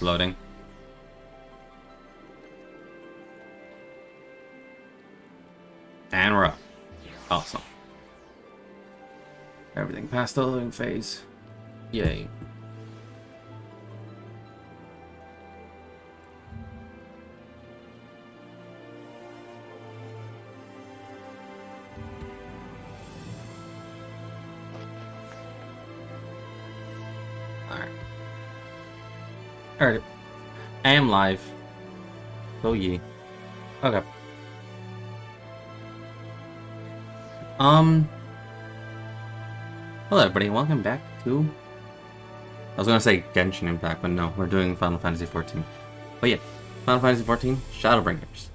Loading. And we're up. Awesome. Everything past the loading phase. Yay. Alright. I am live. Oh ye. Okay. Hello everybody, welcome back to... I was gonna say Genshin Impact, but no, we're doing Final Fantasy XIV. But yeah, Final Fantasy XIV, Shadowbringers.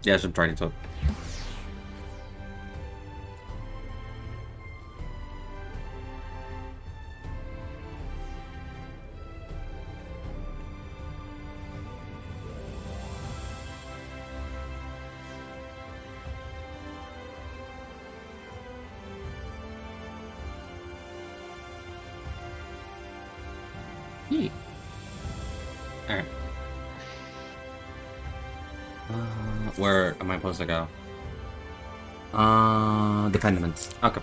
Yeah, I should try to. Alright. Where am I supposed to go? The Pendaments. Okay.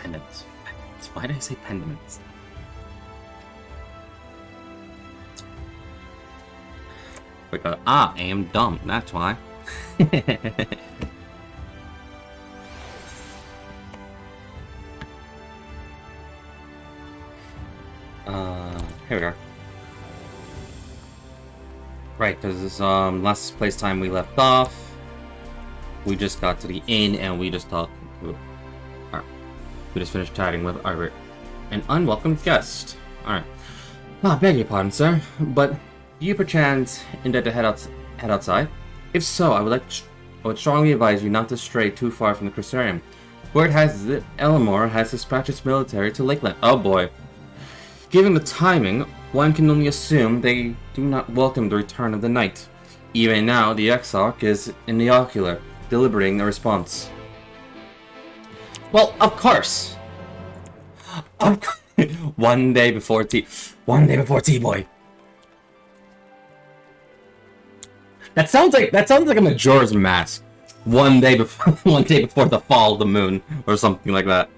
Pendants. Why did I say Pendaments? Because, I am dumb, that's why. Here we are. Right, because this last place time we left off, we just got to the inn and we just talked to we just finished chatting with our an unwelcome guest. Alright. Beg your pardon, sir, but do you perchance intend to head outside? If so, I would strongly advise you not to stray too far from the Crystarium. Word has it Elamor has dispatched its military to Lakeland. Oh boy. Given the timing, one can only assume they do not welcome the return of the night. Even now, the Exarch is in the ocular, deliberating a response. Well, of course! One day before T-Boy. That sounds like a Majora's Mask. One day before the fall of the moon, or something like that.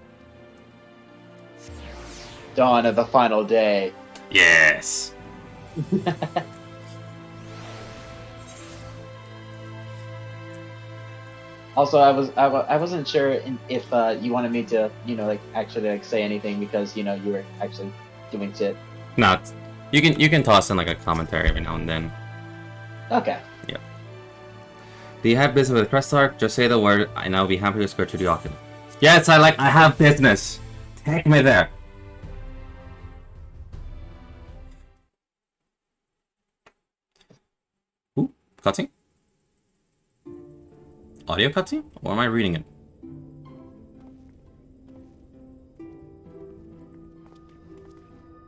Dawn of the final day. Yes. Also, I wasn't sure if you wanted me to actually say anything because you were actually doing shit. No, you can toss in like a commentary every now and then. Okay. Yeah. Do you have business with Crestark? Just say the word, and I'll be happy to escort you to the ocular. Yes, I have business. Take me there. Ooh, cutscene? Audio cutscene? Or am I reading it?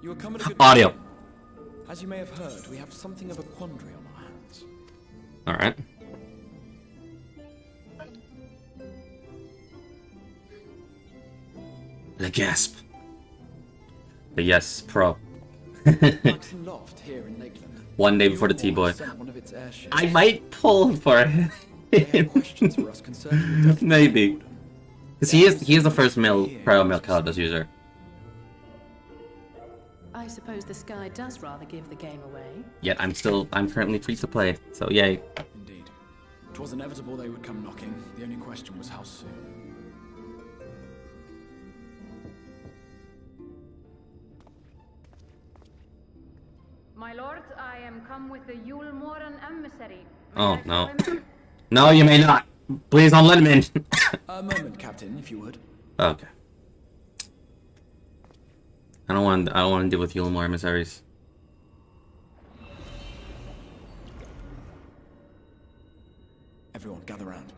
You are coming a good Audio. time. As you may have heard, we have something of a quandary on our hands. Alright. The gasp. The yes, pro. Loft here in Lakeland. One day before the T-Boy. One of its airships. I might pull for They have questions for us concerning the death of maybe. Warden. Because he is the first pro male Caldas user. I suppose the sky does rather give the game away. Yet I'm currently free to play, so yay. Indeed. 'Twas inevitable they would come knocking. The only question was how soon. My lord, I am come with the Yulmoran emissary. Oh no. No, you may not. Please don't let him in. A moment, Captain, if you would. Okay. I don't want to deal with Yulmore emissaries. Everyone, gather round.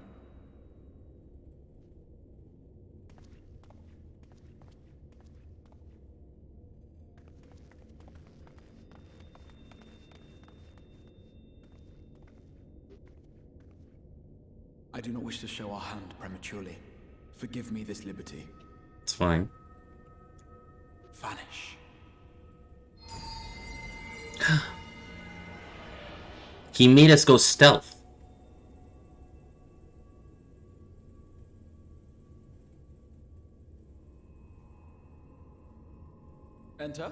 I do not wish to show our hand prematurely. Forgive me this liberty. It's fine. Vanish. He made us go stealth. Enter.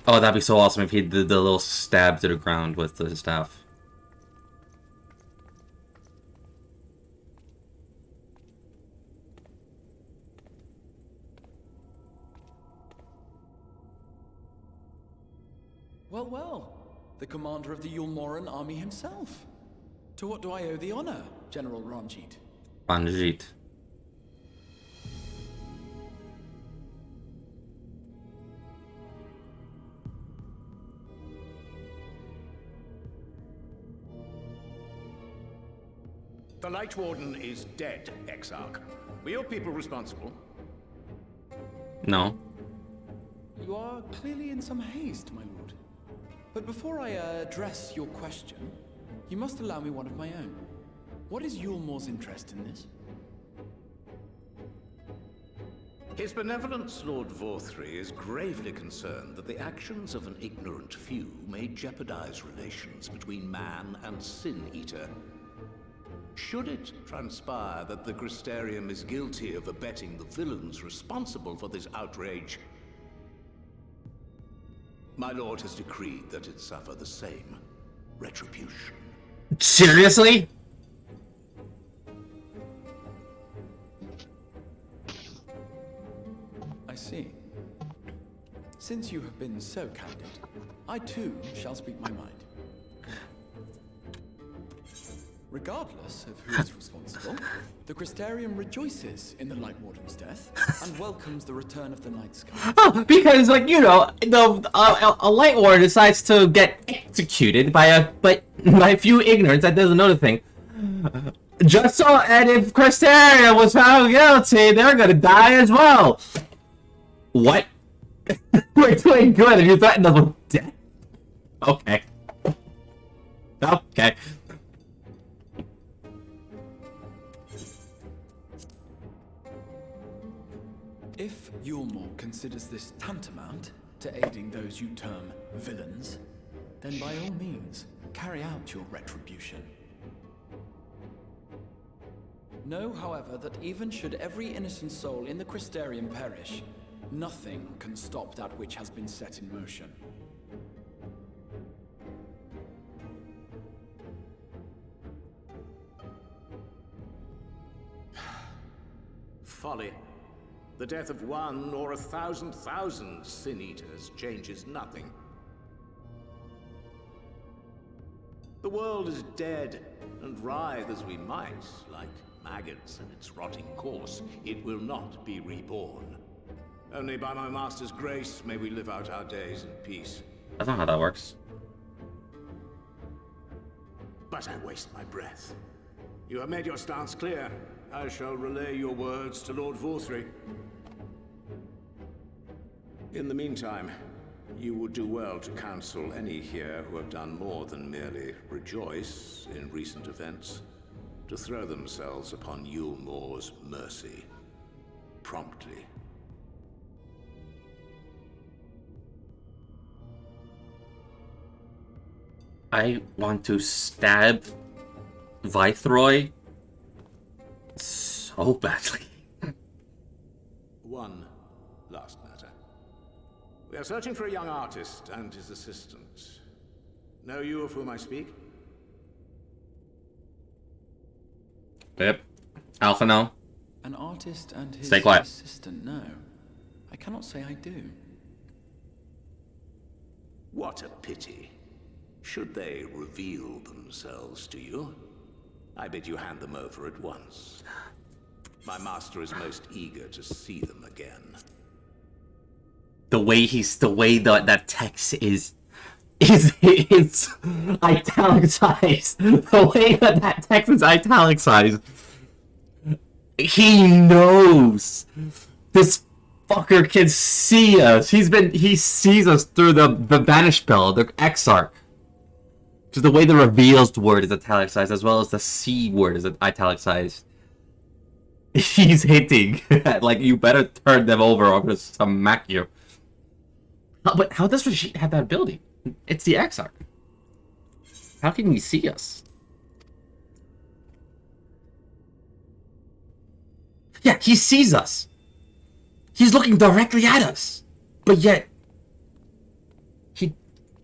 Oh, that'd be so awesome if he did the little stab to the ground with the staff. Well, well. The commander of the Yulmoran army himself. To what do I owe the honor, General Ranjit? Ranjit. The Light Warden is dead, Exarch. Were your people responsible? No. You are clearly in some haste, my lord. But before I address your question, you must allow me one of my own. What is Yulmor's interest in this? His benevolence, Lord Vorthry, is gravely concerned that the actions of an ignorant few may jeopardize relations between man and Sin Eater. Should it transpire that the Crystarium is guilty of abetting the villains responsible for this outrage, my lord has decreed that it suffer the same retribution. Seriously? I see. Since you have been so candid, I too shall speak my mind. Regardless of who is responsible, the Crystarium rejoices in the Light Warden's death and welcomes the return of the Night Sky. Oh, because, like, you know, a Light Warden decides to get executed by a few ignorants that doesn't know the thing. Just so, and if Crystarium was found guilty, they're gonna die as well. What? We're doing good and you threatened us with death. Okay. Okay. If Yulmor considers this tantamount to aiding those you term villains, then by all means, carry out your retribution. Know, however, that even should every innocent soul in the Crystarium perish, nothing can stop that which has been set in motion. Folly. The death of one or 1,000,000 Sin Eaters changes nothing. The world is dead, and writhe as we might, like maggots in its rotting course, it will not be reborn. Only by my master's grace may we live out our days in peace. That's not how that works. But I waste my breath. You have made your stance clear. I shall relay your words to Lord Vorthry. In the meantime, you would do well to counsel any here who have done more than merely rejoice in recent events, to throw themselves upon Yulmor's mercy, promptly. I want to stab Viceroy so badly. One last matter. We are searching for a young artist and his assistant. Know you of whom I speak? Yep. Alpha, no. An artist and his Stay quiet. assistant, no. I cannot say I do. What a pity. Should they reveal themselves to you, I bid you hand them over at once. My master is most eager to see them again. The way that text is italicized. The way that text is italicized. He knows this fucker can see us. He sees us through the banish spell, the Exarch. Because the way the reveals word is italicized, as well as the C word is italicized. He's hinting like, you better turn them over or I'm gonna smack you. But how does Rashid have that ability? It's the Exarch. How can he see us? Yeah, he sees us. He's looking directly at us. But yet...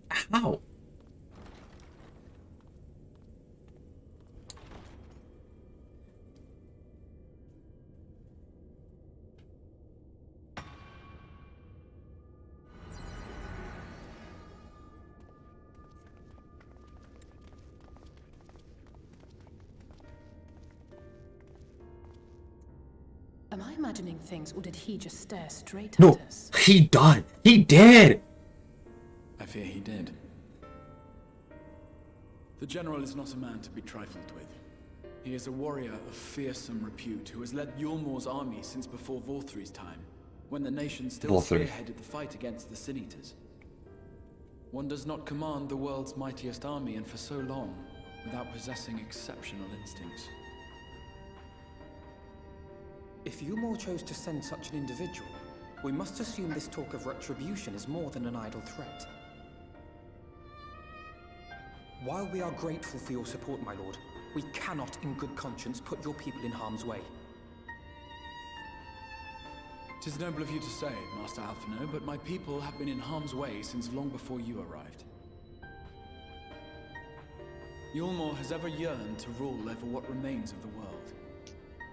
How? Am I imagining things, or did he just stare straight No, at us? he did. He did. I fear he did. The General is not a man to be trifled with. He is a warrior of fearsome repute who has led Yulmor's army since before Vorthri's time, when the nation still Vorthri. spearheaded the fight against the Sin Eaters. One does not command the world's mightiest army, and for so long, without possessing exceptional instincts. If Yulmor chose to send such an individual, we must assume this talk of retribution is more than an idle threat. While we are grateful for your support, my lord, we cannot in good conscience put your people in harm's way. 'Tis noble of you to say, Master Alphino, but my people have been in harm's way since long before you arrived. Yulmor has ever yearned to rule over what remains of the world.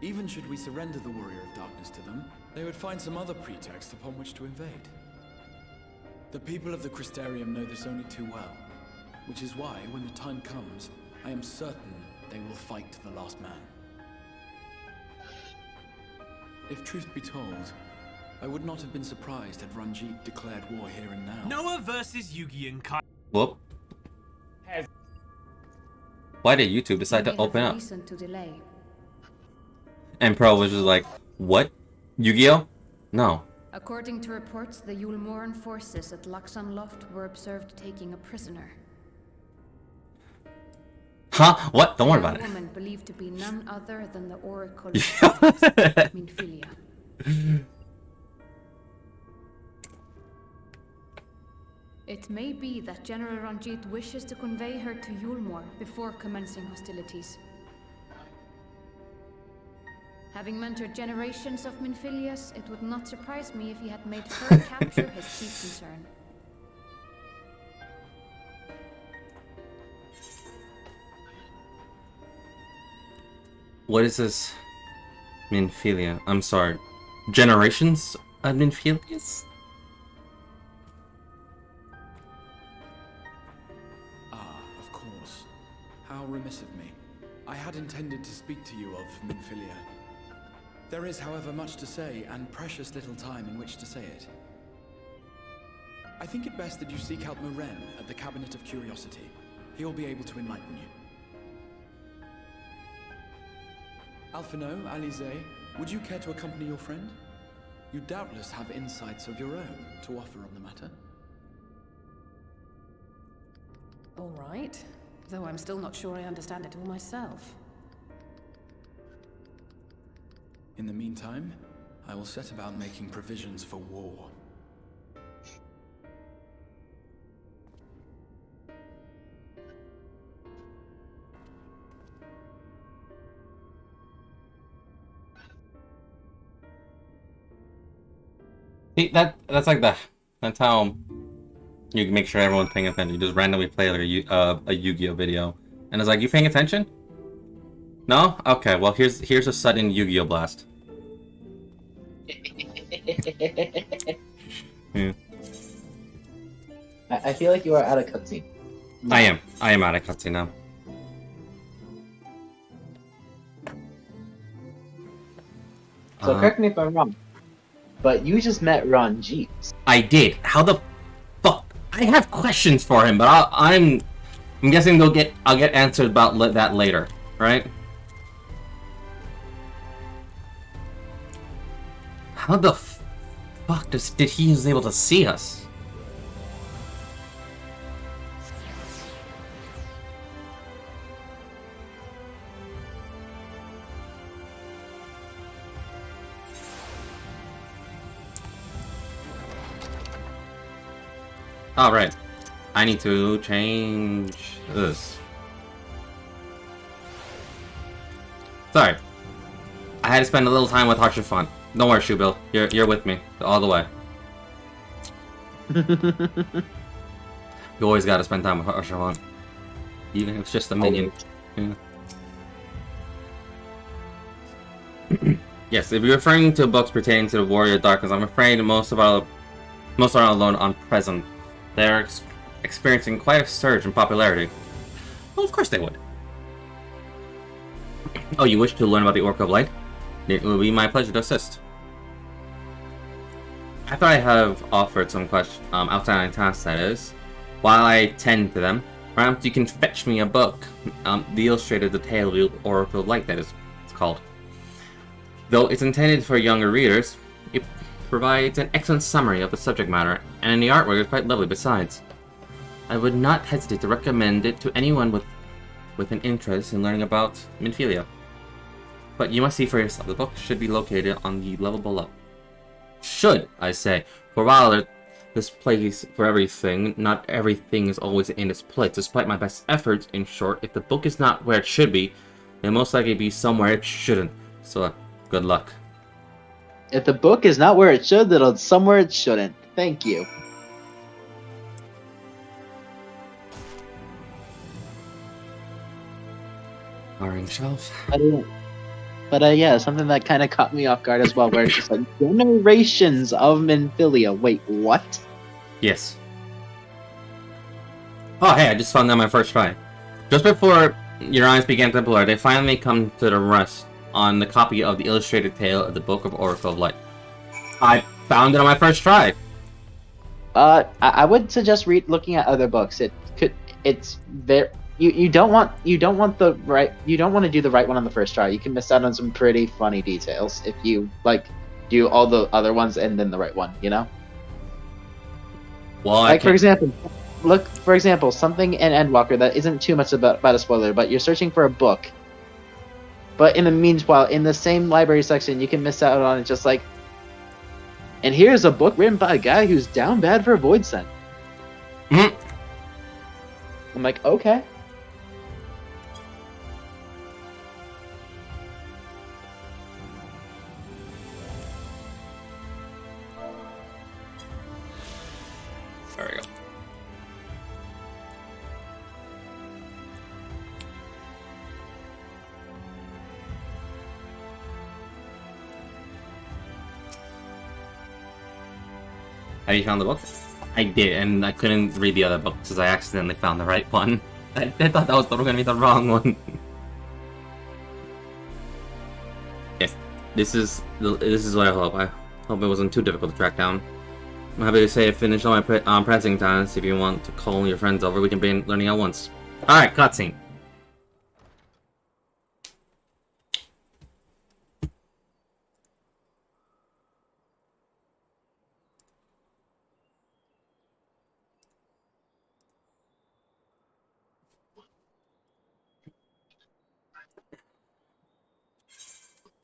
Even should we surrender the Warrior of Darkness to them, they would find some other pretext upon which to invade. The people of the Crystarium know this only too well, which is why, when the time comes, I am certain they will fight to the last man. If truth be told, I would not have been surprised had Ranjit declared war here and now. Noah versus Yugi and Kai. Whoop. Why did YouTube decide to open up? Reason to delay. And Pro was just like, what? Yu-Gi-Oh? No. According to reports, the Yulmoran forces at Luxan Loft were observed taking a prisoner. Huh? What? Don't worry about A it. woman believed to be none other than the Oracle of Yeah. Minfilia. It may be that General Ranjit wishes to convey her to Yulmor before commencing hostilities. Having mentored generations of Minfilias, it would not surprise me if he had made her capture his chief concern. What is this? Minfilia. I'm sorry. Generations of Minfilias? Ah, of course. How remiss of me. I had intended to speak to you of Minfilia. There is, however, much to say, and precious little time in which to say it. I think it best that you seek out Moren at the Cabinet of Curiosity. He will be able to enlighten you. Alphino, Alize, would you care to accompany your friend? You doubtless have insights of your own to offer on the matter. All right. Though I'm still not sure I understand it all myself. In the meantime, I will set about making provisions for war. See, that's like that's how you can make sure everyone's paying attention. You just randomly play like a Yu-Gi-Oh video, and it's like, you paying attention? No? Okay, well here's a sudden Yu-Gi-Oh blast. Yeah. I feel like you are out of cutscene. I am out of cutscene now. So correct me if I'm wrong, but you just met Ranjit. I did. How the fuck? I have questions for him, but I'm guessing I'll get answered about that later, right? How the fuck did he was able to see us? Alright. I need to change this. Sorry. I had to spend a little time with Harsher Fun. Don't worry, Shoebill. You're with me all the way. You always gotta spend time with Harsher Fun. Even if it's just a minion. Yeah. Yes, if you're referring to books pertaining to the Warrior Darkness, I'm afraid most are alone on present. They're experiencing quite a surge in popularity. Well, of course they would. Oh, you wish to learn about the Oracle of Light? It will be my pleasure to assist. After I have offered some outstanding tasks, that is, while I tend to them, perhaps you can fetch me a book. The Illustrated The Tale of the Oracle of Light, that is, it's called. Though it's intended for younger readers, it provides an excellent summary of the subject matter, and the artwork is quite lovely besides. I would not hesitate to recommend it to anyone with an interest in learning about Minfilia. But you must see for yourself. The book should be located on the level below. Should, I say. For while this place for everything, not everything is always in its place. Despite my best efforts, in short, if the book is not where it should be, it'll most likely be somewhere it shouldn't. So, good luck. If the book is not where it should, then it's somewhere it shouldn't. Thank you. Barring shelf. But yeah, something that kind of caught me off guard as well, where it's just like, generations of Minfilia. Wait, what? Yes. Oh, hey, I just found that my first try. Just before your eyes began to blur, they finally come to the rest on the copy of the Illustrated Tale of the Book of Oracle of Light. I found it on my first try. I would suggest looking at other books. It's very. You don't want to do the right one on the first try. You can miss out on some pretty funny details if you do all the other ones and then the right one, you know? Well, for example, something in Endwalker that isn't too much about a spoiler, but you're searching for a book. But in the meanwhile, in the same library section, you can miss out on it just like, and here's a book written by a guy who's down bad for Void Scent. Mm-hmm. I'm like, okay. There we go. Have you found the book? I did, and I couldn't read the other book because I accidentally found the right one. I thought that was going to be the wrong one. Yes, this is what I hope. I hope it wasn't too difficult to track down. I'm happy to say I finished all my pressing tasks. If you want to call your friends over, we can begin learning at once. Alright, cutscene.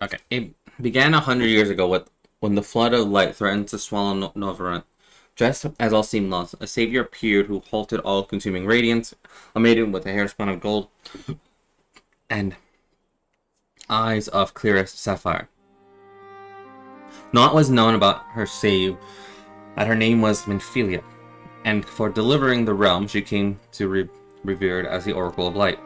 Okay, it began 100 years ago when the flood of light threatened to swallow Novarant. Dressed as all seemed lost, a savior appeared who halted all-consuming radiance, a maiden with a hair spun of gold, and eyes of clearest sapphire. Naught was known about her save that her name was Minfilia, and for delivering the realm she came to revered as the Oracle of Light.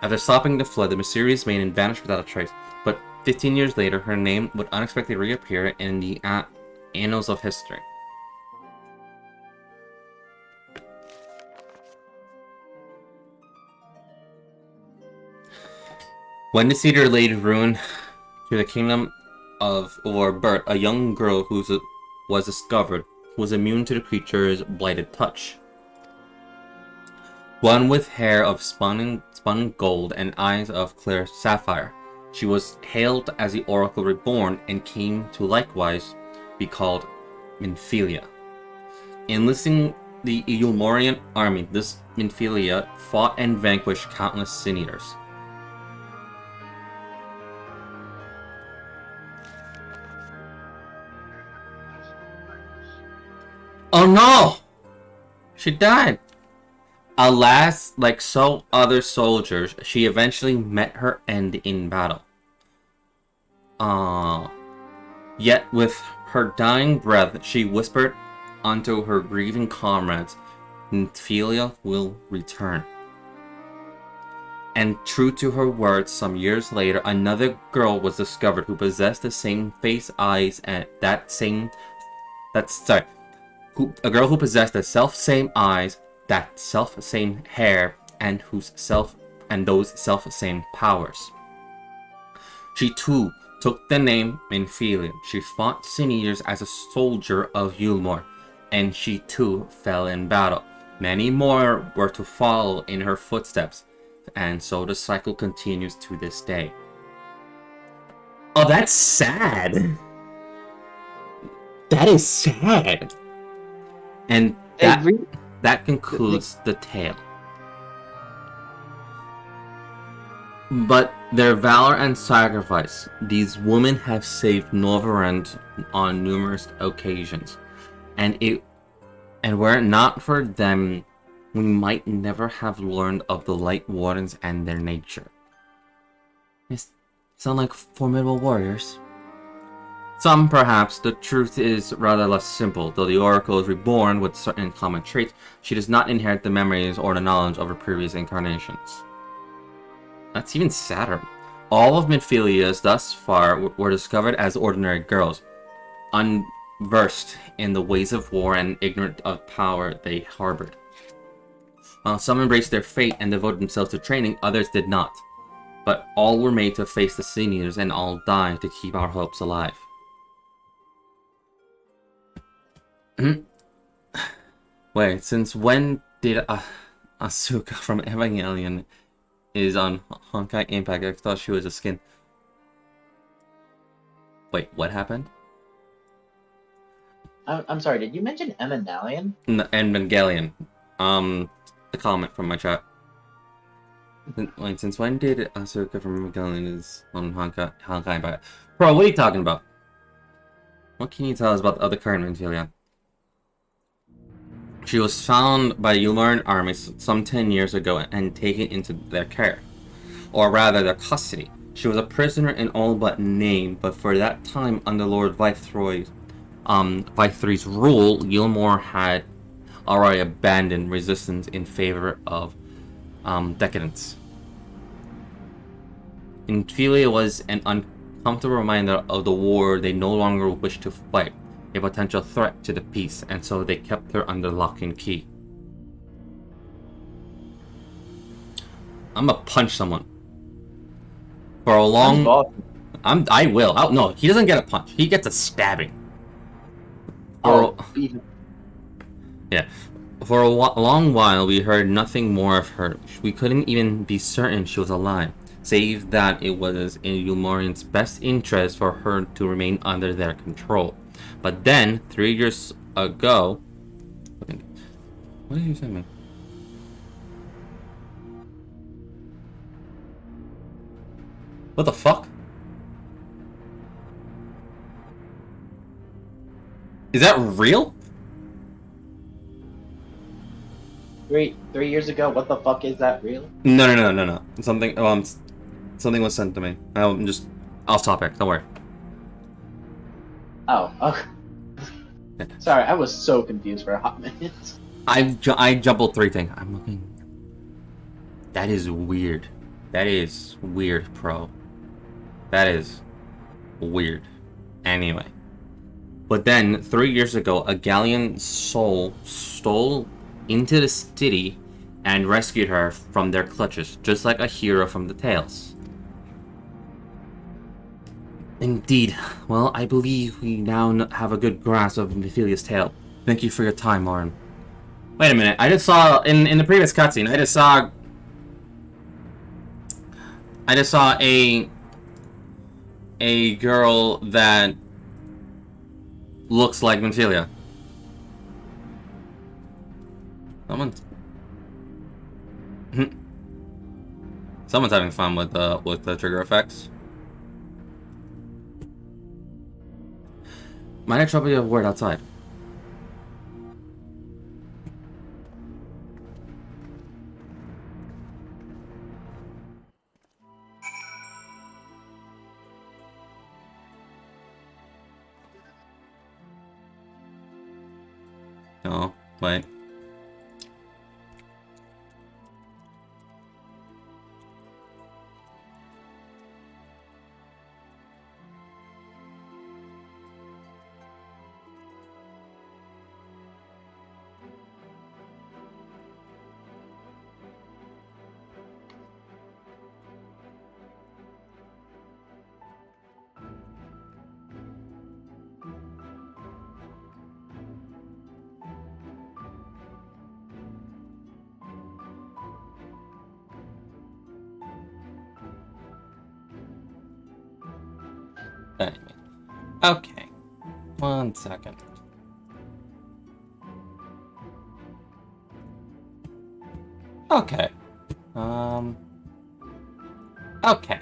After stopping the flood, the mysterious maiden vanished without a trace, but 15 years later, her name would unexpectedly reappear in the annals of history. When the cedar laid ruin to the kingdom of Bert, a young girl who was discovered was immune to the creature's blighted touch. One with hair of spun gold and eyes of clear sapphire, she was hailed as the Oracle Reborn and came to likewise be called Minfilia. Enlisting the Eulmorian army, this Minfilia fought and vanquished countless Sin Eaters. Oh no! She died! Alas, like so other soldiers, she eventually met her end in battle. Yet with her dying breath, she whispered unto her grieving comrades, Minfilia will return. And true to her words, some years later, another girl was discovered who possessed the same face, eyes, and a girl who possessed the self-same eyes, that self-same hair, and those self-same powers. She too took the name Minfilia. She fought Sin Eaters as a soldier of Eulmor, and she too fell in battle. Many more were to follow in her footsteps, and so the cycle continues to this day. Oh, that's sad. That is sad. And that concludes the tale. But their valor and sacrifice, these women have saved Northrend on numerous occasions. And were it not for them, we might never have learned of the Light Wardens and their nature. They sound like formidable warriors. Some, perhaps. The truth is rather less simple. Though the Oracle is reborn with certain common traits, she does not inherit the memories or the knowledge of her previous incarnations. That's even sadder. All of Minfilia's thus far were discovered as ordinary girls, unversed in the ways of war and ignorant of power they harbored. While some embraced their fate and devoted themselves to training, others did not. But all were made to face the Sin Eaters and all died to keep our hopes alive. Wait, since when did Asuka from Evangelion is on Honkai Impact? I thought she was a skin. Wait, what happened? I'm sorry, did you mention Emanalian? Evangelion. The comment from my chat. Wait, since when did Asuka from Evangelion is on Honkai Impact? Bro, what are you talking about? What can you tell us about the other current Minfilia? She was found by Eulmorian armies some 10 years ago and taken into their care. Or rather, their custody. She was a prisoner in all but name, but for that time, under Lord Vythroy's rule, Eulmor had already abandoned resistance in favor of decadence. Minfilia was an uncomfortable reminder of the war they no longer wished to fight, a potential threat to the peace, and so they kept her under lock and key. I'm gonna punch someone. For a long... I will. Oh, no, he doesn't get a punch. He gets a stabbing. Yeah. For a long while, we heard nothing more of her. We couldn't even be certain she was alive, save that it was in Eulmorian's best interest for her to remain under their control. But then, 3 years ago... What did you say, man? What the fuck? Is that real? 3 years ago, what the fuck is that real? No. Something was sent to me. I'm just off topic, don't worry. Oh. Sorry, I was so confused for a hot minute. I jumbled 3 things. I'm looking. That is weird. That is weird, pro. That is weird. Anyway. But then, 3 years ago, a galleon soul stole into the city and rescued her from their clutches, just like a hero from the tales. Indeed. Well, I believe we now have a good grasp of Minfilia's tale. Thank you for your time, Lauren. Wait a minute, I just saw, in the previous cutscene, I just saw a girl that looks like Minfilia. Someone's having fun with the trigger effects. Minor trouble of word outside. Oh, wait. Anyway. Okay. 1 second. Okay. Okay.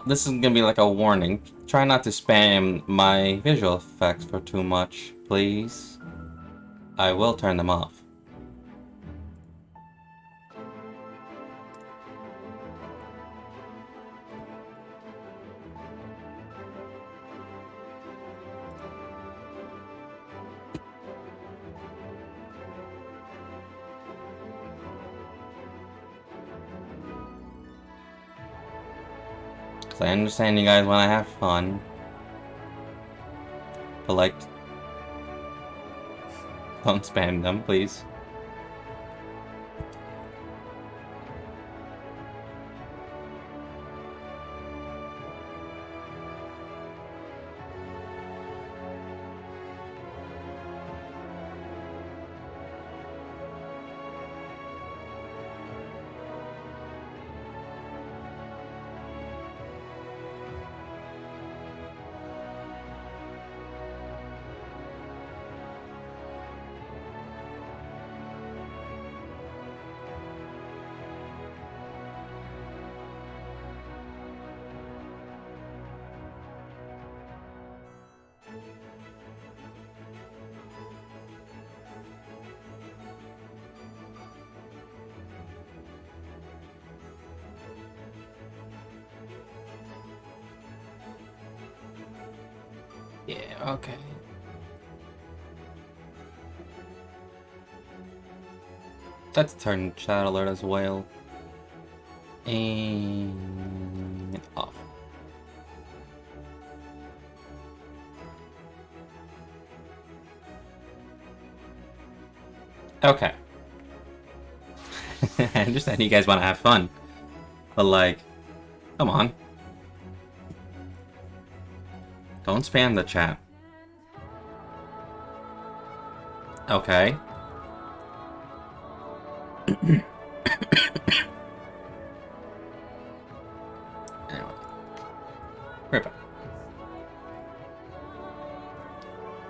This is gonna be like a warning. Try not to spam my visual effects for too much, please. I will turn them off. I understand you guys want to have fun, but like, don't spam them, please. Yeah, okay. Let's turn chat alert as well. And off. Okay. I understand you guys want to have fun, but like, come on. Don't spam the chat. Okay. Anyway. Right back.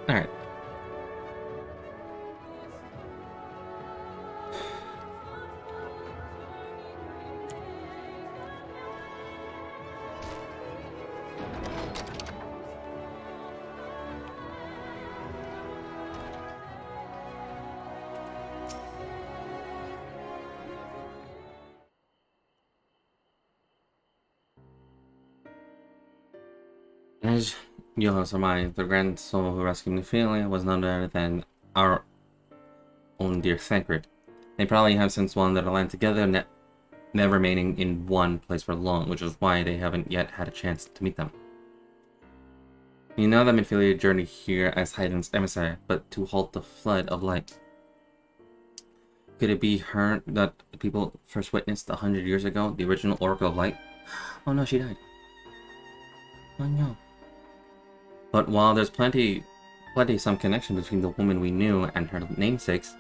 Alright. As you'll have surmised, the grand soul who rescued Nephilia was none other than our own dear Thancred. They probably have since wandered the land together, never remaining in one place for long, which is why they haven't yet had a chance to meet them. You know that Nephilia journeyed here as Haydn's emissary, but to halt the flood of light. Could it be her that the people first witnessed 100 years ago, the original Oracle of Light? Oh no, she died. Oh no. But while there's plenty some connection between the woman we knew and her namesakes,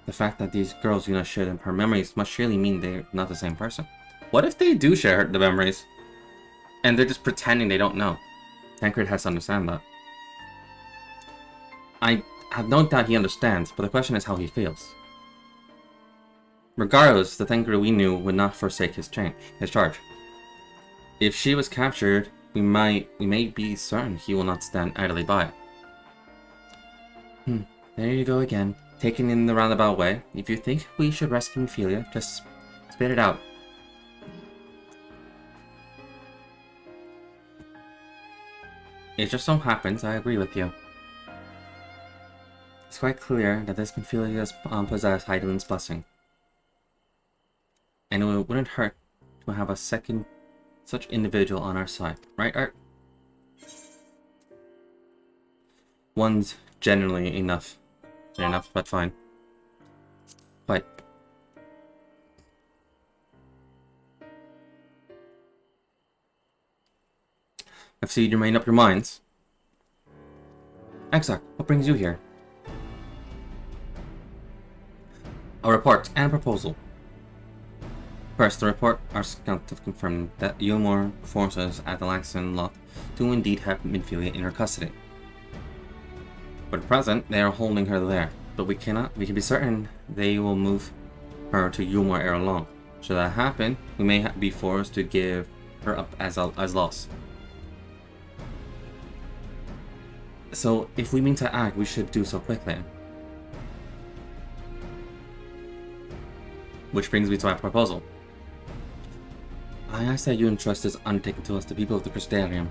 the fact that these girls do not share her memories must surely mean they're not the same person. What if they do share the memories? And they're just pretending they don't know? Tancred has to understand that. I have no doubt he understands, but the question is how he feels. Regardless, the thinker we knew would not forsake his charge. If she was captured, we may be certain he will not stand idly by. There you go again, taken in the roundabout way. If you think we should rescue Ophelia, just spit it out. It just so happens I agree with you. It's quite clear that this Ophelia possessed Heidel's blessing. And it wouldn't hurt to have a second such individual on our side, right, Art? One's generally enough, but fine. But I've seen you made up your minds. Exarch, what brings you here? A report and a proposal. First, the report, our scouts have confirmed that Yulmore forces at the Laxon Lock do indeed have Minfilia in her custody. For the present, they are holding her there, but we can be certain they will move her to Yulmore ere long. Should that happen, we may be forced to give her up as lost. So, if we mean to act, we should do so quickly. Which brings me to my proposal. I ask that you entrust this undertaking to us, the people of the Crystarium.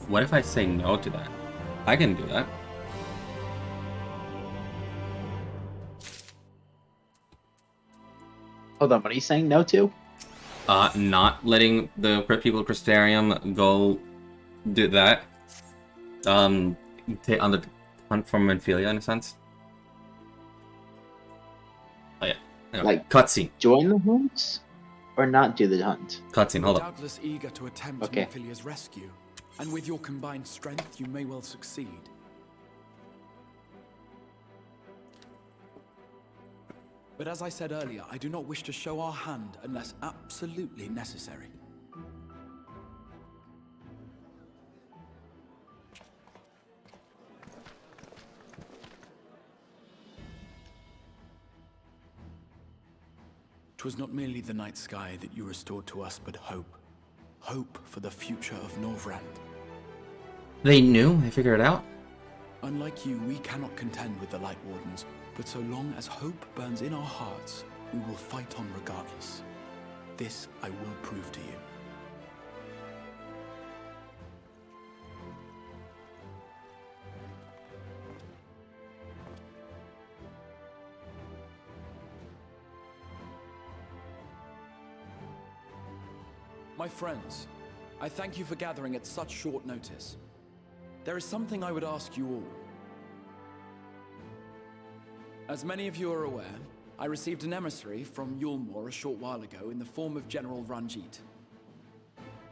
What if I say no to that? I can do that. Hold on, what are you saying no to? Not letting the people of Crystarium go do that. On the hunt for Minfilia, in a sense. Oh yeah. Anyway, Like, cutscene. Join the hunt? Or not do the hunt? Cutscene, hold on. Doubtless eager to attempt Okay. Minfilia's rescue, and with your combined strength, you may well succeed. But as I said earlier, I do not wish to show our hand unless absolutely necessary. Twas not merely the night sky that you restored to us, but hope. Hope for the future of Norvrand. They knew? They figured it out? Unlike you, we cannot contend with the Light Wardens, but so long as hope burns in our hearts, we will fight on regardless. This I will prove to you. My friends, I thank you for gathering at such short notice. There is something I would ask you all. As many of you are aware, I received an emissary from Yulmore a short while ago in the form of General Ranjit.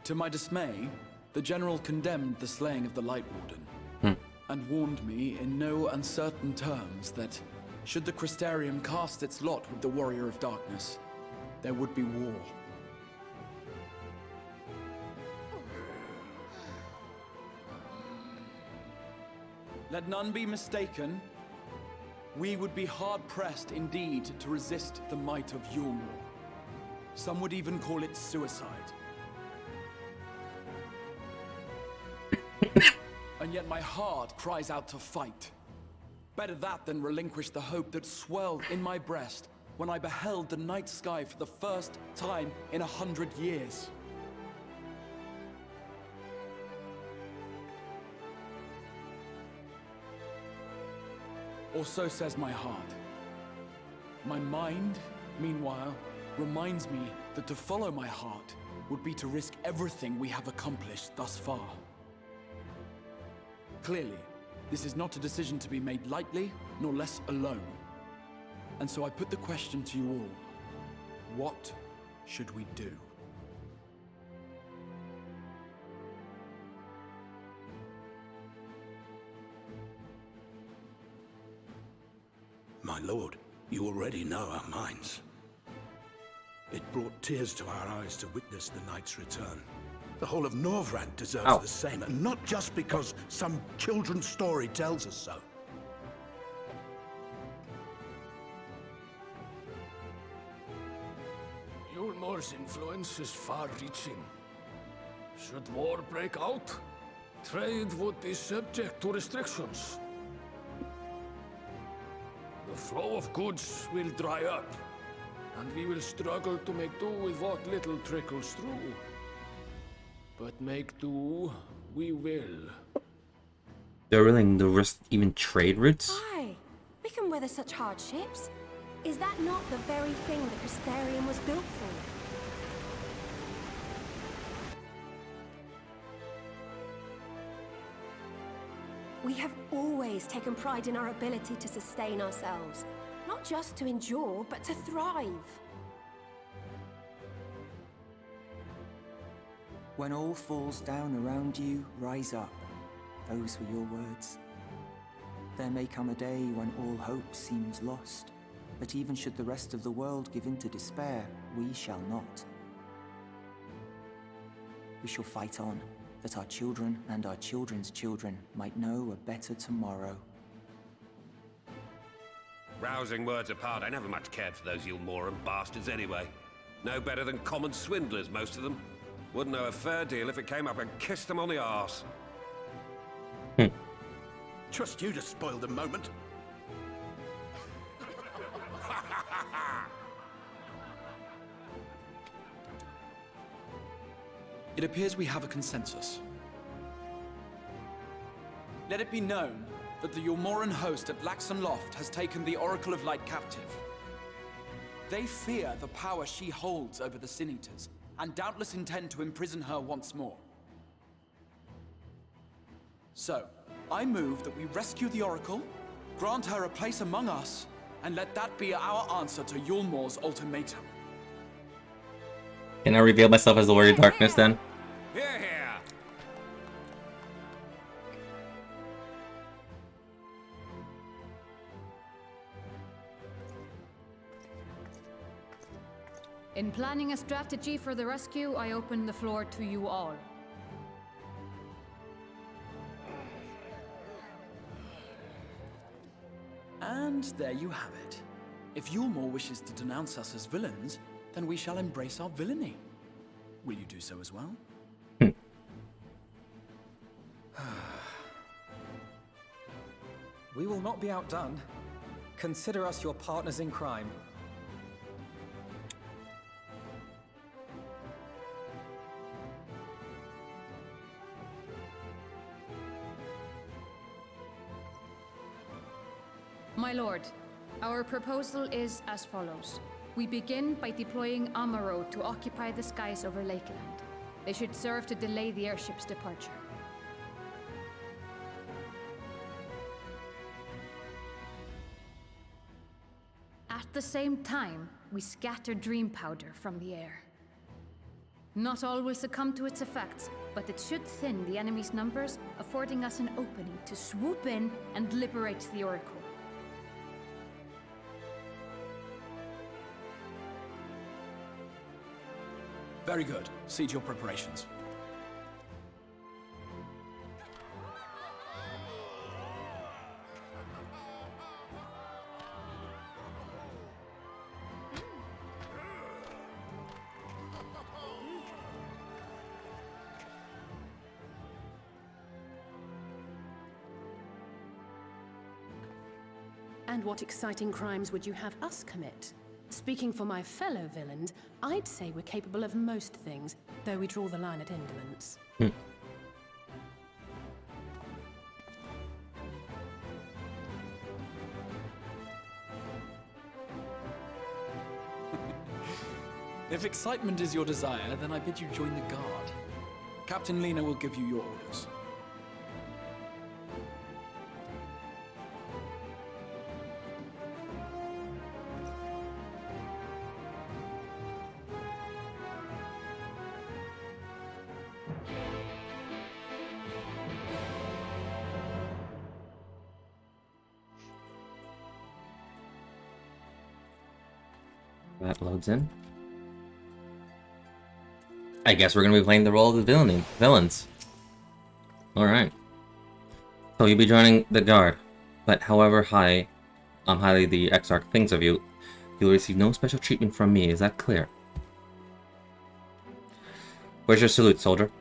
To my dismay, the General condemned the slaying of the Light Warden, and warned me in no uncertain terms that, should the Crystarium cast its lot with the Warrior of Darkness, there would be war. Let none be mistaken. We would be hard-pressed indeed to resist the might of Yulmore. Some would even call it suicide. And yet my heart cries out to fight. Better that than relinquish the hope that swelled in my breast when I beheld the night sky for the first time in 100 years. Or so says my heart. My mind, meanwhile, reminds me that to follow my heart would be to risk everything we have accomplished thus far. Clearly, this is not a decision to be made lightly, nor less alone. And so I put the question to you all. What should we do? My lord, you already know our minds. It brought tears to our eyes to witness the knight's return. The whole of Norvrand deserves Ow. the same, and not just because some children's story tells us so. Yulmor's influence is far-reaching. Should war break out, trade would be subject to restrictions. The flow of goods will dry up, and we will struggle to make do with what little trickles through. But make do, we will. They're willing to risk even trade routes? Aye, we can weather such hardships. Is that not the very thing the Crystarium was built for? We have always taken pride in our ability to sustain ourselves. Not just to endure, but to thrive. When all falls down around you, rise up. Those were your words. There may come a day when all hope seems lost, but even should the rest of the world give in to despair, we shall not. We shall fight on, that our children and our children's children might know a better tomorrow. Rousing words apart, I never much cared for those Yulmoran bastards anyway. No better than common swindlers, most of them. Wouldn't know a fair deal if it came up and kissed them on the arse. Trust you to spoil the moment. It appears we have a consensus. Let it be known that the Yulmoran host at Laxon Loft has taken the Oracle of Light captive. They fear the power she holds over the Sin Eaters, and doubtless intend to imprison her once more. So, I move that we rescue the Oracle, grant her a place among us, and let that be our answer to Yulmor's ultimatum. Can I reveal myself as the Warrior of Darkness then? Here, here! In planning a strategy for the rescue, I open the floor to you all. And there you have it. If Yulmor wishes to denounce us as villains, then we shall embrace our villainy. Will you do so as well? We will not be outdone. Consider us your partners in crime. My lord, our proposal is as follows. We begin by deploying Amaro to occupy the skies over Lakeland. They should serve to delay the airship's departure. At the same time, we scatter dream powder from the air. Not all will succumb to its effects, but it should thin the enemy's numbers, affording us an opening to swoop in and liberate the Oracle. Very good. See to your preparations. And what exciting crimes would you have us commit? Speaking for my fellow villains, I'd say we're capable of most things, though we draw the line at indolence. If excitement is your desire, then I bid you join the guard. Captain Lena will give you your orders. That loads in. I guess we're gonna be playing the role of the villains. Alright. So you'll be joining the guard, but however highly the Exarch thinks of you, you'll receive no special treatment from me, is that clear? Where's your salute, soldier?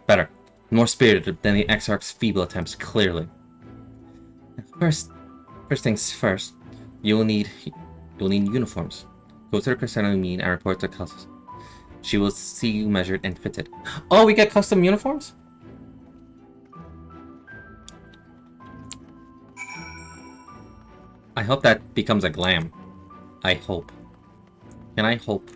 Better. More spirited than the Exarch's feeble attempts, clearly. First things first, you'll need uniforms. Go to the Crescendo Mean and report to Custis. She will see you measured and fitted. Oh, we get custom uniforms? I hope that becomes a glam. I hope. Can I hope?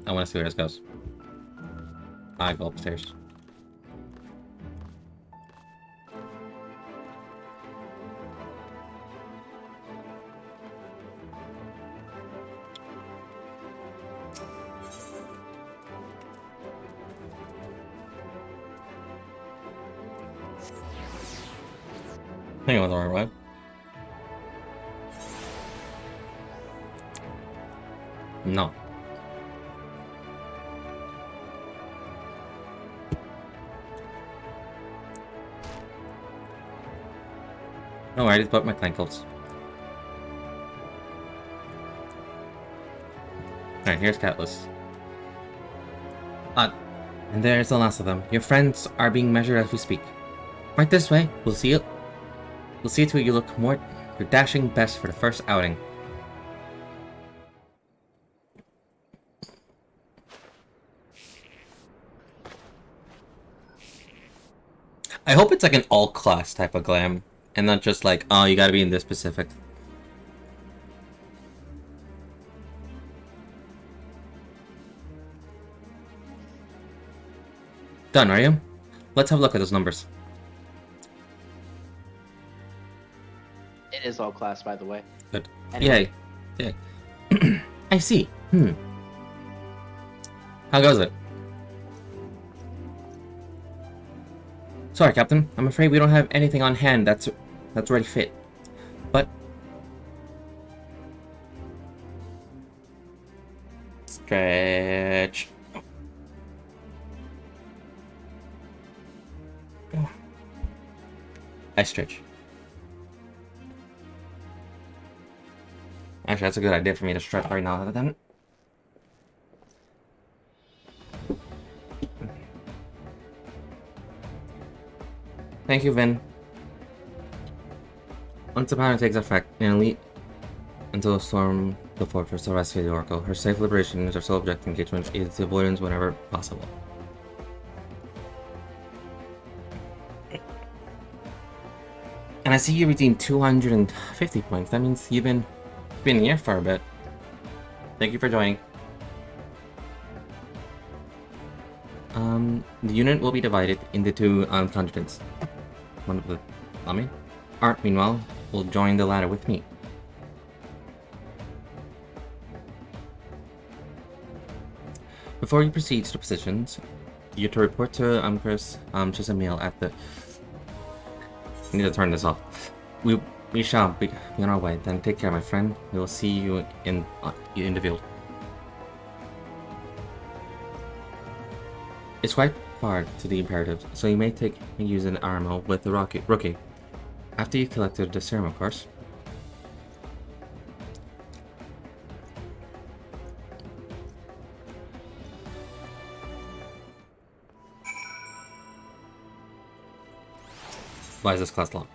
I want to see where this goes. I go upstairs. I think I went the wrong way. No. No, I just bought my clankles. Alright, here's Catless. And there's the last of them. Your friends are being measured as we speak. Right this way. We'll see it. We'll see to it you look your dashing best for the first outing. I hope it's like an all-class type of glam. And not just like, oh, you gotta be in this specific. Done, are you? Let's have a look at those numbers. It is all class, by the way. Good. Anyway. Yay. Yay. I see. How goes it? Sorry, Captain. I'm afraid we don't have anything on hand that's already fit. But stretch. I stretch. Actually, that's a good idea for me to stretch right now. Then. Thank you, Vin. Once the pattern takes effect, an elite until storm the fortress to rescue the Oracle. Her safe liberation is our sole objective. Engagement is the avoidance whenever possible. And I see you redeemed 250 points. That means you've been here for a bit. Thank you for joining. The unit will be divided into two contingents. One of the army. Art, meanwhile, will join the latter with me. Before you proceed to the positions, you're to report to Chris Chisamil at the... I need to turn this off. We shall be on our way. Then take care, my friend. We will see you in the field. It's quite far to the imperatives, so you may use an armo with the rookie. After you collected the serum, of course. Why is this class locked?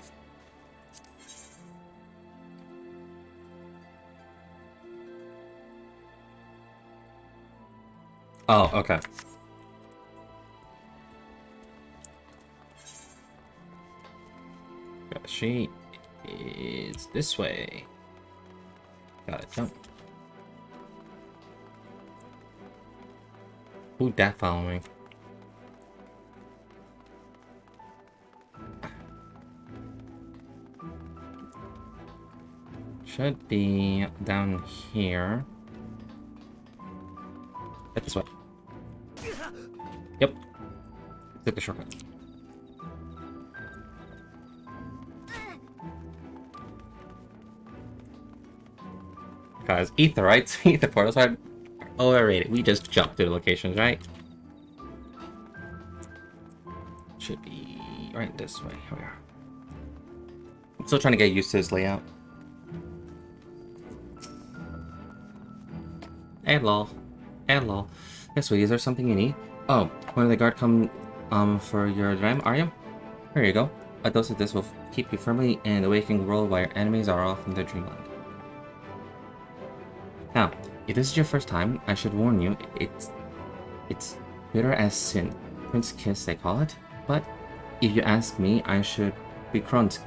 Oh, okay. She is this way. Gotta jump. Who'd that follow me? Should be down here. Get this way. Take the shortcut. Because Aetherytes, Aether portals are overrated. We just jump to the locations, right? Should be right this way. Here we are. I'm still trying to get used to this layout. Hello. Hello. Yes, sweetie, is there something you need? Oh, when the guard come for your dram, are you? Here you go. A dose of this will keep you firmly in the waking world while your enemies are off in their dreamland. Now, if this is your first time, I should warn you, it's bitter as sin. Prince Kiss, they call it. But if you ask me, I should be Kron's.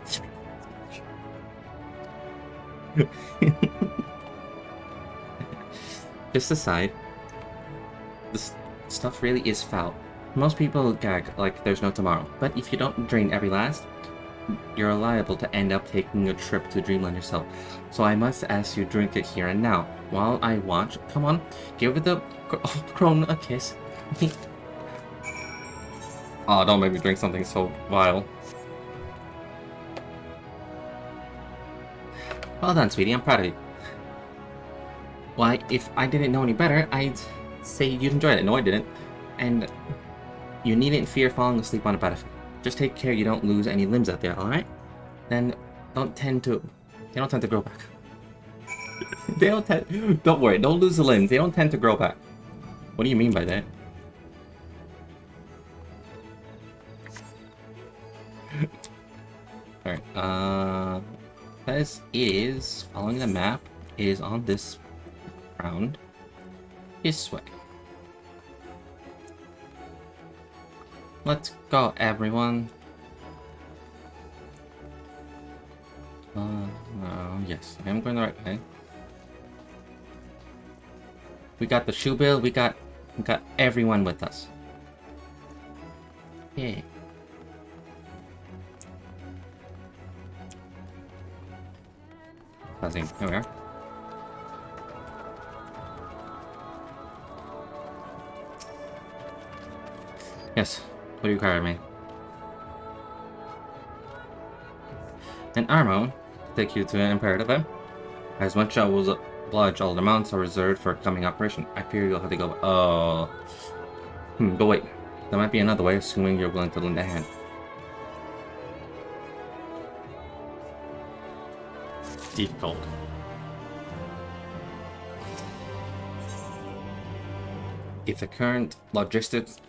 Just aside, this stuff really is foul. Most people gag like there's no tomorrow, but if you don't drain every last, you're liable to end up taking a trip to Dreamland yourself. So I must ask you drink it here and now. While I watch, come on, give the crone a kiss. Oh, don't make me drink something so vile. Well done, sweetie, I'm proud of you. Why, if I didn't know any better, I'd say you'd enjoy it. No, I didn't. And you needn't fear falling asleep on a battlefield. Just take care you don't lose any limbs out there, alright? Then they don't tend to grow back. Don't worry, don't lose the limbs. They don't tend to grow back. What do you mean by that? Alright, this is, following the map, is on this round. This way. Let's go, everyone. Yes, I am going the right way. We got the shoe bill, we got everyone with us. Yeah. Buzzing. Here we are. Yes. What do you require of me? An armo to take you to an imperative, eh? As much I will oblige, all the amounts are reserved for a coming operation. I fear you'll have to go. Oh. But wait. There might be another way, assuming you're willing to lend a hand. Deep cold. If the current logistics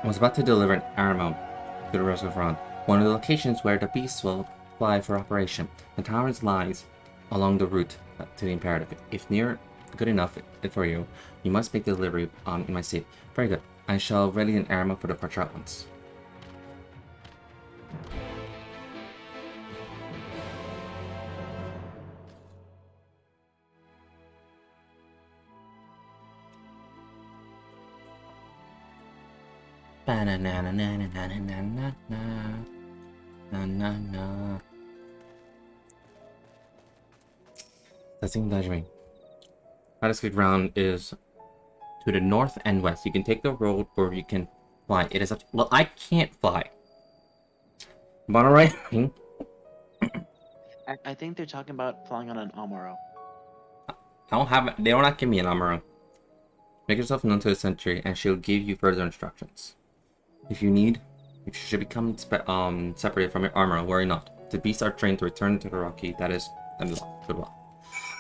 I was about to deliver an arrow to the reservoir, one of the locations where the beasts will fly for operation. The towers lies along the route to the imperative. If near good enough for you, you must make delivery in my city. Very good. I shall ready an arrow for departure at once. Testing measuring. Battlefield ground is to the north and west. You can take the road or you can fly. It is up to, well, I can't fly. But alright. I think they're talking about flying on an Amuro. I don't have. They will not give me an Amuro. Make yourself known to the sentry, and she'll give you further instructions. If you should become separated from your armor, worry not. The beasts are trained to return to the Rocky. That is unlocked. Good luck.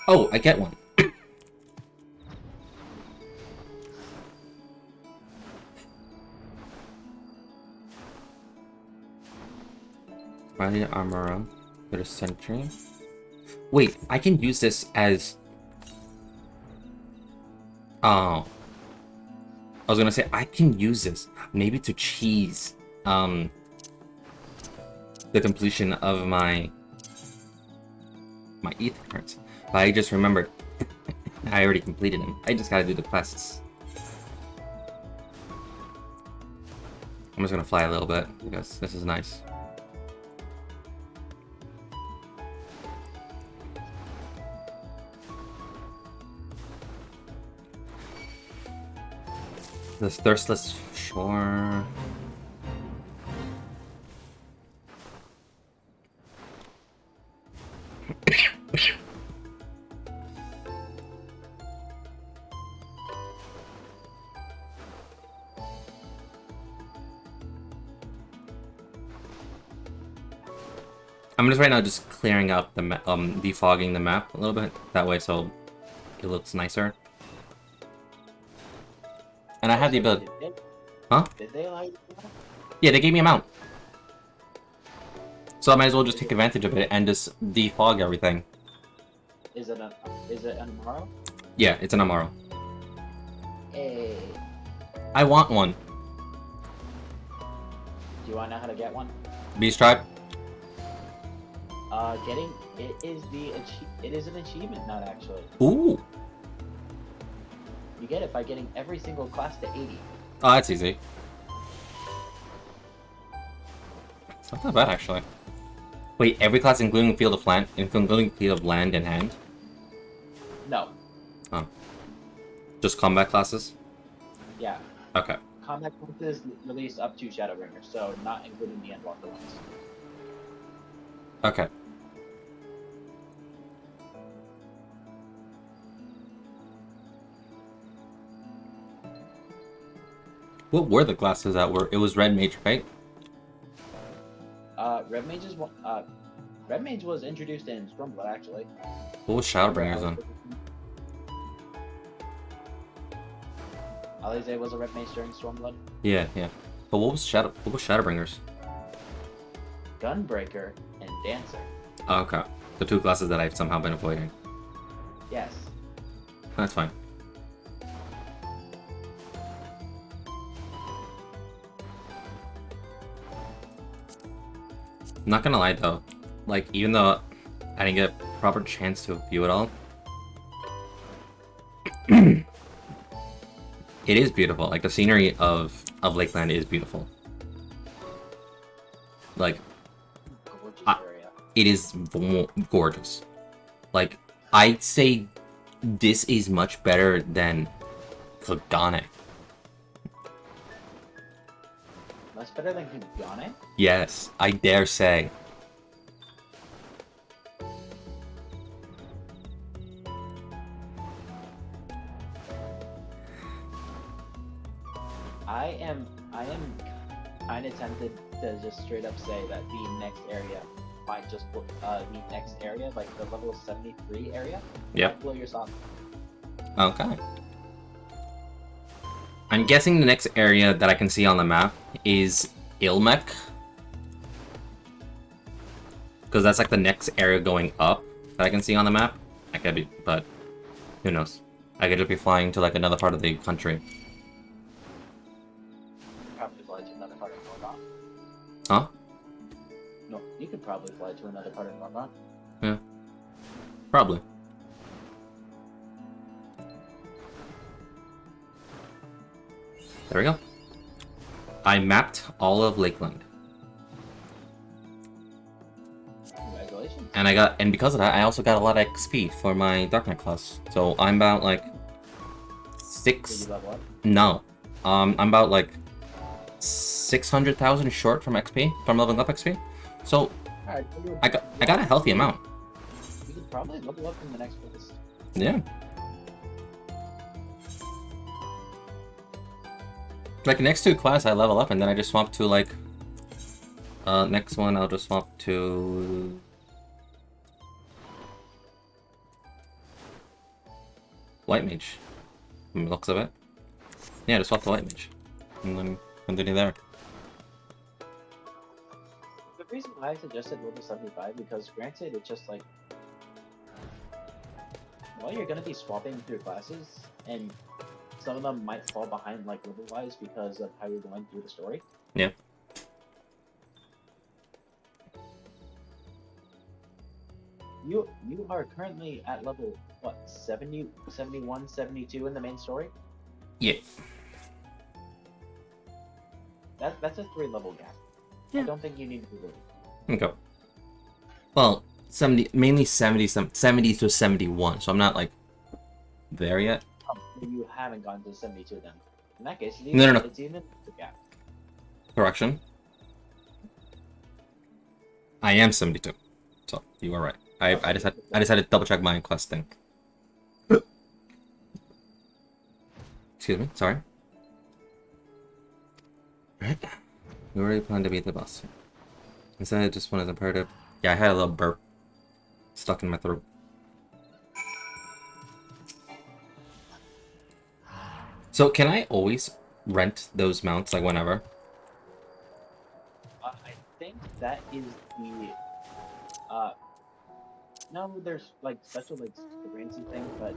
Oh, I get one. Buy the armor for the sentry. Wait, I can use this as. Oh. I was gonna say I can use this maybe to cheese the completion of my ether cards. But I just remembered I already completed them. I just gotta do the quests. I'm just gonna fly a little bit because this is nice. This thirstless shore. I'm just right now just clearing out the defogging the map a little bit that way so it looks nicer. And I have the ability. Huh? Did they allow you to do that? Yeah, they gave me a mount. So I might as well just take advantage of it and just defog everything. Is it an Amaro? Yeah, it's an Amaro. Hey. I want one. Do you want to know how to get one? Beast Tribe? Getting it is an achievement nut actually. Ooh. You get it by getting every single class to 80. Oh, that's easy. It's not that bad actually. Wait, every class including Field of Land, in hand? No. Oh. Just combat classes? Yeah. Okay. Combat classes released up to Shadowbringers, so not including the Endwalker ones. Okay. What were the classes that were? It was Red Mage, right? Red Mage was introduced in Stormblood actually. What was Shadowbringers then? Alize was a Red Mage during Stormblood. Yeah, yeah. But what was Shadowbringers? Gunbreaker and Dancer. Oh, okay. The two classes that I've somehow been avoiding. Yes. That's fine. I'm not gonna lie though, like even though I didn't get a proper chance to view it all, it is beautiful. Like the scenery of Lakeland is beautiful. Like, it is gorgeous. Like, I'd say this is much better than Kagane. That's better than Kagane? Yes, I dare say. I am kind of tempted to just straight up say that the next area might just like the level 73 area, Yep. might blow your socks. Okay. I'm guessing the next area that I can see on the map is Ilmek. Because that's like the next area going up that I can see on the map. I could be, but who knows? I could just be flying to like another part of the country. Probably fly to another part of Norgon. Huh? No, you could probably fly to another part of Norgon. Yeah. Probably. There we go. I mapped all of Lakeland. Congratulations. And because of that, I also got a lot of XP for my Dark Knight class. So I'm about like Did you level up? No. I'm about like 600,000 short from XP, from leveling up XP. So Alright, I got a healthy amount. you could probably level up in the next place. Yeah. Like next two class I level up and then I just swap to like next one I'll just swap to White Mage. From the looks of it. Yeah, just swap to White Mage. And then continue there. The reason why I suggested level 75 because granted it's just like well you're gonna be swapping through classes and some of them might fall behind like level wise because of how you're going through the story. Yeah. You are currently at level what 70, 71, 72 in the main story? Yeah. That's a 3-level gap. Yeah. I don't think you need to be worried. Okay. Well, 70 mainly 70 to 71, so I'm not like there yet. You haven't gone to 72 then. In that case, No. it's even the gap. Correction. I am 72. So you are right. I just had to double check my quest thing. Excuse me, sorry. Right. We already planned to beat the boss. Instead, just one is imperative. Yeah, I had a little burp stuck in my throat. So can I always rent those mounts, like whenever? I think that is the no, there's like special like grants and things, but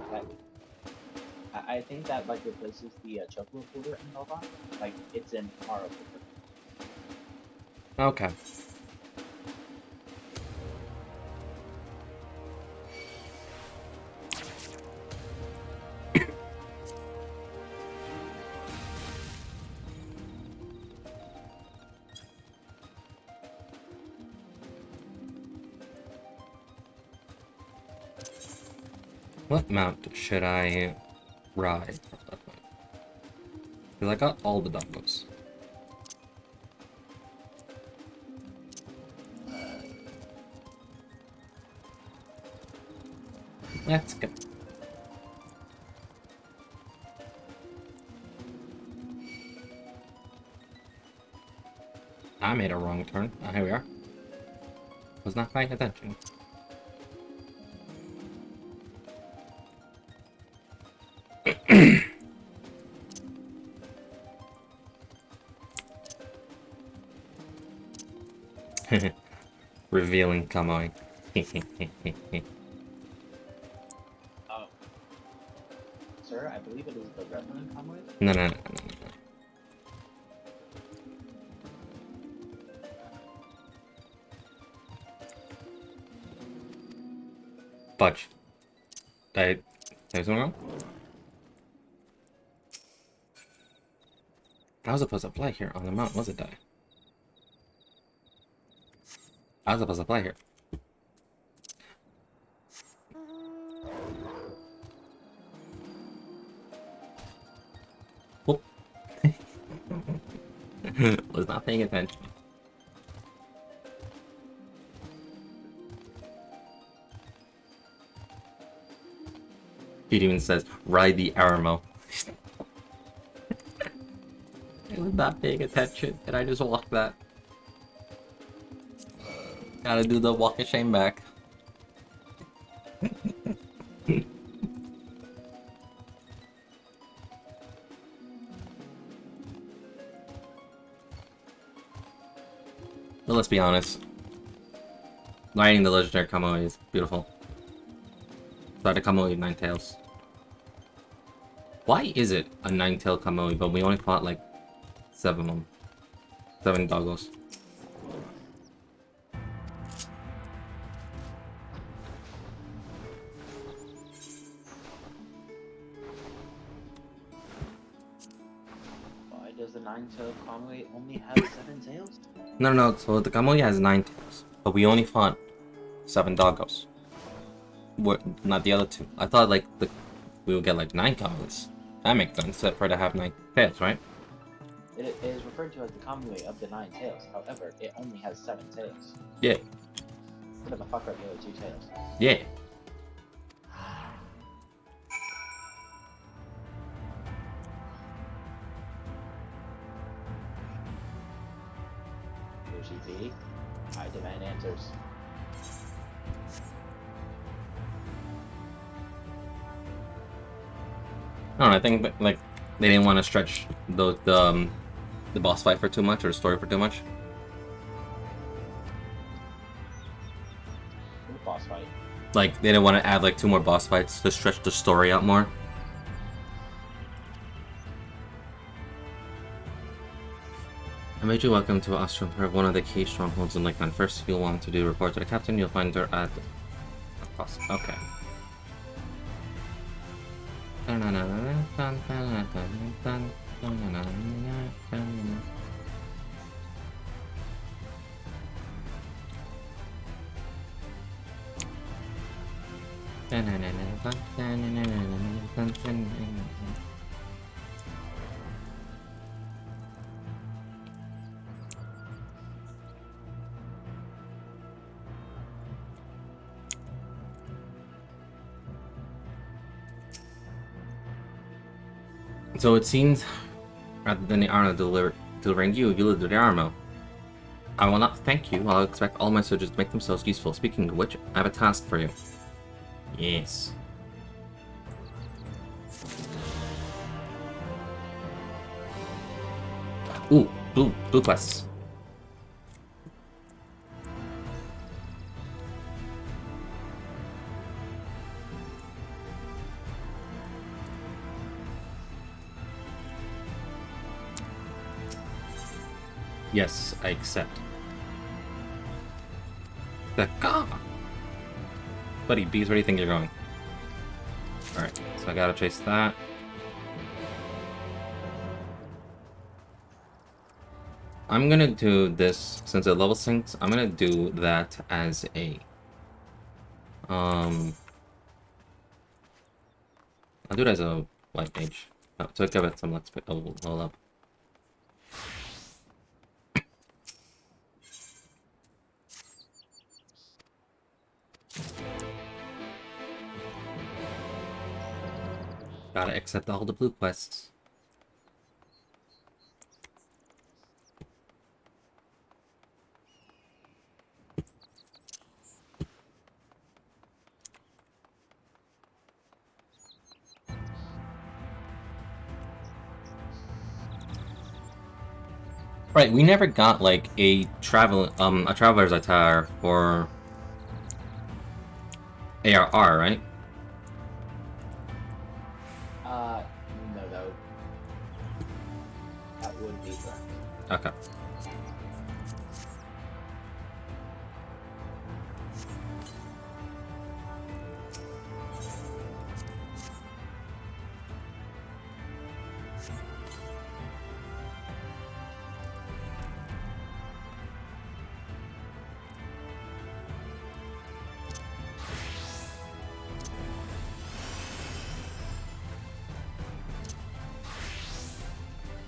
I think that like replaces the chocolate folder in Belmont. Like it's in tomorrow. Okay. What mount should I ride? Because I got all the doggos. Let's go. I made a wrong turn. Oh, here we are. Was not paying attention. Revealing Kamui. Sir, I believe it is the Reverend Conway. No. Fudge. Did I do something wrong? I was supposed to fly here on the mount, was it, die? I was supposed to fly here. Whoop. Was not paying attention. It even says, ride the Aramo. I was not paying attention, and I just walked that. Gotta do the walk of shame back. But let's be honest. Riding the legendary Kamui is beautiful. Sorry, the Kamui 9 tails. Why is it a 9-tail Kamui, but we only fought like 7 of them? 7 doggos. Why does the 9-tailed Conway only have 7 tails? No, so the Kamui has 9 tails, but we only fought 7 doggos. What? Not the other 2. I thought like we would get like 9 Kamuis. That makes sense, except for it to have 9 tails, right? It is referred to as the Conway of the 9 tails. However, it only has 7 tails. Yeah. What the fuck are the other 2 tails? Yeah. UGP, I demand answers. I don't know, I think like they didn't want to stretch the boss fight for too much or the story for too much. The boss fight. Like they didn't want to add like 2 more boss fights to stretch the story out more. I made you welcome to Austria, one of the key strongholds in Lakeland. First, you'll want to do a report to the captain. You'll find her at okay. So it seems, rather than the honor delivering you, you deliver the armor. I will not thank you. I'll expect all my soldiers to make themselves useful. Speaking of which, I have a task for you. Yes. Ooh, blue quests. Yes, I accept. Buddy, bees, where do you think you're going? Alright, so I gotta chase that. I'm gonna do this, since it level syncs, I'm gonna do that as a... I'll do it as a white mage. Oh, so give it some let's level up. Gotta accept all the blue quests. Right, we never got like a traveler's attire for ARR, right? No, that would be correct. Okay.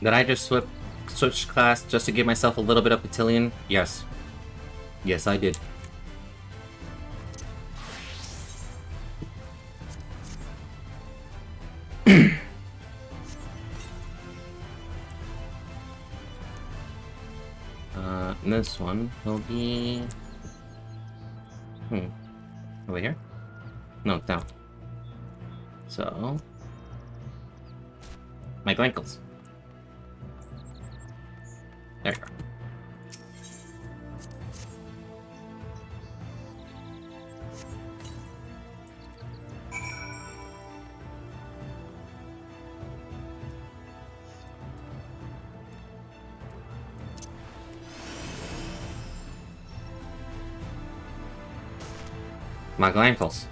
Did I just switch class just to give myself a little bit of cotillion? Yes. Yes, I did. This one will be... Over here? No, down. So... my ankles. There you go. My ankles.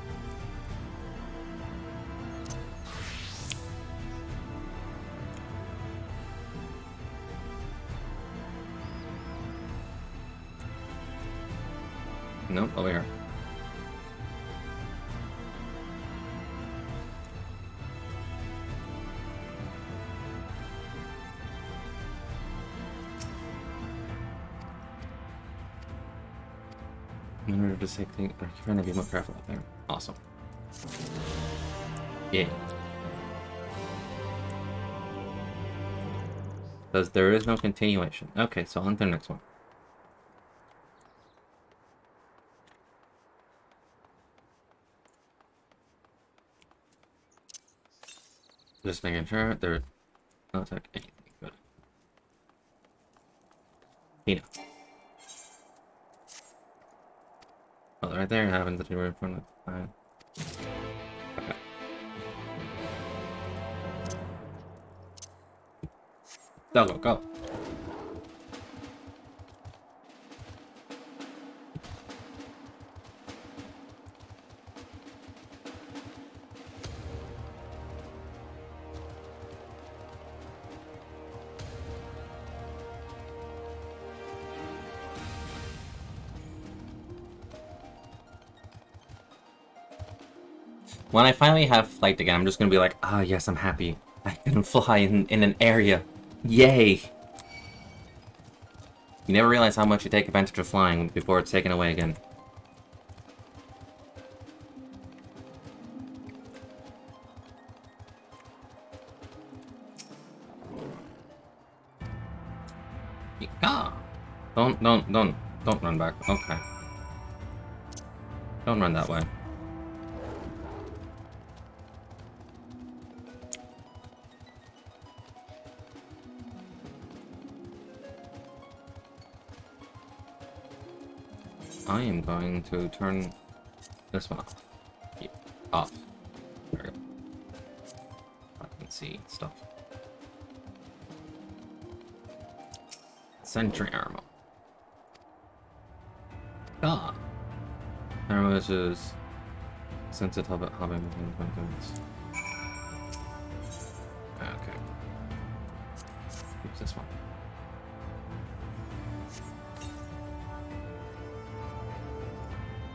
Nope, over here. In order to say things, you're trying to be more careful out there. Awesome. Yeah. Because there is no continuation. Okay, so on to the next one. Just making sure there's no attack anything good. Tina. Oh, right there happens that you were in front of the fine. Okay. Go. When I finally have flight again, I'm just gonna be like, ah, yes, I'm happy. I can fly in an area. Yay! You never realize how much you take advantage of flying before it's taken away again. Don't run back. Okay. Don't run that way. I am going to turn this one off. Yeah, off. There we go. I can see stuff. Sentry armor. Ah. Armor which is sensitive of it having movements. Okay. Use this one.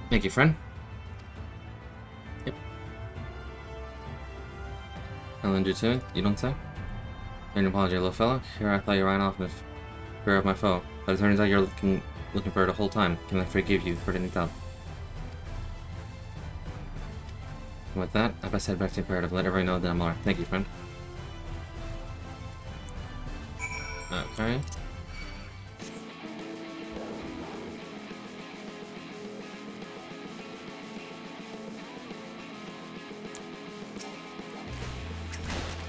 Thank you, friend. Yep. I lend you to it, you don't say? An apology, little fella. Here I thought you ran off in fear of my foe, but it turns out you're looking for it the whole time. Can I forgive you for any doubt? With that, I best head back to the imperative. Let everyone know that I'm alright. Thank you, friend. Okay.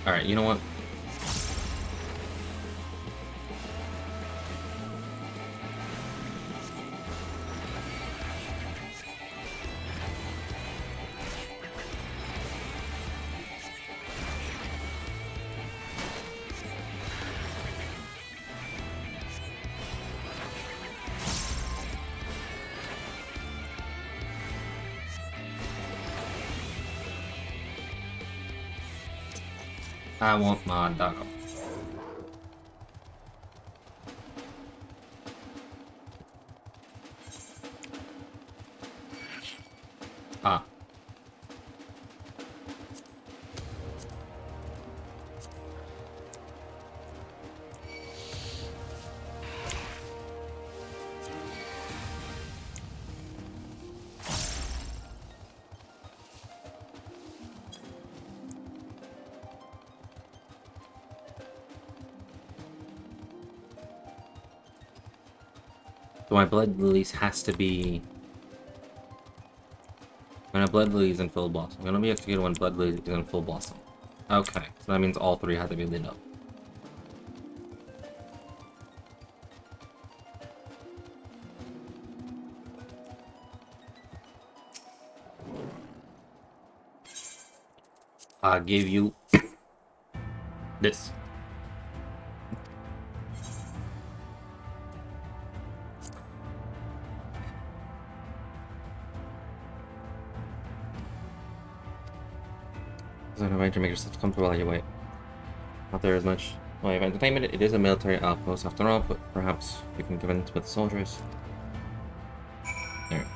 Alright, you know what? I want my dog. Ah. So my blood lilies has to be when a blood lily is in full blossom. I'm gonna be executed when blood lily is in full blossom. Okay, so that means all three have to be lit up. I give you this. To make yourself comfortable while you wait. Not there is much way of entertainment. It is a military outpost after all, but perhaps you can give in with the soldiers. There.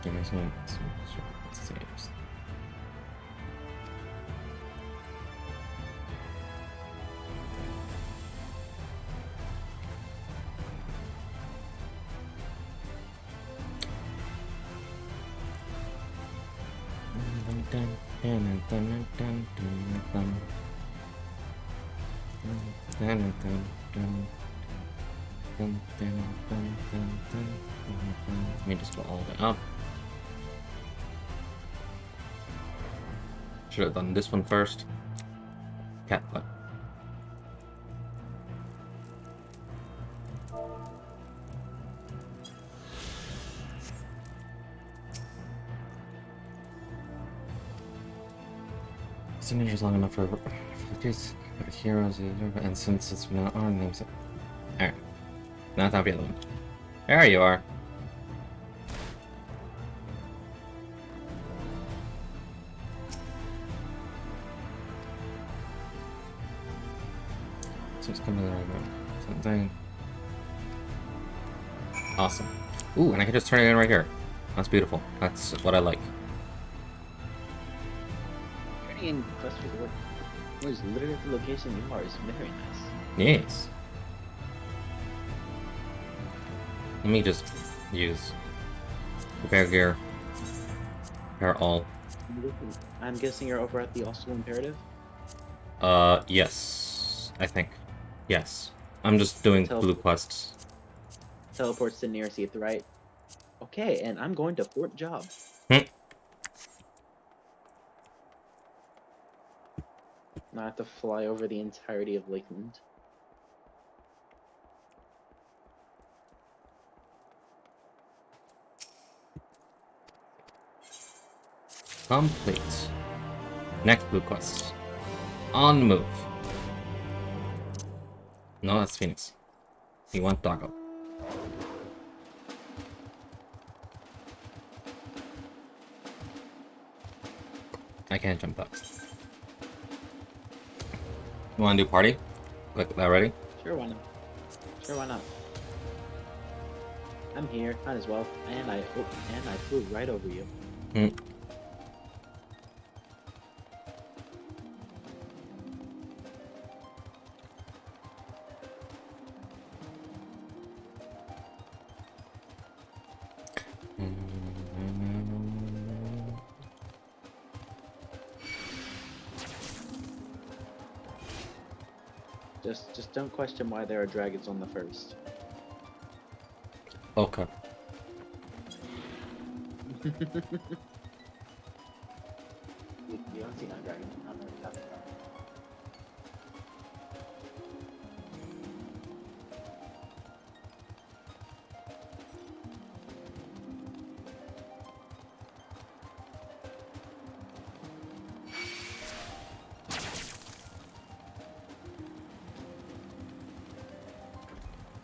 Give me some saves. Let me just go all the way up. Should have done this one first. Cat clip. Signature's long enough for these heroes, and since it's been our names. Alright. Now time for the other one. There you are. So it's coming there. Something. Awesome. Ooh, and I can just turn it in right here. That's beautiful. That's what I like. Turning in Quest for the Word was literally the location you are is very nice. Yes. Let me just use repair gear. Repair all. I'm guessing you're over at the Austral Imperative? Yes. I think. Yes. I'm just doing blue quests. Teleports to nearest Ether, right? Okay, and I'm going to Fort Job. Hmm. Now I have to fly over the entirety of Lakeland. Complete. Next blue quest. On move. No, that's Phoenix. You want Doggo. I can't jump up. You wanna do party? Like that ready? Sure, why not? Sure, why not? I'm here, might as well. And I flew right over you. Hmm. Just don't question why there are dragons on the first. Okay. You don't see no dragon. I don't know what you're talking about.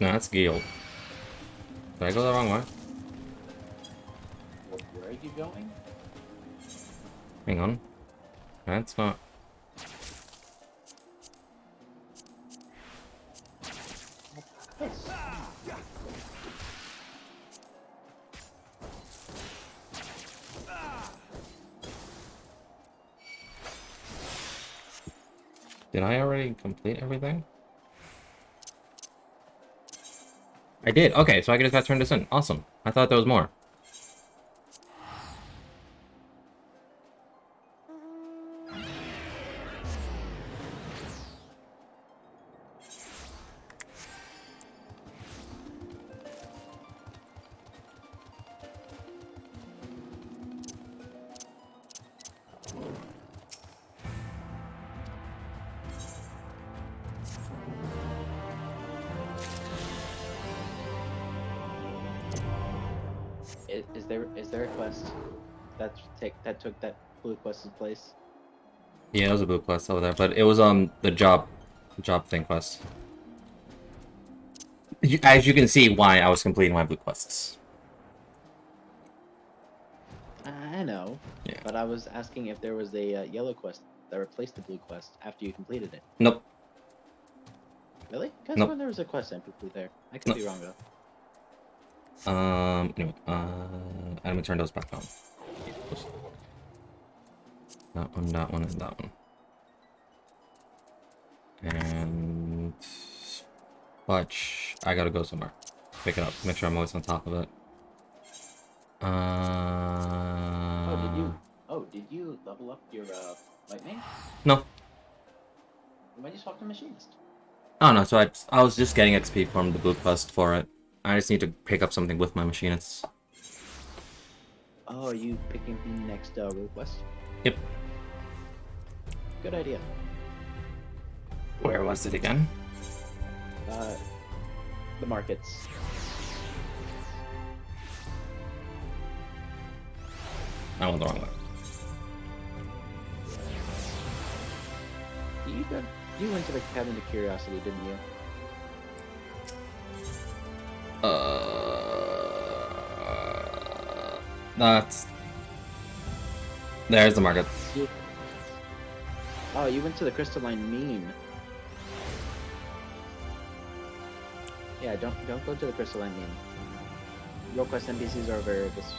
No, that's Gale. Did I go the wrong way? Where are you going? Hang on. That's not... Did I already complete everything? I did. Okay, so I just got turned this in. Awesome. I thought there was more. Is there a quest that took that blue quest's place? Yeah, it was a blue quest over there, but it was the job thing quest. As you can see, why I was completing my blue quests. I know, yeah. But I was asking if there was a yellow quest that replaced the blue quest after you completed it. Nope. Really? Because Nope. when there was a quest entry there, I could be wrong though. Anyway, I'm gonna turn those back on. That one, and that one. And... Fudge. I gotta go somewhere. Pick it up. Make sure I'm always on top of it. Did you level up your light main? No. When you swapped to machinist? Oh no, so I was just getting XP from the blue quest for it. I just need to pick up something with my machinists. Oh, are you picking the next road quest? Yep. Good idea. Where was it again? The markets. I went the wrong way. You went to the Cabin of Curiosity, didn't you? There's the market. Oh, you went to the Crystalline Mean. Yeah, don't go to the Crystalline Mean. Your quest NPCs are over this.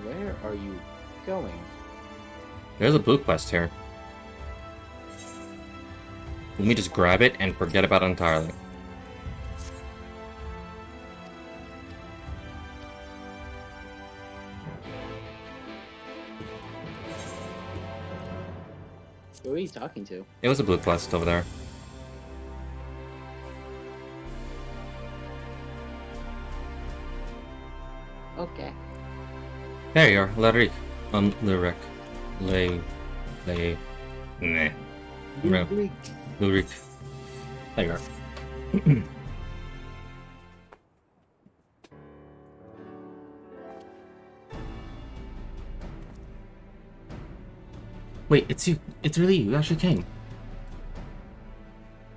Where are you going? There's a blue quest here. Let me just grab it and forget about it entirely. Who are you talking to? It was a blue quest over there. Okay. There you are, Lyric. Lyric. Nah. Lyric. There you are. Wait, it's you. It's really you. You actually came.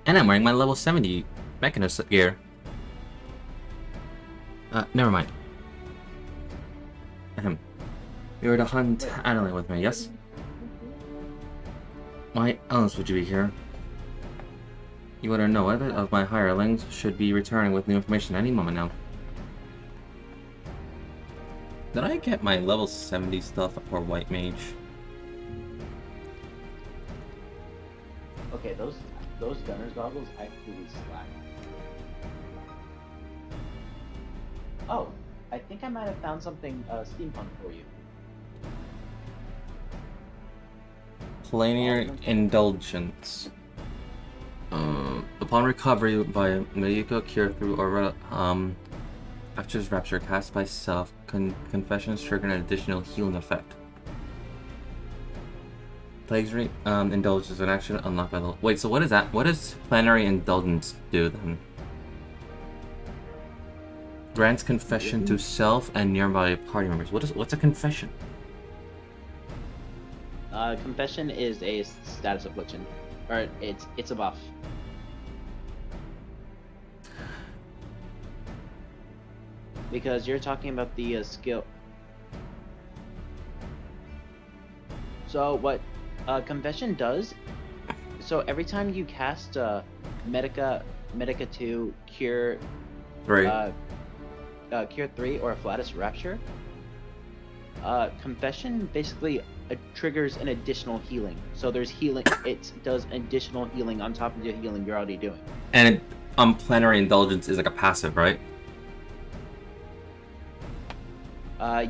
And I'm wearing my level 70 Mechanist gear. Never mind. Ahem. You were to hunt Adelaide with me, yes? Why else would you be here? You wouldn't know it, of my hirelings should be returning with new information any moment now. Did I get my level 70 stuff for White Mage? Okay, those gunner's goggles actually slack. Oh, I think I might have found something steampunk for you. Planar Indulgence. Upon recovery by medical cure through or Actor's Rapture cast by self, confessions trigger an additional healing effect. Planar Indulgence is an action unlocked by the... Wait, so what is that? What does Planetary Indulgence do then? Grants confession to self and nearby party members. What's a confession? Confession is a status affliction, or it's a buff. Because you're talking about the skill. So what confession does? So every time you cast Medica 2, Cure 3, Cure 3, or a Flatus Rapture, confession basically triggers an additional healing. So there's healing. It does additional healing on top of the healing you're already doing. And Planetary Indulgence is like a passive, right?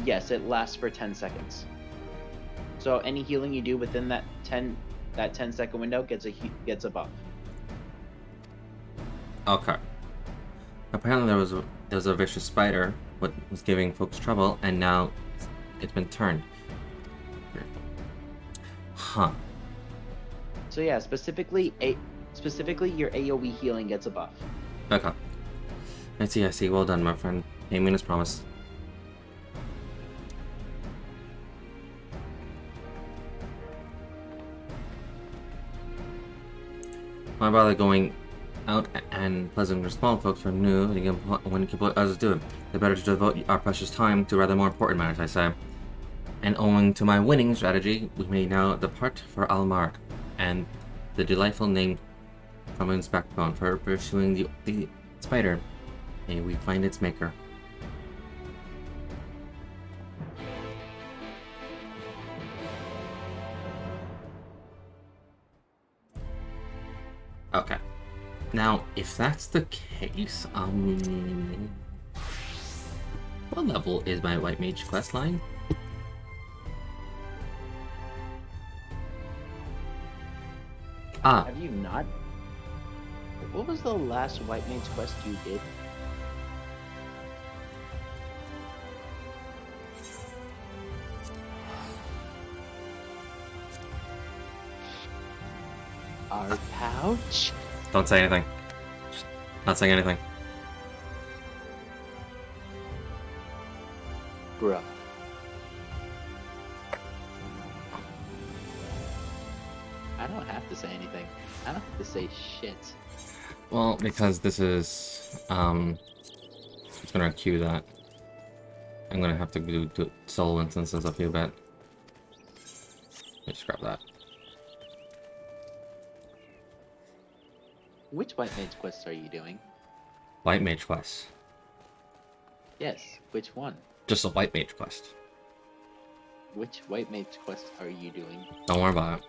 Yes, it lasts for 10 seconds. So any healing you do within that 10-second window gets a buff. Okay. Apparently there was a vicious spider what was giving folks trouble, and now it's been turned. Huh. So yeah, specifically your AoE healing gets a buff. Okay. I see. Well done, my friend. Aiming as promised. Why bother going out and pleasant or small folks for new when you can put others do it? They better to devote our precious time to rather more important matters, I say. And owing to my winning strategy, we may now depart for Almar, and the delightful name from its backbone for pursuing the spider. May we find its maker. Okay. Now, if that's the case, what level is my White Mage questline? Have you not? What was the last White Mage quest you did? Our pouch? Don't say anything. Not saying anything. Bruh. I don't have to say anything. I don't have to say shit. Well, because this is, it's gonna queue that. I'm gonna have to do solo instances a few bit. Let's grab that. Which White Mage quests are you doing? White Mage quest. Yes, which one? Just a White Mage quest. Which White Mage quest are you doing? Don't worry about it.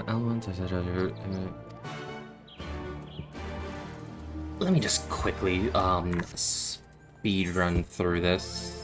elements. Let me just quickly speed run through this.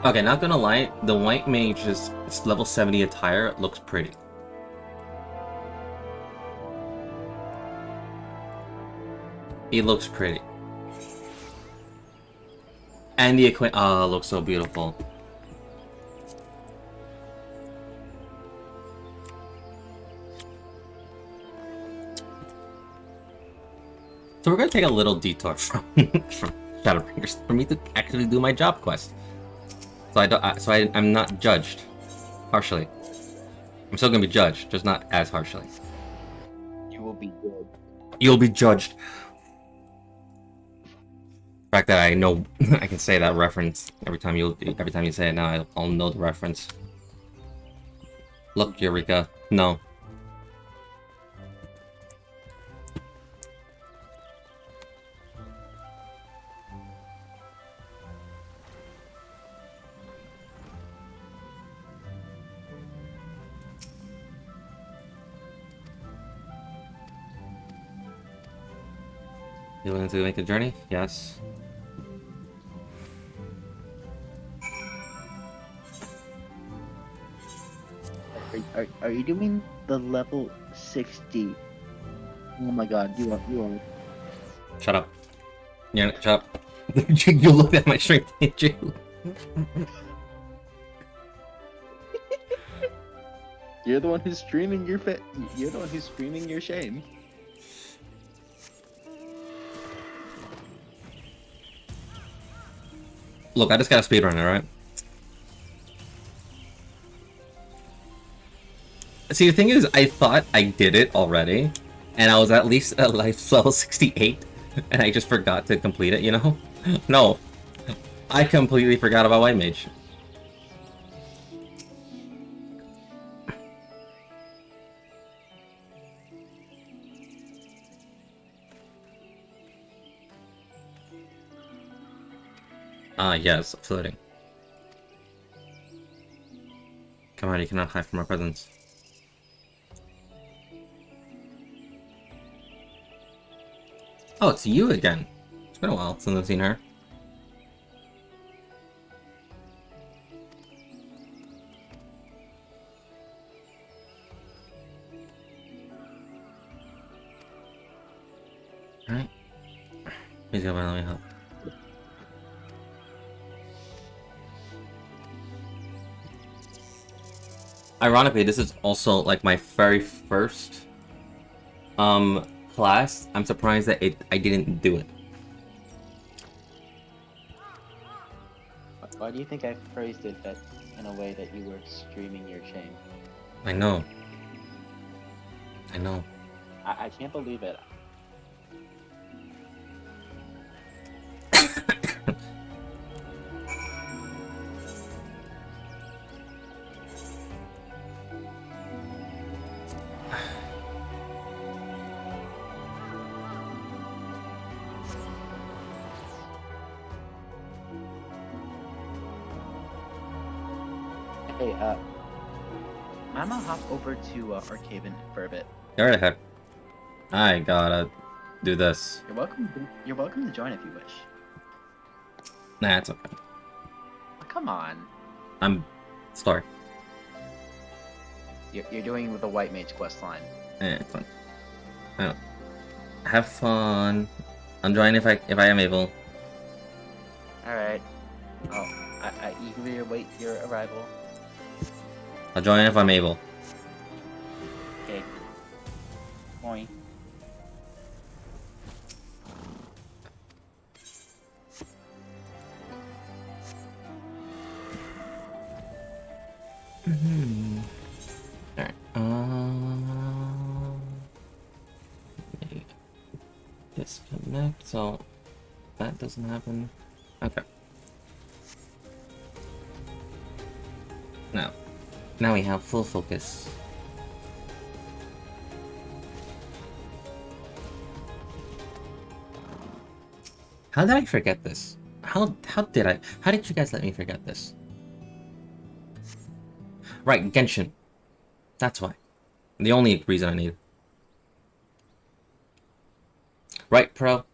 Okay, not gonna lie, the white mage's level 70 attire looks pretty. It looks pretty. And the equipment, oh, it looks so beautiful. So we're gonna take a little detour from Shadowbringers for me to actually do my job quest. So I'm not judged harshly. I'm still gonna be judged, just not as harshly. You will be good. You'll be judged. The fact that I know I can say that reference every time you say it now, I'll know the reference. Look, Eureka. No. You willing to make a journey? Yes. Are you doing the level 60? Oh my god, you are. Shut up. Yeah, shut up. You looked at my strength, didn't you? You're the one who's streaming your You're the one who's streaming your shame. Look, I just got a speedrun, alright? See, the thing is, I thought I did it already, and I was at least at life level 68, and I just forgot to complete it, you know? No. I completely forgot about White Mage. Ah, yes, floating. Come on, you cannot hide from our presence. Oh, it's you again. It's been a while since I've seen her. Alright. Please go by, let me help. Ironically, this is also like my very first class. I'm surprised that I didn't do it. Why do you think I phrased it that in a way that you were streaming your shame? I know. I know. I can't believe it. Hey, I'm gonna hop over to Arcaven for a bit. Go right ahead. I gotta do this. You're welcome. You're welcome to join if you wish. Nah, it's okay. Oh, come on. I'm sorry. You're doing with the White Mage quest line. It's fine. I don't. Have fun. I'll join if I am able. All right. Oh, I eagerly await your arrival. I'll join if I'm able. Okay. Point. Alright. Disconnect, so that doesn't happen. Okay. Now we have full focus. How did I forget this? How did you guys let me forget this? Right, Genshin. That's why. The only reason I need. Right, Pro?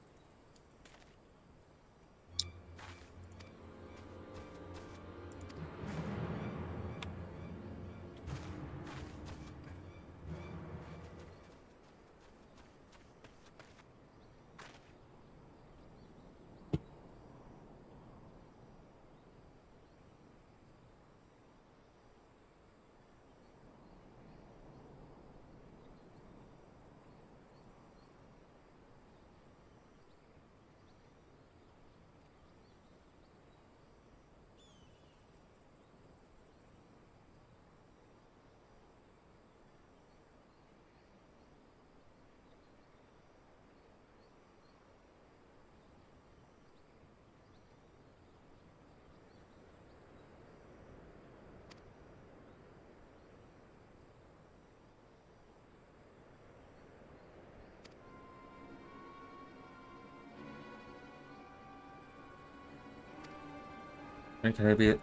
Can I be it?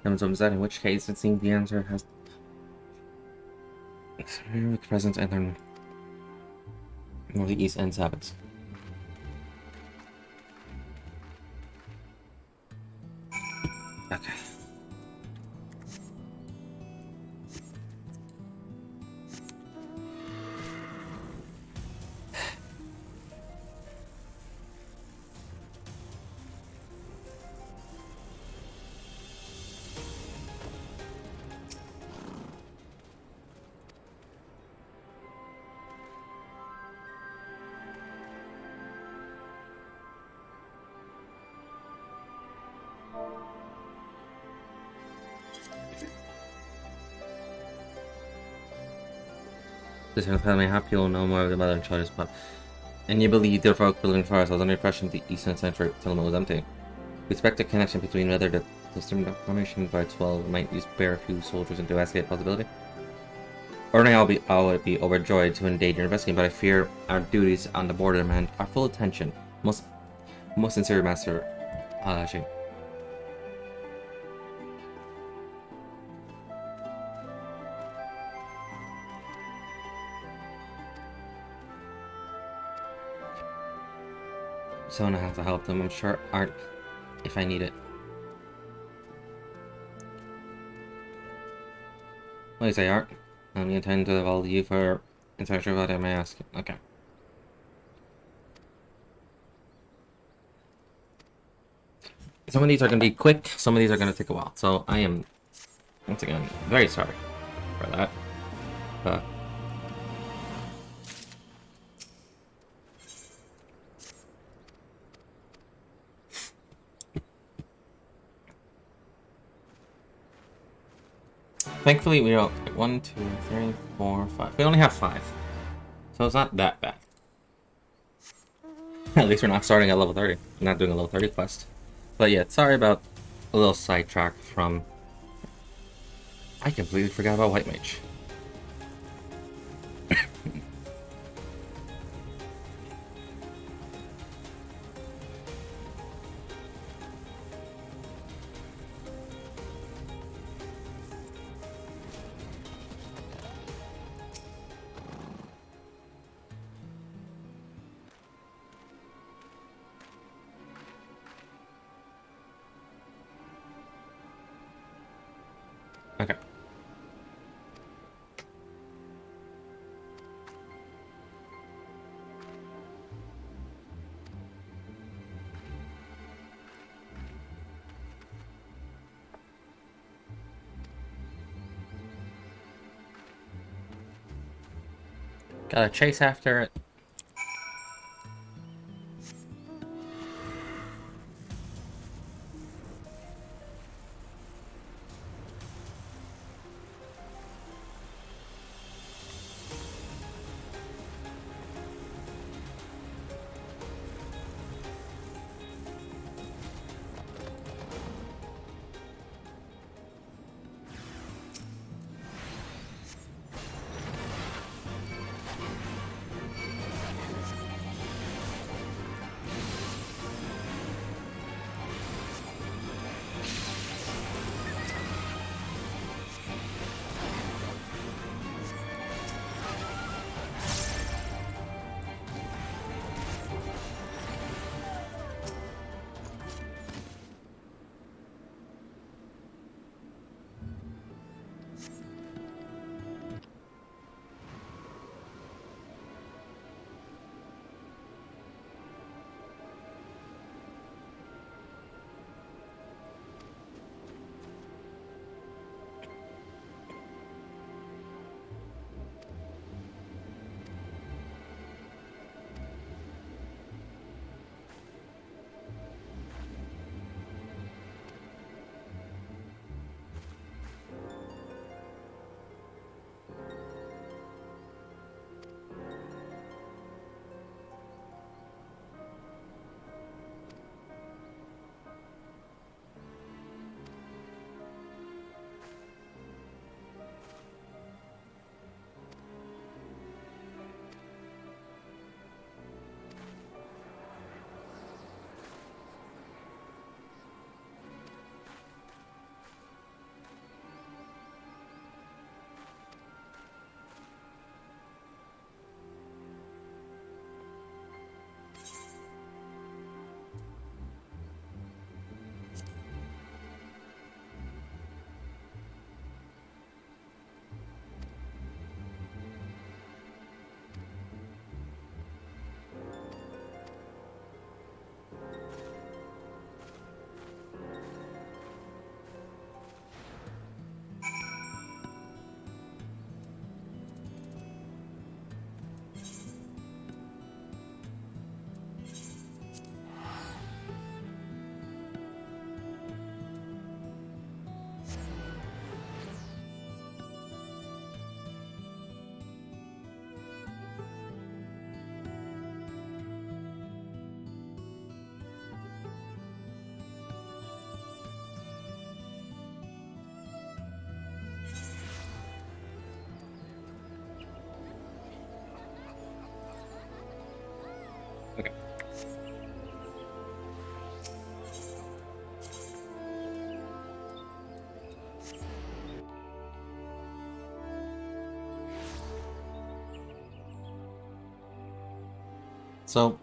In which case it seems the answer has the present and then more the East End's habits. Okay. This is me happy you'll know more of the mother and child spot. And you believe the folk building forest. I was under the impression the eastern century settlement was empty. We expect a connection between whether the system formation by 12 might use spare a few soldiers and investigate possibility. Ordinarily I would be overjoyed to engage in investigating, but I fear our duties on the border demand our full attention. Most sincere Master Shin. So I have to help them. I'm sure Art, if I need it. What do you say, Art? I intend to evolve you for intellectual what I may ask. Okay. Some of these are going to be quick, some of these are going to take a while. So I am, once again, very sorry for that. But thankfully, we don't. 1, 2, 3, 4, 5. We only have 5. So it's not that bad. At least we're not starting at level 30. We're not doing a level 30 quest. But yeah, sorry about a little sidetrack from... I completely forgot about White Mage. Okay. Gotta chase after it. So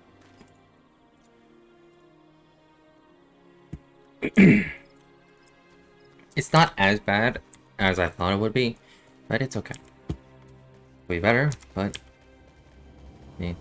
it's not as bad as I thought it would be, but it's okay. Way better, but yeah.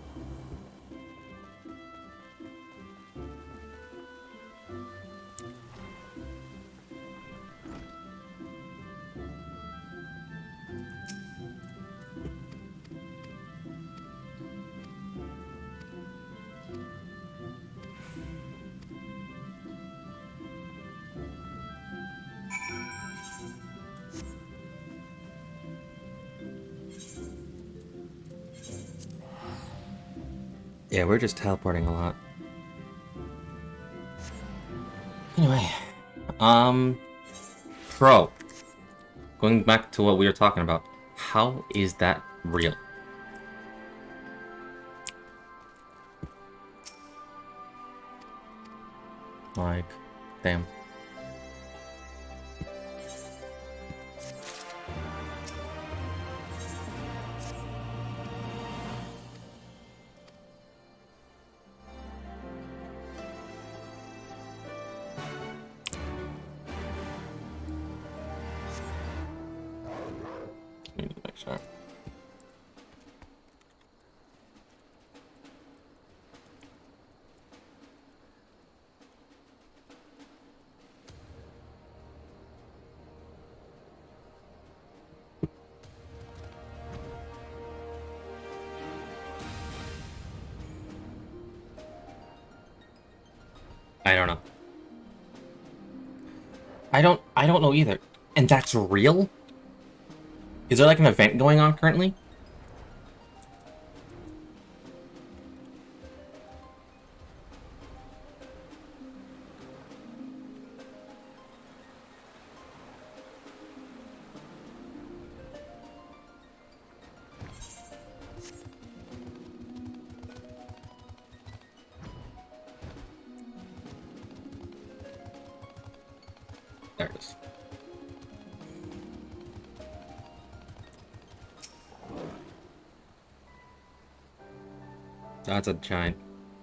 Yeah, we're just teleporting a lot. Anyway, Pro. Going back to what we were talking about, how is that real? Like, damn. Need to make sure. I don't know. I don't know either. And that's real? Is there like an event going on currently? There it is. That's a giant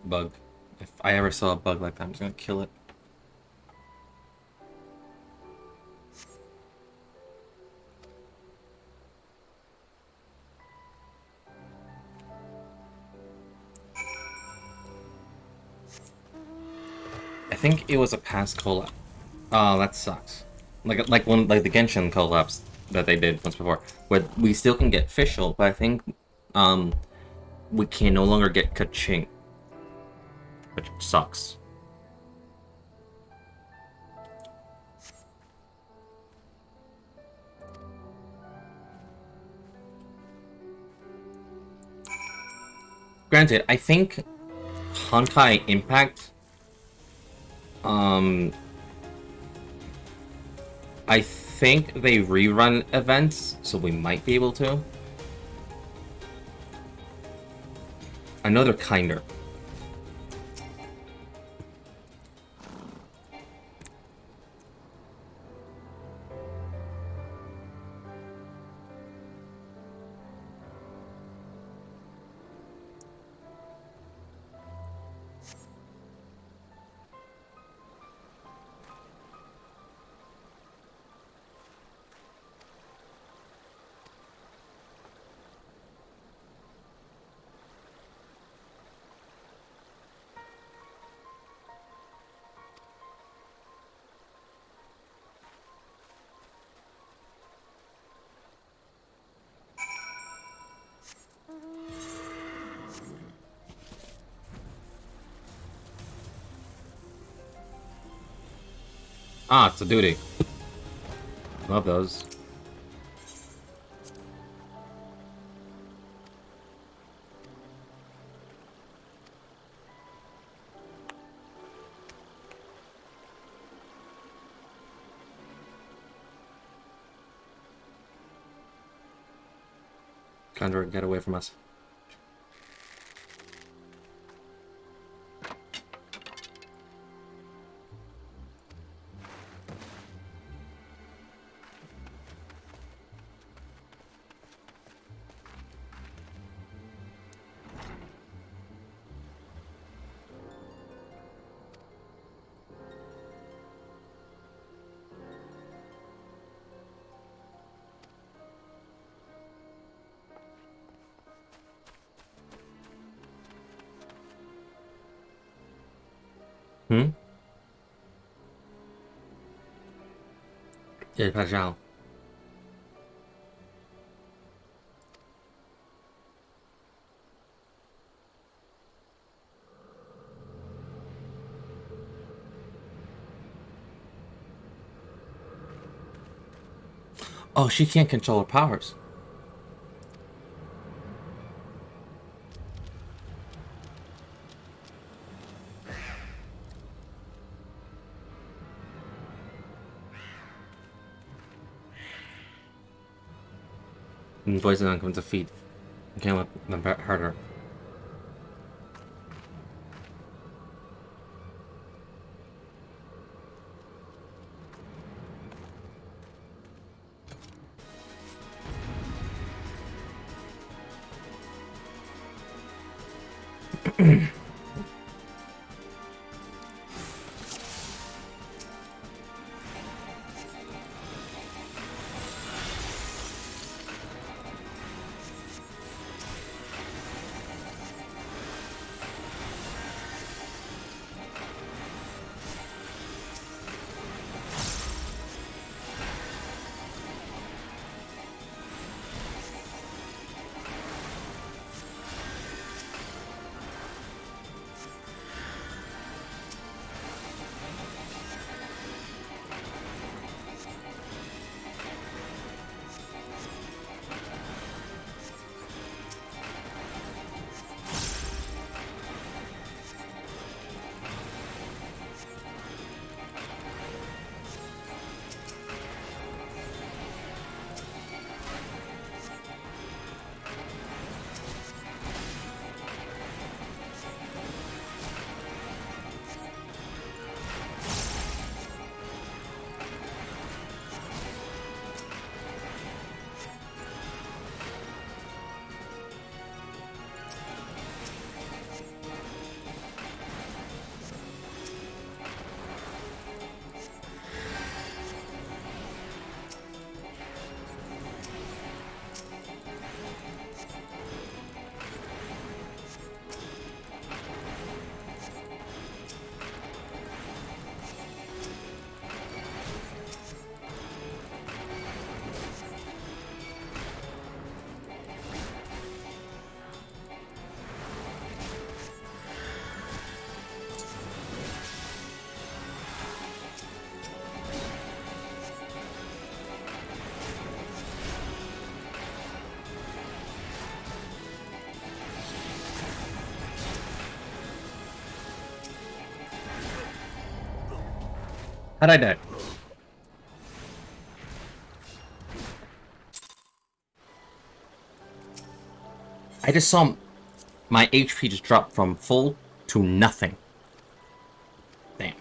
bug. If I ever saw a bug like that, I'm just gonna kill it. I think it was a past collab. Oh, that sucks. Like the Genshin collabs that they did once before, where we still can get Fischl, but I think we can no longer get Kaching, which sucks. Granted, I think Honkai Impact, I think they rerun events, so we might be able to. I know they're kinder. Ah, it's a duty. Love those. Condor, get away from us. Hmm? Yeah, Pajal. Oh, she can't control her powers. And voices on comes to feet. You can't let them hurt her. How'd I die? I just saw my HP just drop from full to nothing. Damn.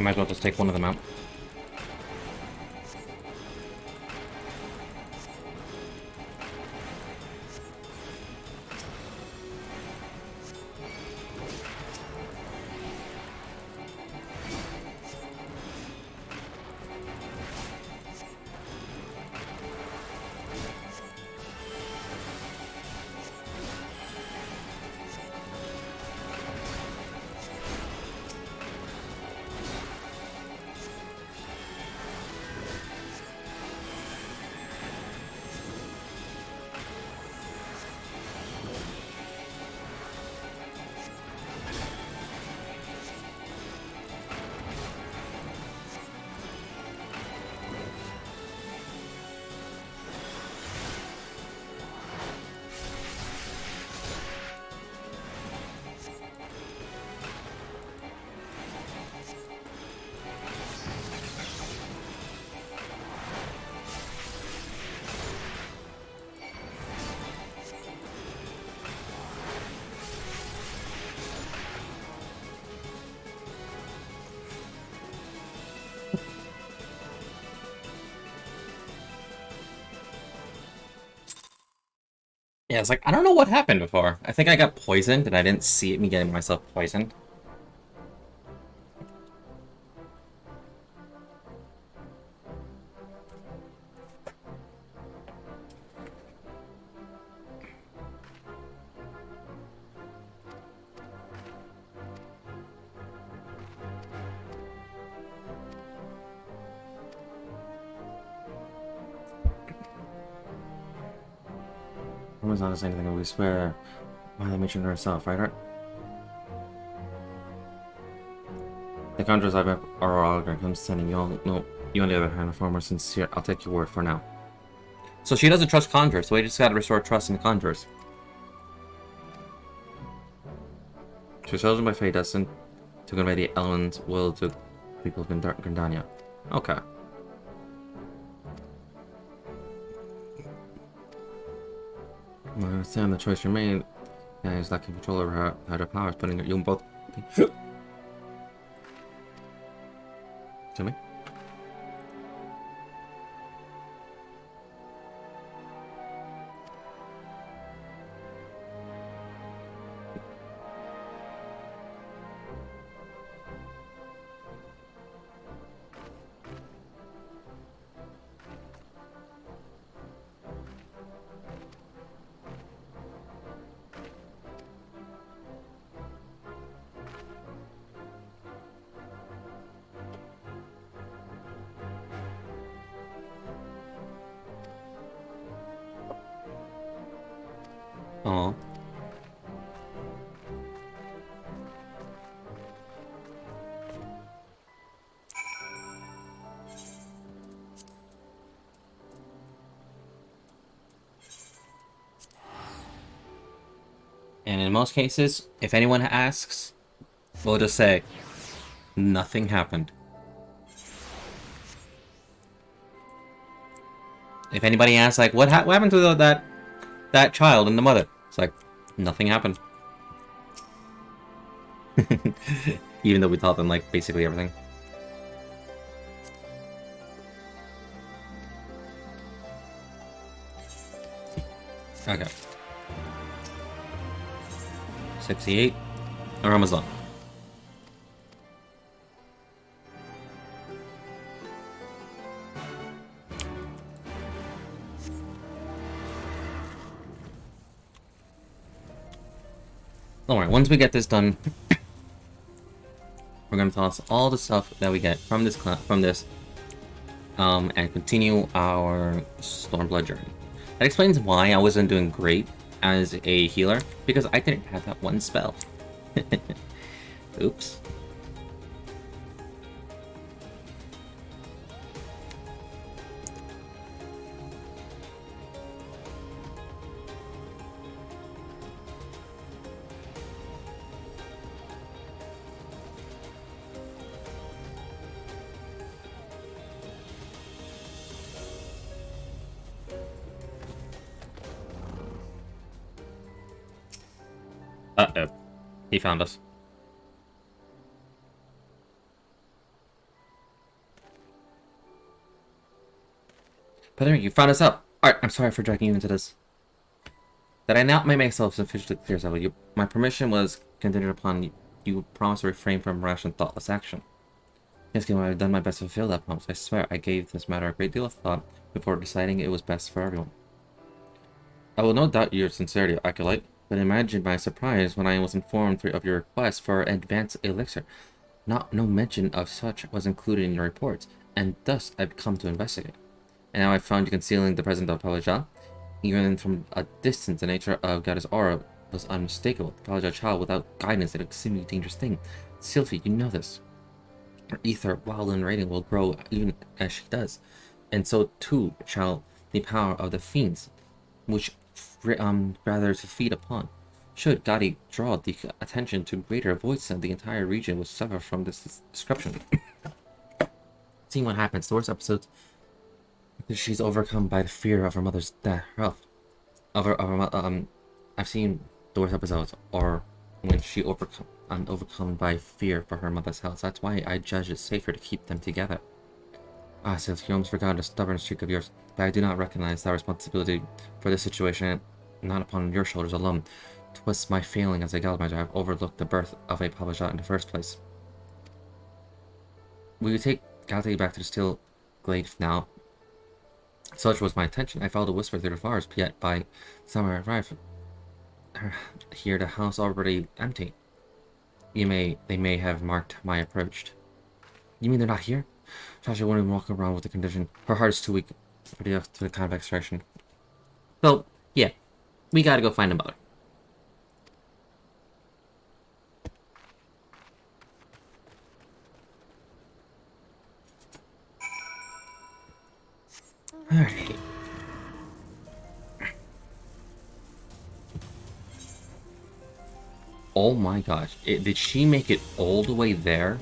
Might as well just take one of them out. Yeah, it's like, I don't know what happened before. I think I got poisoned and I didn't see me getting myself poisoned. Woman's not saying anything, we swear. Why they mentioned herself, right? The contrast I've are all going comes sending you all. No, you on the other hand are far more sincere. I'll take your word for now. So she doesn't trust conjurers, so we just gotta restore trust in the conjurers. She was chosen by fate, destined to convey the element's will to people of Gandania. Okay. I understand the choice you made. Yeah, he's lacking control over her powers, putting you both. To me? Aw. And in most cases, if anyone asks, we'll just say, nothing happened. If anybody asks, like, what happened to that child and the mother? It's like, nothing happened. Even though we taught them, like, basically everything. Okay. 68. We're almost done. Don't worry, once we get this done, we're gonna toss all the stuff that we get from this and continue our Stormblood journey. That explains why I wasn't doing great as a healer, because I didn't have that one spell. Oops. Uh-oh. He found us. Brother, you found us out. Alright, I'm sorry for dragging you into this. Did I not make myself sufficiently clear, Zelda? My permission was contingent upon you promise to refrain from rash and thoughtless action. Yes, Gilmore, I've done my best to fulfill that promise. I swear I gave this matter a great deal of thought before deciding it was best for everyone. I will no doubt your sincerity, Acolyte, but imagine my surprise when I was informed of your request for advanced elixir. No mention of such was included in your reports, and thus I've come to investigate. And now I found you concealing the presence of Palaja. Even from a distance, the nature of Goddess Aura was unmistakable. The Palaja child without guidance is an extremely dangerous thing. Sylphie, you know this. Her ether, wild and radiant, will grow even as she does. And so too shall the power of the fiends, which rather to feed upon. Should Gadi draw the attention to greater voices, the entire region will suffer from this disruption. Seeing what happens, the worst episodes, she's overcome by the fear of her mother's death. I've seen the worst episodes, or when she overcome by fear for her mother's health. That's why I judge it safer to keep them together. Ah, Sylph, you almost forgot a stubborn streak of yours, but I do not recognize that responsibility for this situation. not upon your shoulders alone. 'Twas my failing as a galvanizer I have overlooked the birth of a Pavajat in the first place. We would take Galatae back to the still glade now. Such was my intention. I followed a whisper through the forest, yet by the time I arrived here, the house already empty. They may have marked my approach. You mean they're not here? Sasha won't even walk around with the condition. Her heart is too weak for the kind of extraction. So, yeah, we gotta go find a mother. Alright. Oh my gosh. Did she make it all the way there?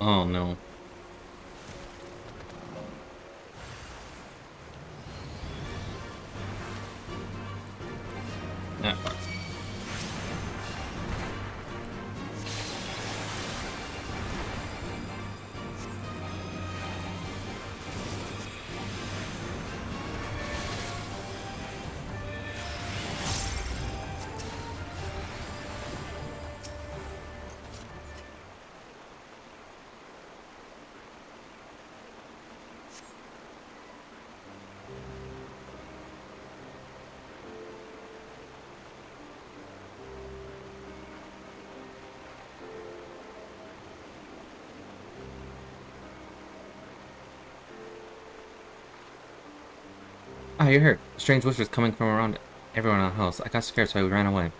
Oh no. That part. Ah, you're here. Strange whispers coming from around everyone in the house. I got scared, so I ran away.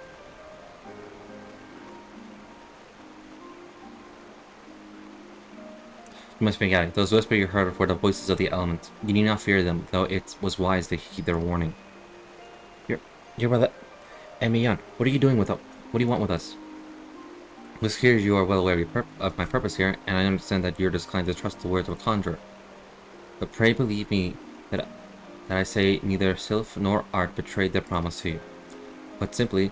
You must be getting. Those whispers you heard were the voices of the elements. You need not fear them, though it was wise to heed their warning. You're brother Emiyan. What are you doing with us? What do you want with us? It was clear you are well aware of my purpose here, and I understand that you're disinclined to trust the words of a conjurer. But pray believe me that I say neither sylph nor art betrayed their promise to you. But simply,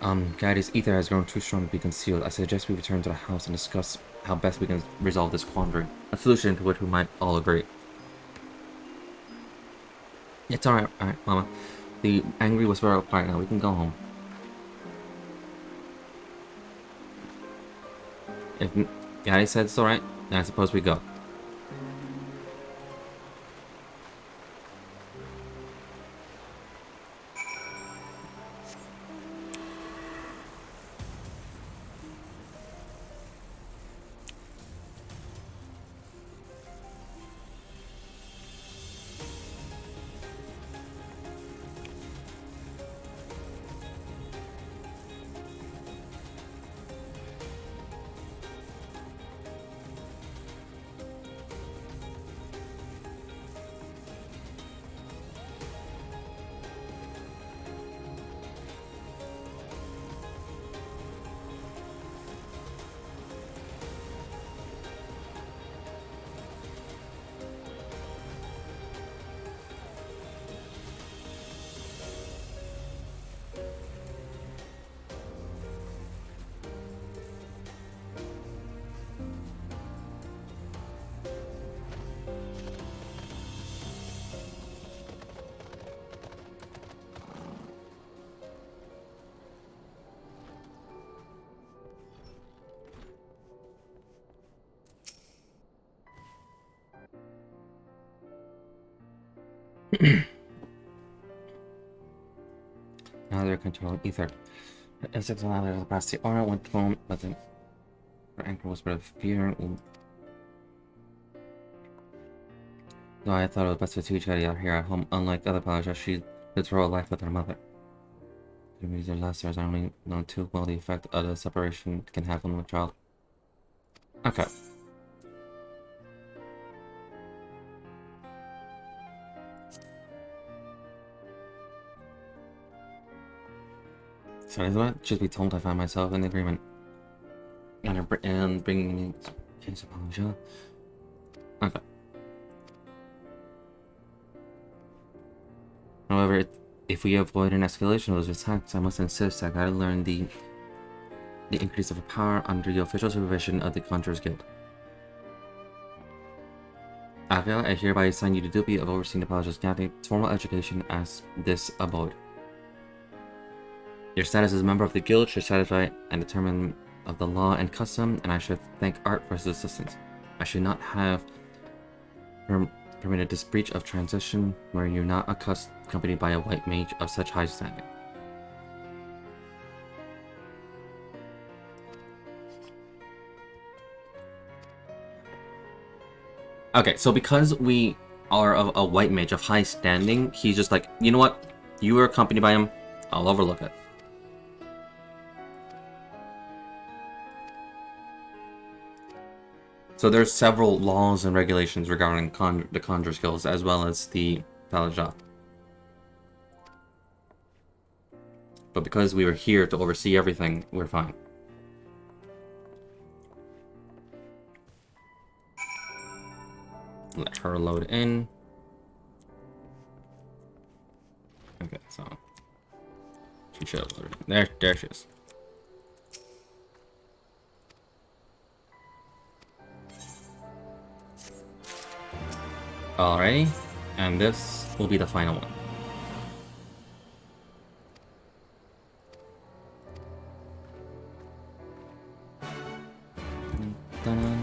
Gaia's ether has grown too strong to be concealed. I suggest we return to the house and discuss how best we can resolve this quandary. A solution to which we might all agree. It's alright, Mama. The angry whisperer up right now. We can go home. If Gaia said it's alright, then I suppose we go. Now they're controlling ether. As it's allowed to pass the aura went home, but then her ankle was spread of fear. Though I thought it was best to teach Eddie out here at home, unlike other Palajas, she did throw a life with her mother. These are last years. I only know too well the effect of the separation can have on the child. Okay. So Elizabeth should be told I find myself in agreement. And bringing me case upon the show. Okay. However, if we avoid an escalation of those attacks, I must insist I gotta learn the increase of power under the official supervision of the Conjurers Guild. Aria, I hereby assign you the duty of overseeing the Paladin's Catholic formal education as this abode. Your status as a member of the guild should satisfy and determine of the law and custom, and I should thank Art for his assistance. I should not have permitted this breach of transition where you're not accompanied by a white mage of such high standing. Okay, so because we are of a white mage of high standing, he's just like, you know what? You were accompanied by him, I'll overlook it. So there's several laws and regulations regarding the Conjure skills, as well as the Paladin. But because we were here to oversee everything, we're fine. Let her load in. Okay, so she should have loaded in. There she is. Alrighty, and this will be the final one. Dun-dun.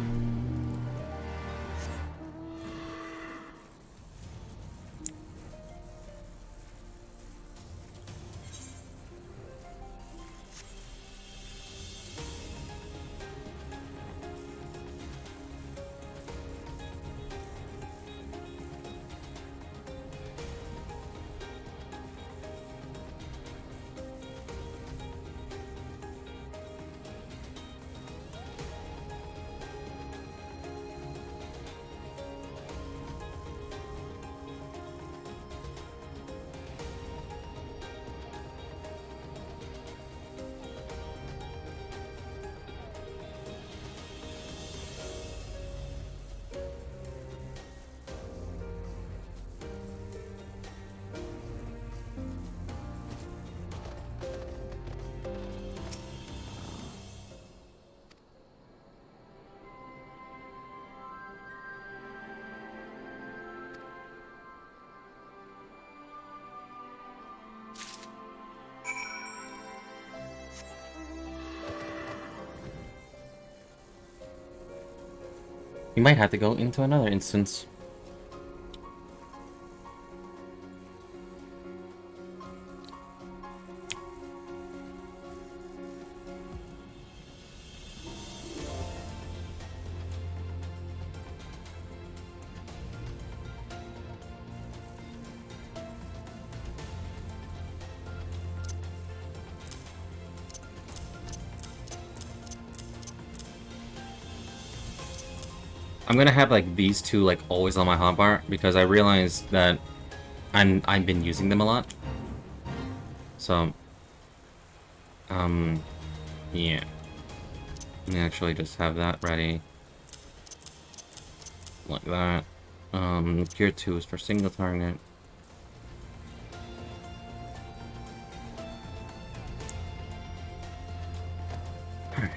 You might have to go into another instance. I'm gonna have like these two like always on my hotbar because I realized that I've been using them a lot. So yeah. Let me actually just have that ready. Like that. Gear 2 is for single target. Alright.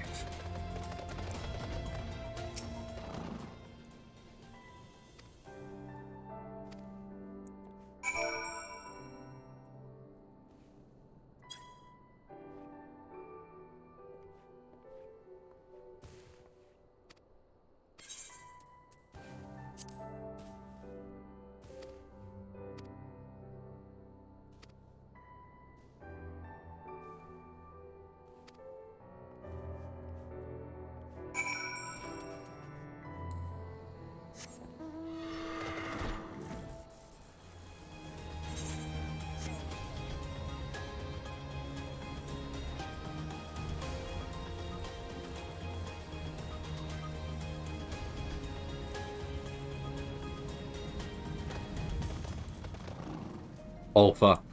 Oh, fuck.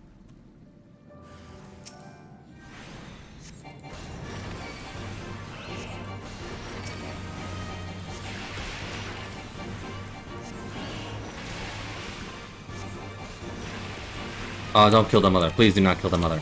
Oh, don't kill the mother. Please do not kill the mother.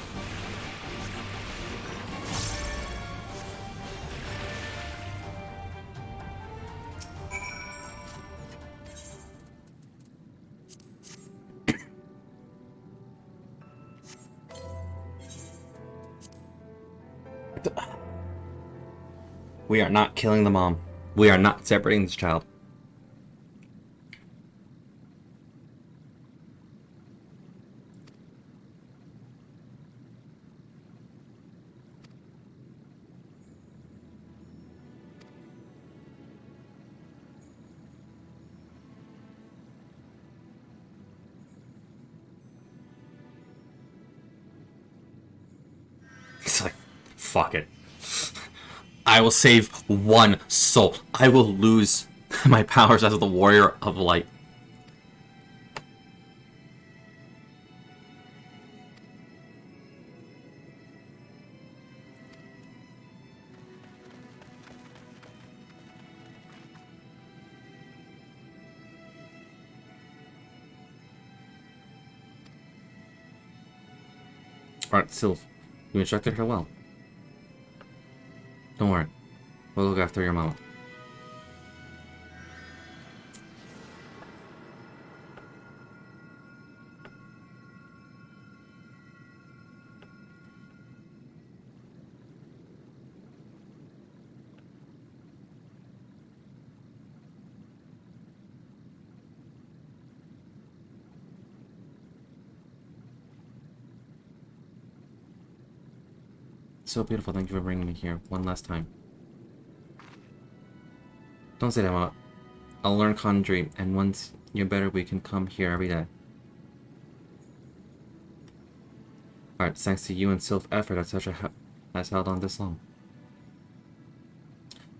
We are not killing the mom. We are not separating this child. It's like, fuck it. I will save one soul. I will lose my powers as the warrior of light. Alright, Sylph. You instructed her well. Don't worry. We'll look after your mama. So beautiful. Thank you for bringing me here one last time. Don't say that, Mama. I'll learn conjuring, and once you're better, we can come here every day. Alright, thanks to you and Sylph's effort, Etc. has held on this long.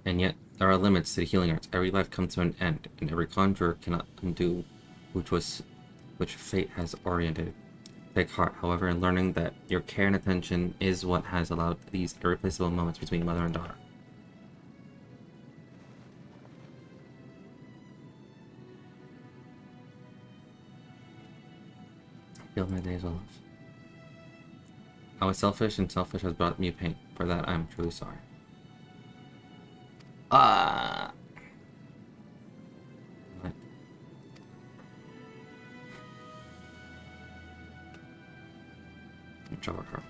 And yet, there are limits to the healing arts. Every life comes to an end, and every conjurer cannot undo which fate has oriented. Take heart, however, in learning that your care and attention is what has allowed these irreplaceable moments between mother and daughter. I feel my days off. I was selfish, and selfish has brought me pain. For that, I am truly sorry. What? Trouble her.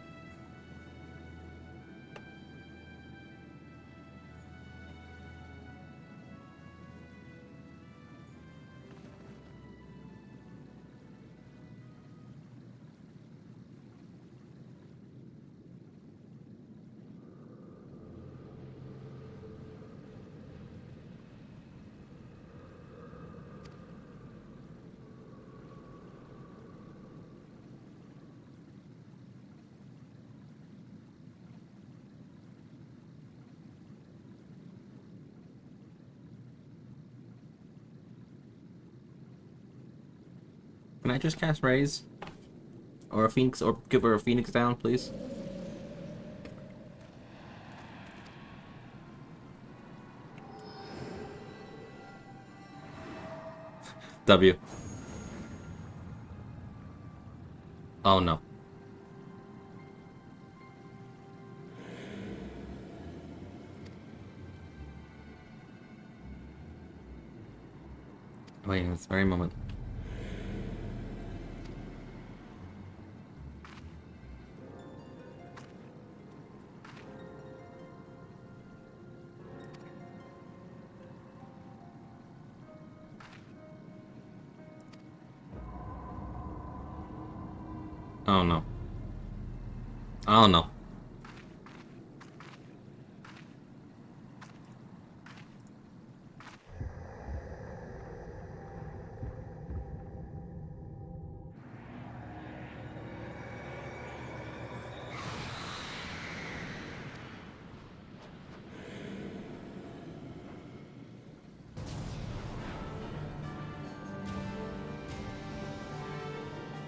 Can I just cast Raise? Or a Phoenix, or give her a Phoenix down, please? W. Oh no. Wait, in this very moment. Oh no. Oh no.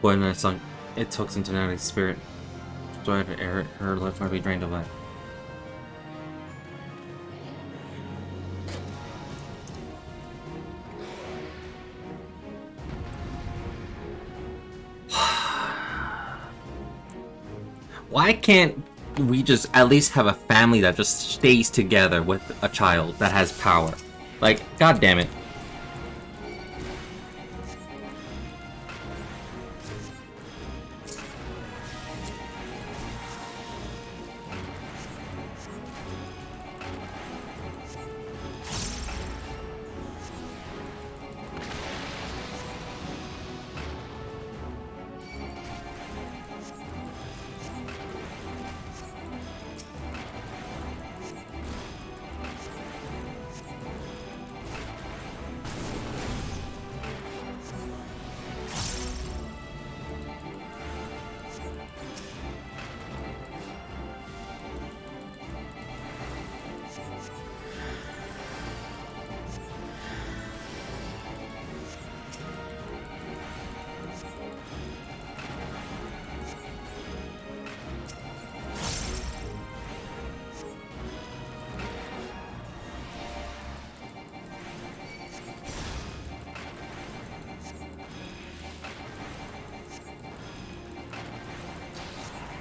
Buena son. It took Centenari's spirit. Destroyed her life might be drained away. Why can't we just at least have a family that just stays together with a child that has power? Like, god damn it.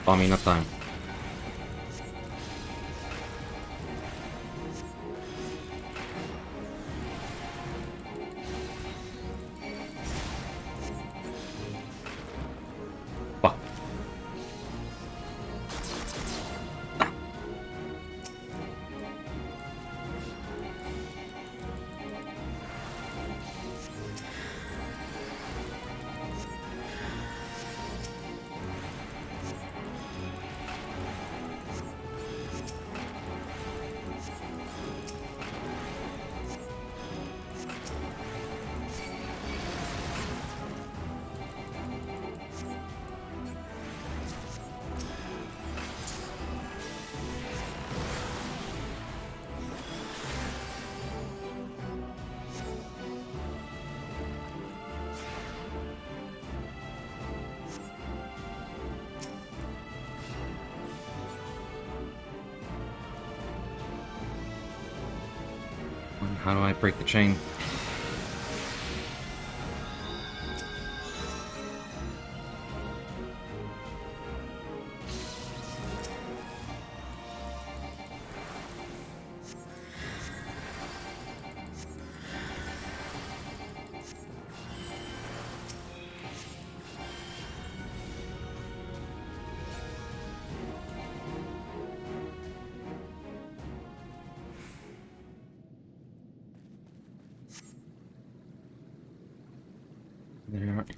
Bombing up time. Fuck. How do I break the chain?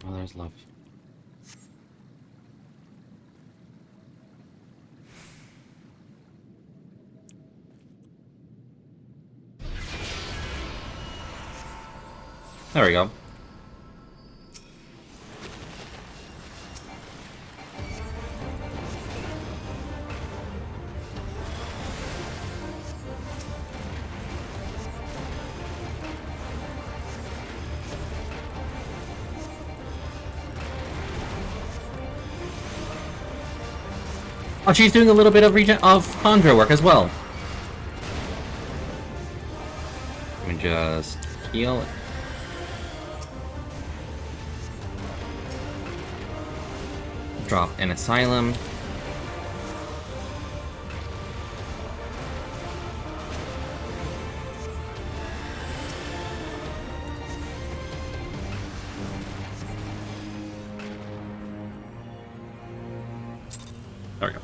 There's love. There we go. Oh, she's doing a little bit of Hondra work as well. Let me just heal it. Drop an asylum. There we go.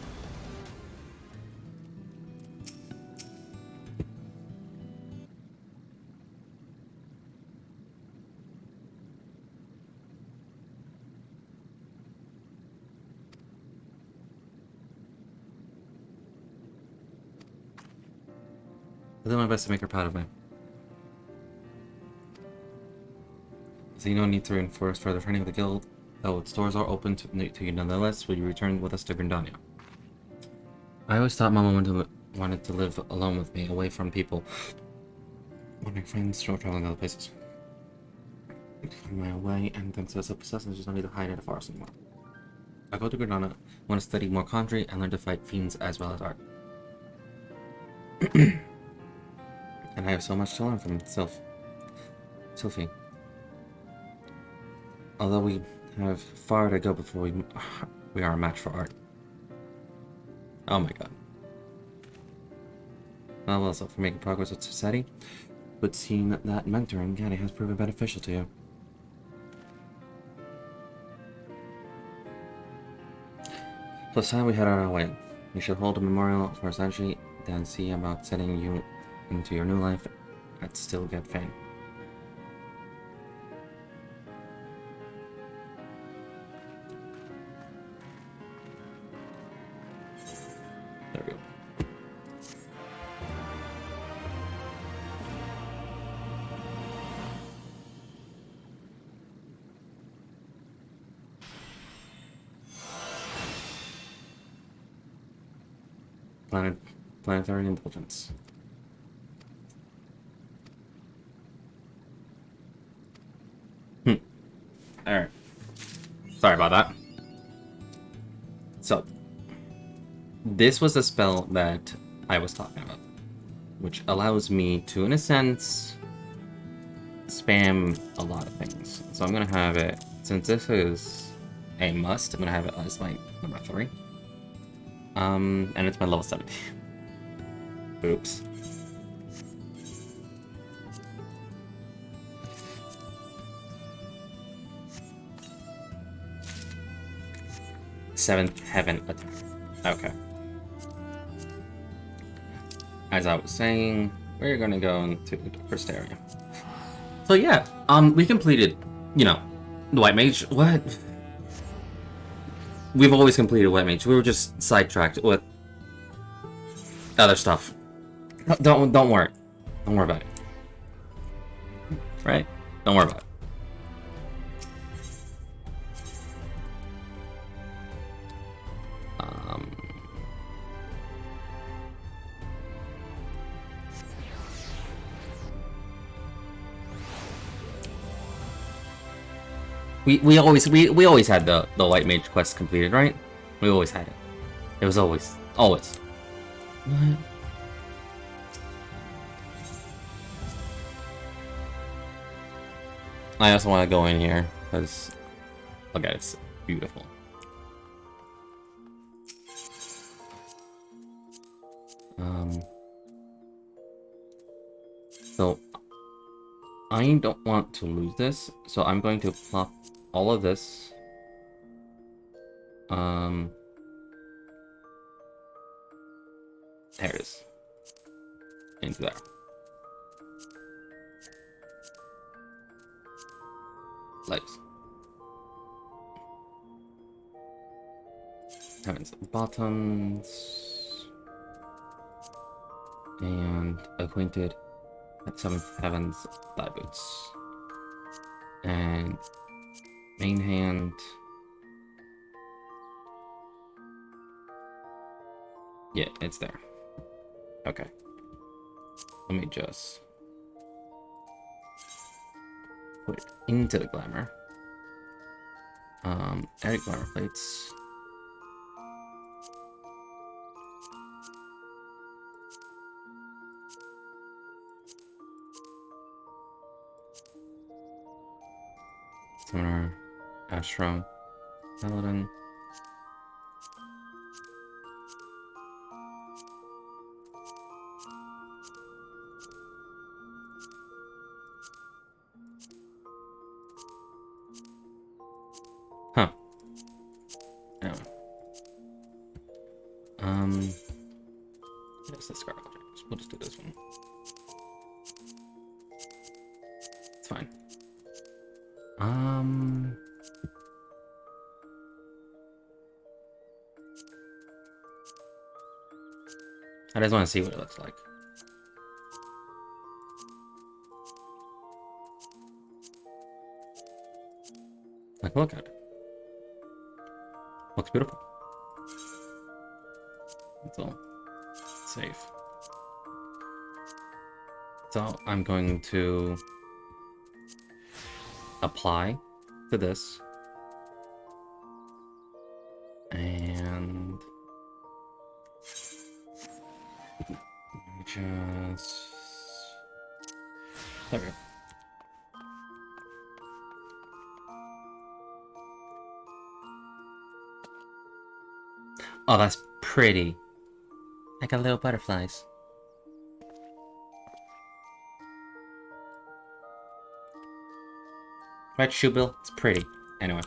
I did my best to make her proud of me. So no need to reinforce further training of the guild, though its doors are open to you nonetheless. Will you return with us to Grindania? I always thought Mama wanted to live alone with me, away from people. Wandering friends, short traveling other places. I find my way, and thanks to the success, I just don't need to hide in the forest anymore. I go to Granada, want to study more conjuring and learn to fight fiends as well as art. And I have so much to learn from Sophie. Although we have far to go before we are a match for art. Oh my god. Well, also for making progress with society, but seeing that mentoring Gaddy has proven beneficial to you. So it's time we head on our way. We should hold a memorial for Sanji, then see about setting you into your new life at Stillgate Fane. There we go. Planetary indulgence. Alright. Sorry about that. So, this was the spell that I was talking about, which allows me to, in a sense, spam a lot of things. So I'm gonna have it, since this is a must, I'm gonna have it as my number 3. And it's my level 70. Oops. Seventh heaven attack. Okay. As I was saying, we're gonna go into the first area. So yeah, we completed, you know, the White Mage. What? We've always completed White Mage. We were just sidetracked with other stuff. Don't worry. Don't worry about it. Right? Don't worry about it. We always had the White Mage quest completed, right? We always had it. It was always. What? I also want to go in here because look at it, it's beautiful. So I don't want to lose this, so I'm going to plop all of this. There it is. Into there. Legs. Heavens bottoms. And acquainted at 7th heavens thigh boots. And main hand. Yeah, it's there. Okay. Let me just put it into the glamour. Edit glamour plates. Summoner, Astro, Paladin. Huh. Anyway. Yes, the Scarlet. We'll just do this one. It's fine. I just want to see what it looks like. Like, look at it. Looks beautiful. It's all safe. So I'm going to apply to this. Oh, that's pretty. I got little butterflies. Right, Shubil? It's pretty. Anyway.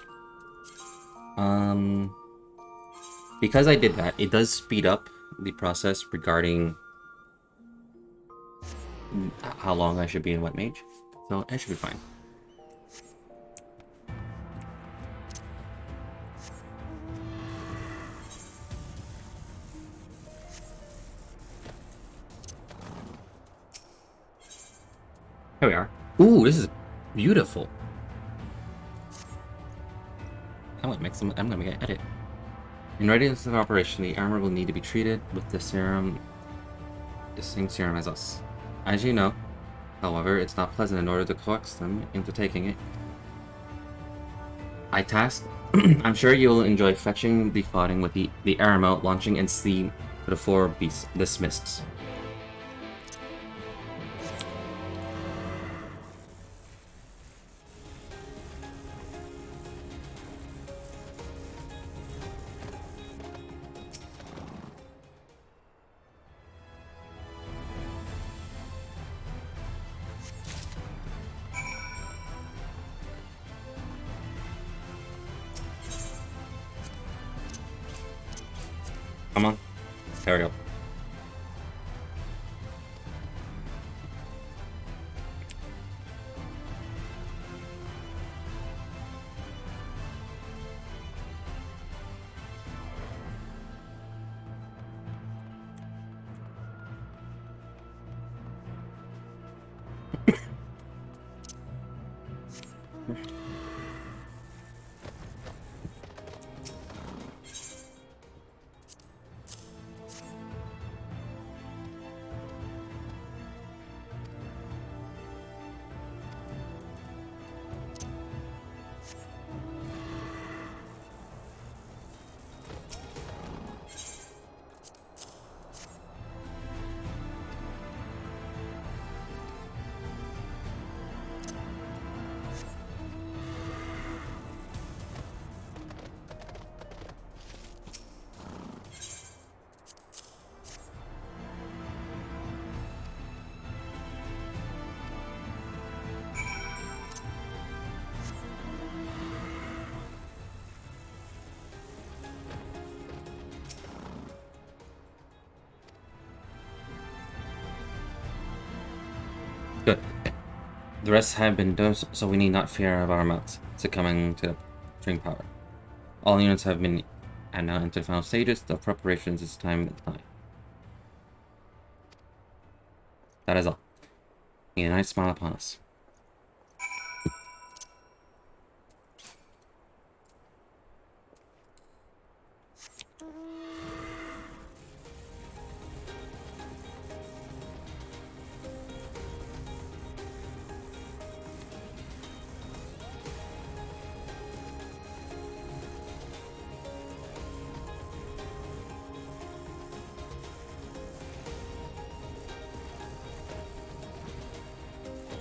Because I did that, it does speed up the process regarding how long I should be in Wet Mage. So, it should be fine. Here we are. Ooh, this is beautiful. I'm gonna make an edit. In readiness of operation, the armor will need to be treated with the serum, the same serum as us. As you know, however, it's not pleasant in order to coax them into taking it. I tasked. I'm sure you'll enjoy fetching the fighting with the arrow launching and steam for the 4 beasts dismissed. Come on. There we go. Good. The rest have been done, so we need not fear of our mounts succumbing to string power. All units have been and now into the final stages of preparations. It's time to die. That is all. May a nice smile upon us.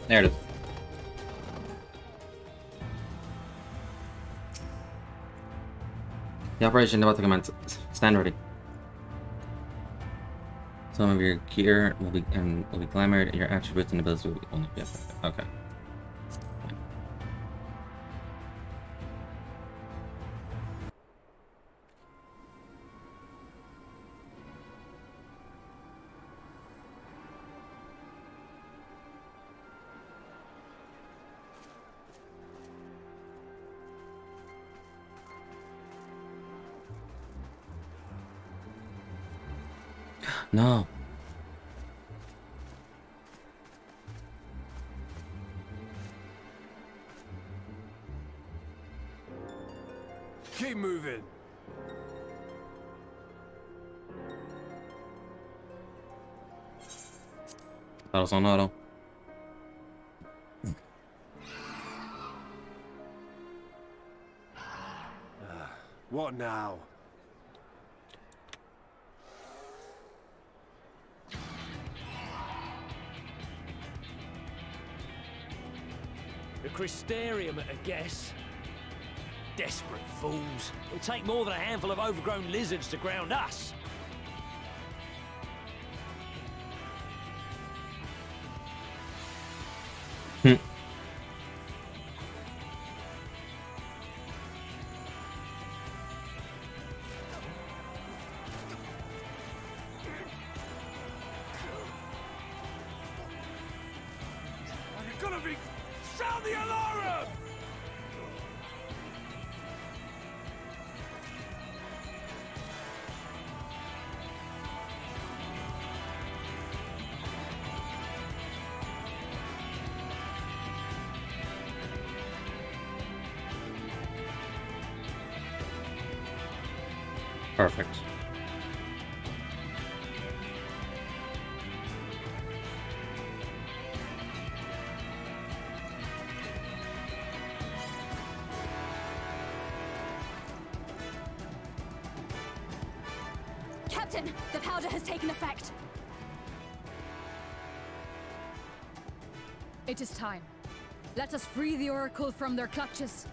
There it is. The operation about to commence. Stand ready. Some of your gear will be glamored. Your attributes and abilities will be only be affected. Okay. No. Keep moving. Battle's on auto. What now? The Crystarium, I guess. Desperate fools. It'll take more than a handful of overgrown lizards to ground us. Sound the alarm! Perfect. Captain, the powder has taken effect. It is time. Let us free the Oracle from their clutches.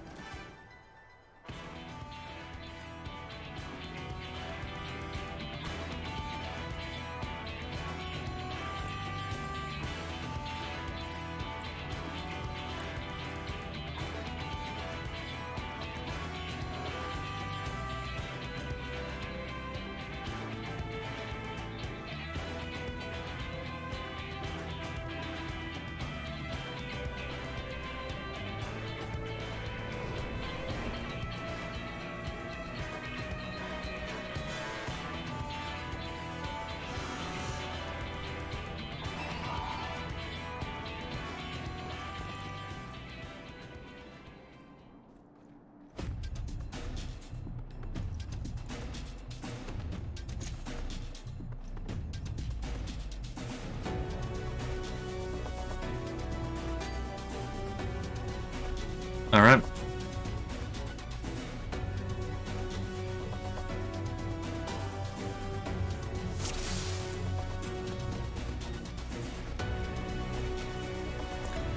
All right.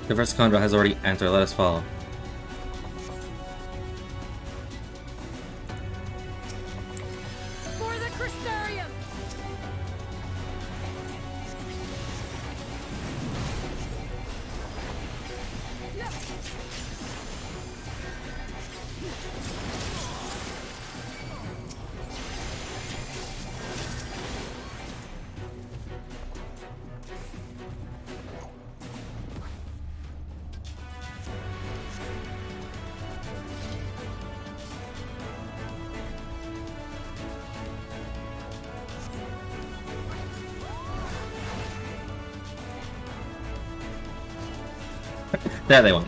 The first convoy has already entered. Let us follow. For the Crystarium! There they went.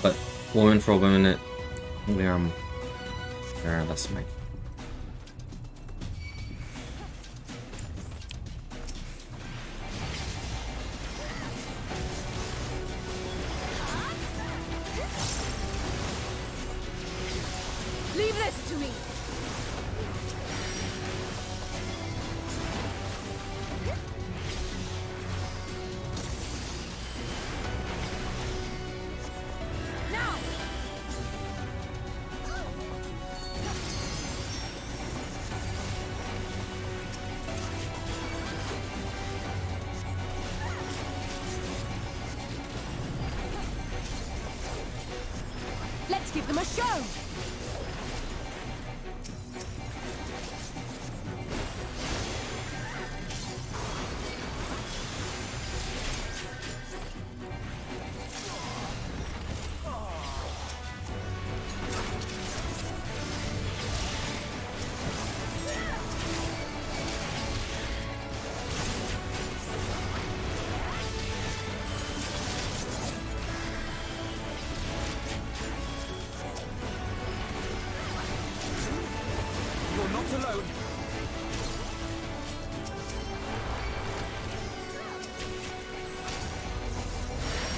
But woman for women, there that's my. Leave this to me! Now! Let's give them a show!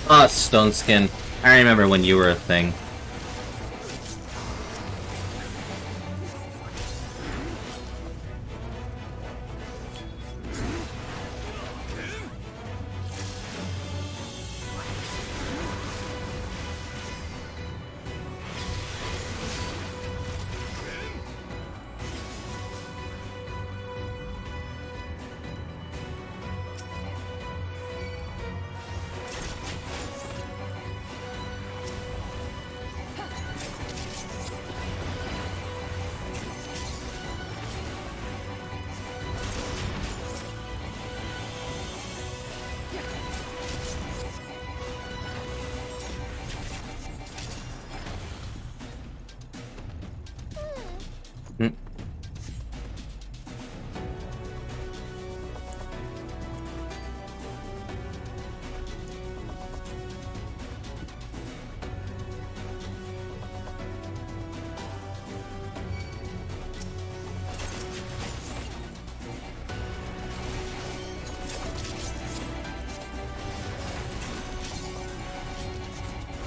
Ah, Stone Skin. I remember when you were a thing.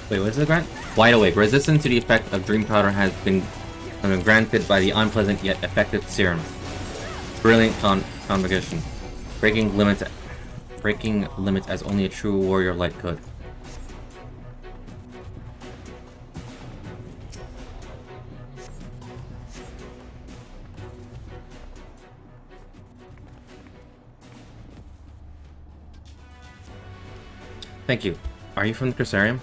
Wait, what is the grant? Wide awake. Resistance to the effect of Dream Powder has been granted by the unpleasant yet effective serum. Brilliant combination. Breaking limits as only a true warrior light could. Thank you. Are you from the Crucerium?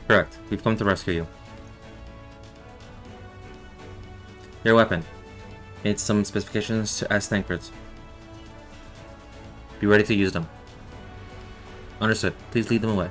Correct. We've come to rescue you. Your weapon. It's some specifications as tankards. Be ready to use them. Understood. Please lead them away.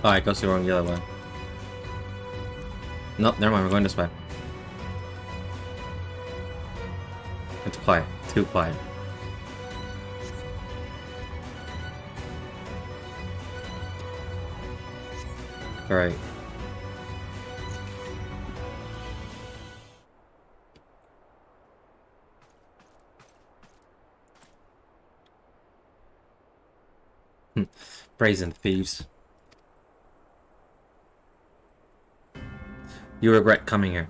Alright, go see we're going the other way. Nope, never mind, we're going this way. It's quiet. Too quiet. Alright. Brazen thieves. You regret coming here.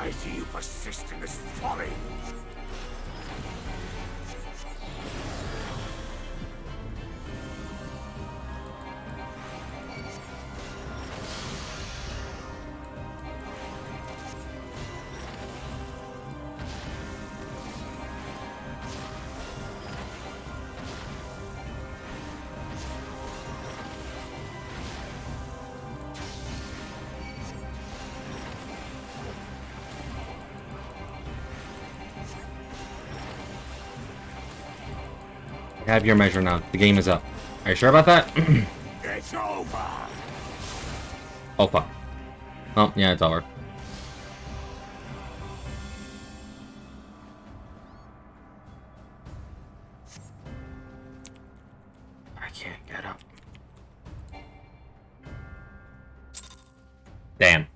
Why do you persist in this folly? I have your measure now. The game is up. Are you sure about that? It's over. Oh fuck. Oh yeah, it's over. I can't get up. Damn.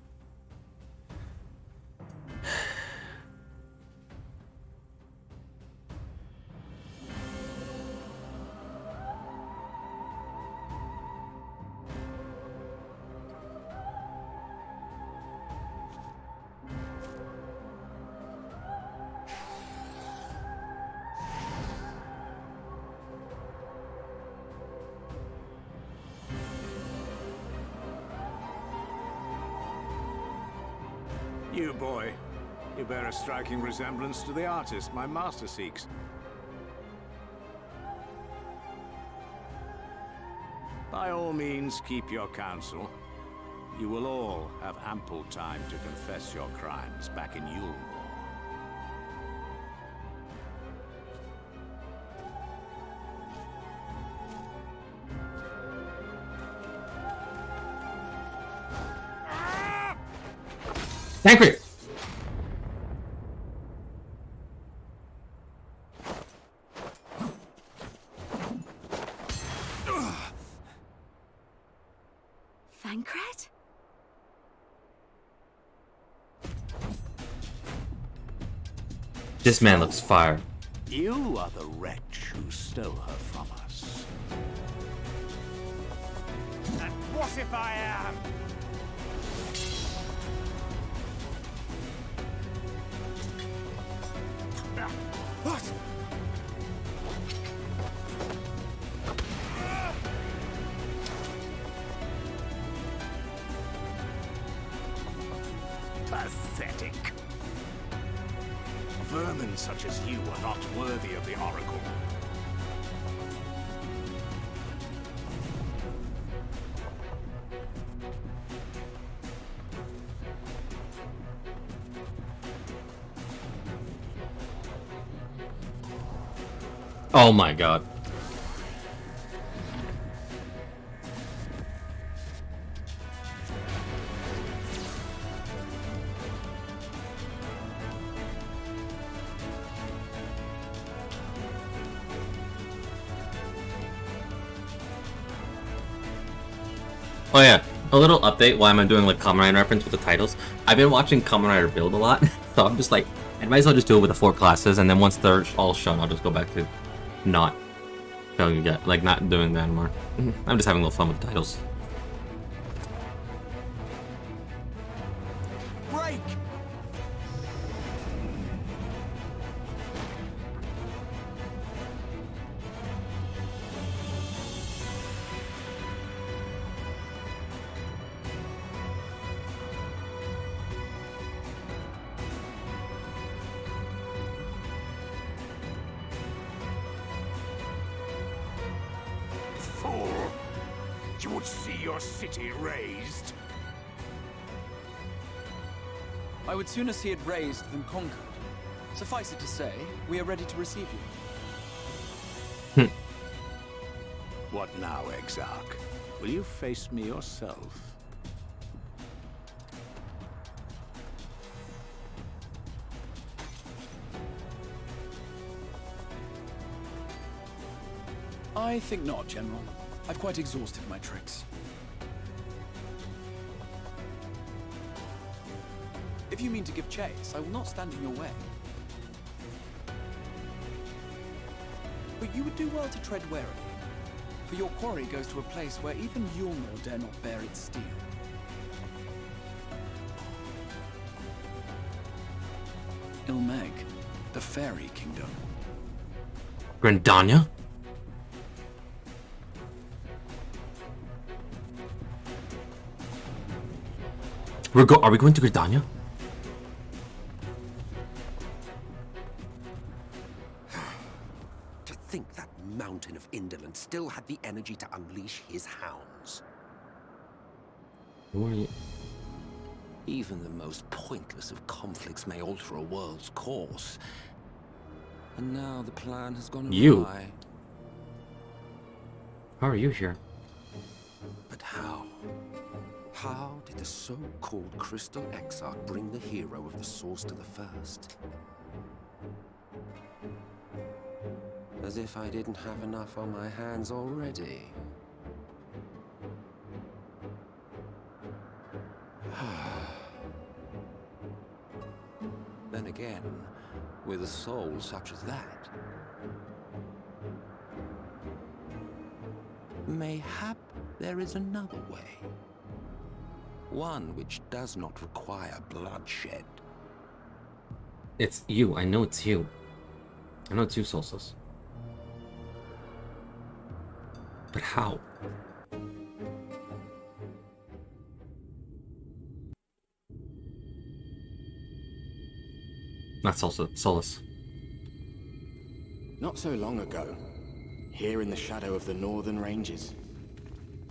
You boy, you bear a striking resemblance to the artist my master seeks. By all means, keep your counsel. You will all have ample time to confess your crimes back in Yulmore. Tancred! Thancred? This man looks fire. You are the wretch who stole her from us. And what if I am? What? Pathetic. Vermin such as you are not worthy of the Oracle. Oh my god. Oh yeah, a little update while I'm doing like Kamen Rider reference with the titles. I've been watching Kamen Rider build a lot, so I'm just like, I might as well just do it with the 4 classes, and then once they're all shown, I'll just go back to not showing again, like not doing that anymore. I'm just having a little fun with the titles. Break! Fool! You would see your city razed. I would sooner see it razed than conquered. Suffice it to say, we are ready to receive you. What now, Exarch? Will you face me yourself? I think not, General. I've quite exhausted my tricks. If you mean to give chase, I will not stand in your way. But you would do well to tread warily, for your quarry goes to a place where even Yulmore dare not bear its steel. Ilmeg, the fairy kingdom. Grandania? Are we going to Gridania? To think that mountain of indolence still had the energy to unleash his hounds. Who are you? Even the most pointless of conflicts may alter a world's course. And now the plan has gone awry. You? How are you here? But how? How did the so-called Crystal Exarch bring the hero of the Source to the First? As if I didn't have enough on my hands already. Then again, with a soul such as that, mayhap there is another way. One which does not require bloodshed. It's you. I know it's you. I know it's you, Solstice. But how? Not Solus. Not so long ago, here in the shadow of the northern ranges,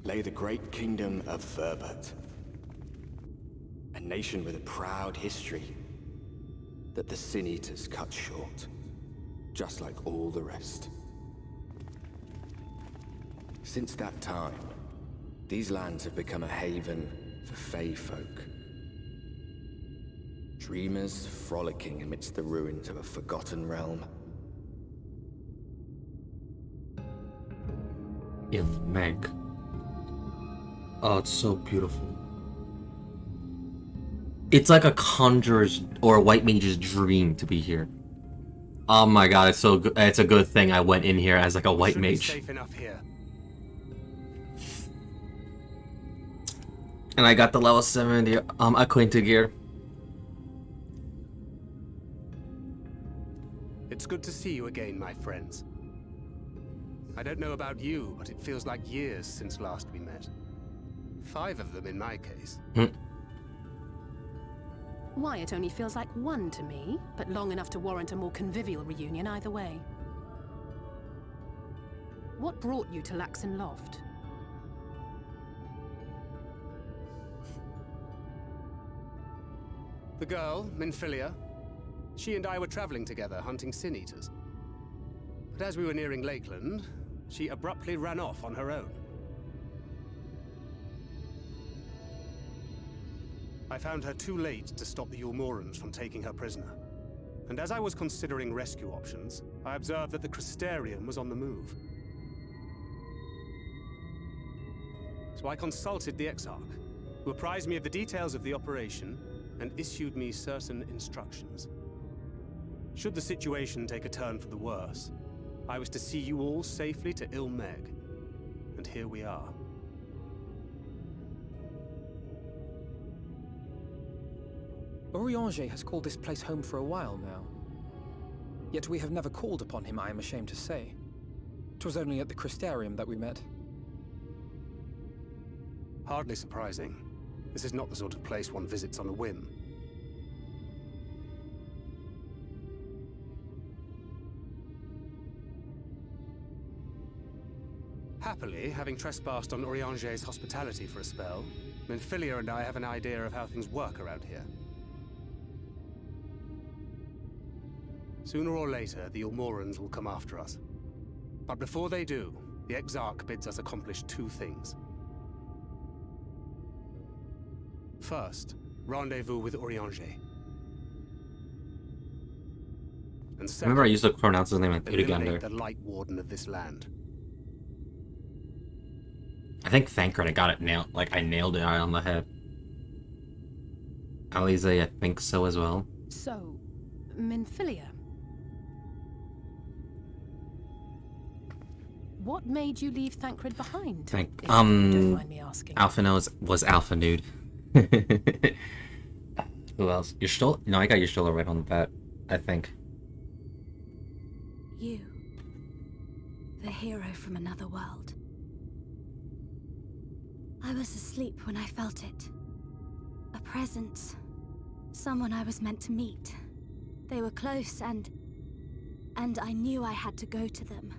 lay the great kingdom of Verbert. A nation with a proud history that the Sin Eaters cut short, just like all the rest. Since that time, these lands have become a haven for Fey folk. Dreamers frolicking amidst the ruins of a forgotten realm. Ilmeg. Oh, it's so beautiful. It's like a conjurer's or a white mage's dream to be here. Oh my god, it's so good. It's a good thing I went in here as like a white mage. Safe enough here. And I got the level 70 acquainted gear. It's good to see you again, my friends. I don't know about you, but it feels like years since last we met. 5 of them in my case. Why, it only feels like 1 to me, but long enough to warrant a more convivial reunion either way. What brought you to Laxon Loft? The girl, Minfilia, she and I were traveling together, hunting Sin Eaters. But as we were nearing Lakeland, she abruptly ran off on her own. I found her too late to stop the Ulmorans from taking her prisoner. And as I was considering rescue options, I observed that the Crystarium was on the move. So I consulted the Exarch, who apprised me of the details of the operation and issued me certain instructions. Should the situation take a turn for the worse, I was to see you all safely to Ilmeg. And here we are. Orianger has called this place home for a while now. Yet we have never called upon him, I am ashamed to say. 'Twas only at the Crystarium that we met. Hardly surprising. This is not the sort of place one visits on a whim. Happily, having trespassed on Orianger's hospitality for a spell, Minfilia and I have an idea of how things work around here. Sooner or later, the Ulmorans will come after us. But before they do, the Exarch bids us accomplish 2 things. First, rendezvous with Orianger. And second, Remember I used to pronounce his name like eliminate the Light Warden of this land. I think Thancred, I got it nailed. Like, I nailed it on the head. Alize, I think so as well. So, Minfilia. What made you leave Thancred behind? If you don't mind me asking. Alpha was Alpha Nude. Who else? Your Stola? No, I got your Stola right on the bat. I think. You. The hero from another world. I was asleep when I felt it. A presence. Someone I was meant to meet. They were close and I knew I had to go to them.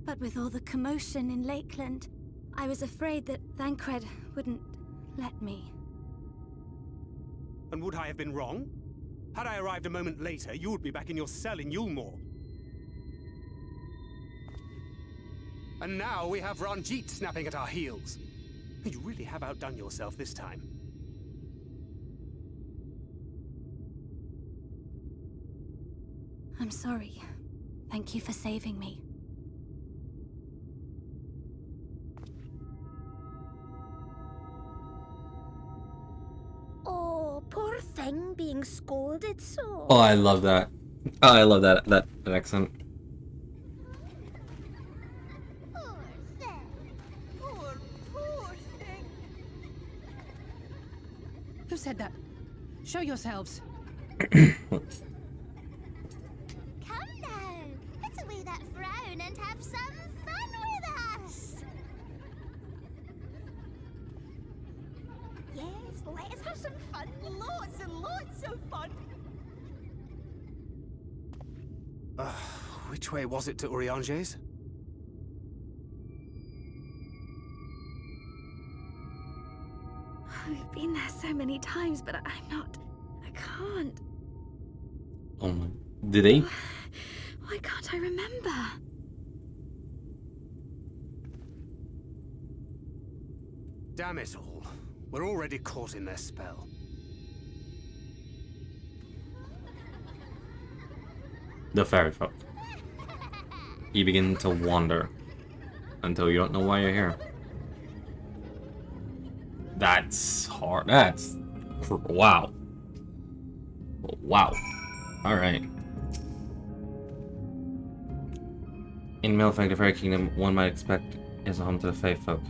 But with all the commotion in Lakeland, I was afraid that Thancred wouldn't let me. And would I have been wrong? Had I arrived a moment later, you would be back in your cell in Yulmore. And now we have Ranjit snapping at our heels. You really have outdone yourself this time. I'm sorry. Thank you for saving me. Oh, poor thing being scolded so. Oh, I love that. Oh, I love that accent. Who said that? Show yourselves. Come now, put away that frown and have some fun with us. Yes, let us have some fun. Lots and lots of fun. Which way was it to Urianger's? We've been there so many times, but I can't. Oh my. Did they? Why can't I remember? Damn it all. We're already caught in their spell. The fairy folk. You begin to wander until you don't know why you're here. That's hard. That's... wow. Wow. Alright. In Malefang, the Fairy Kingdom, one might expect is a home to the Fae folk.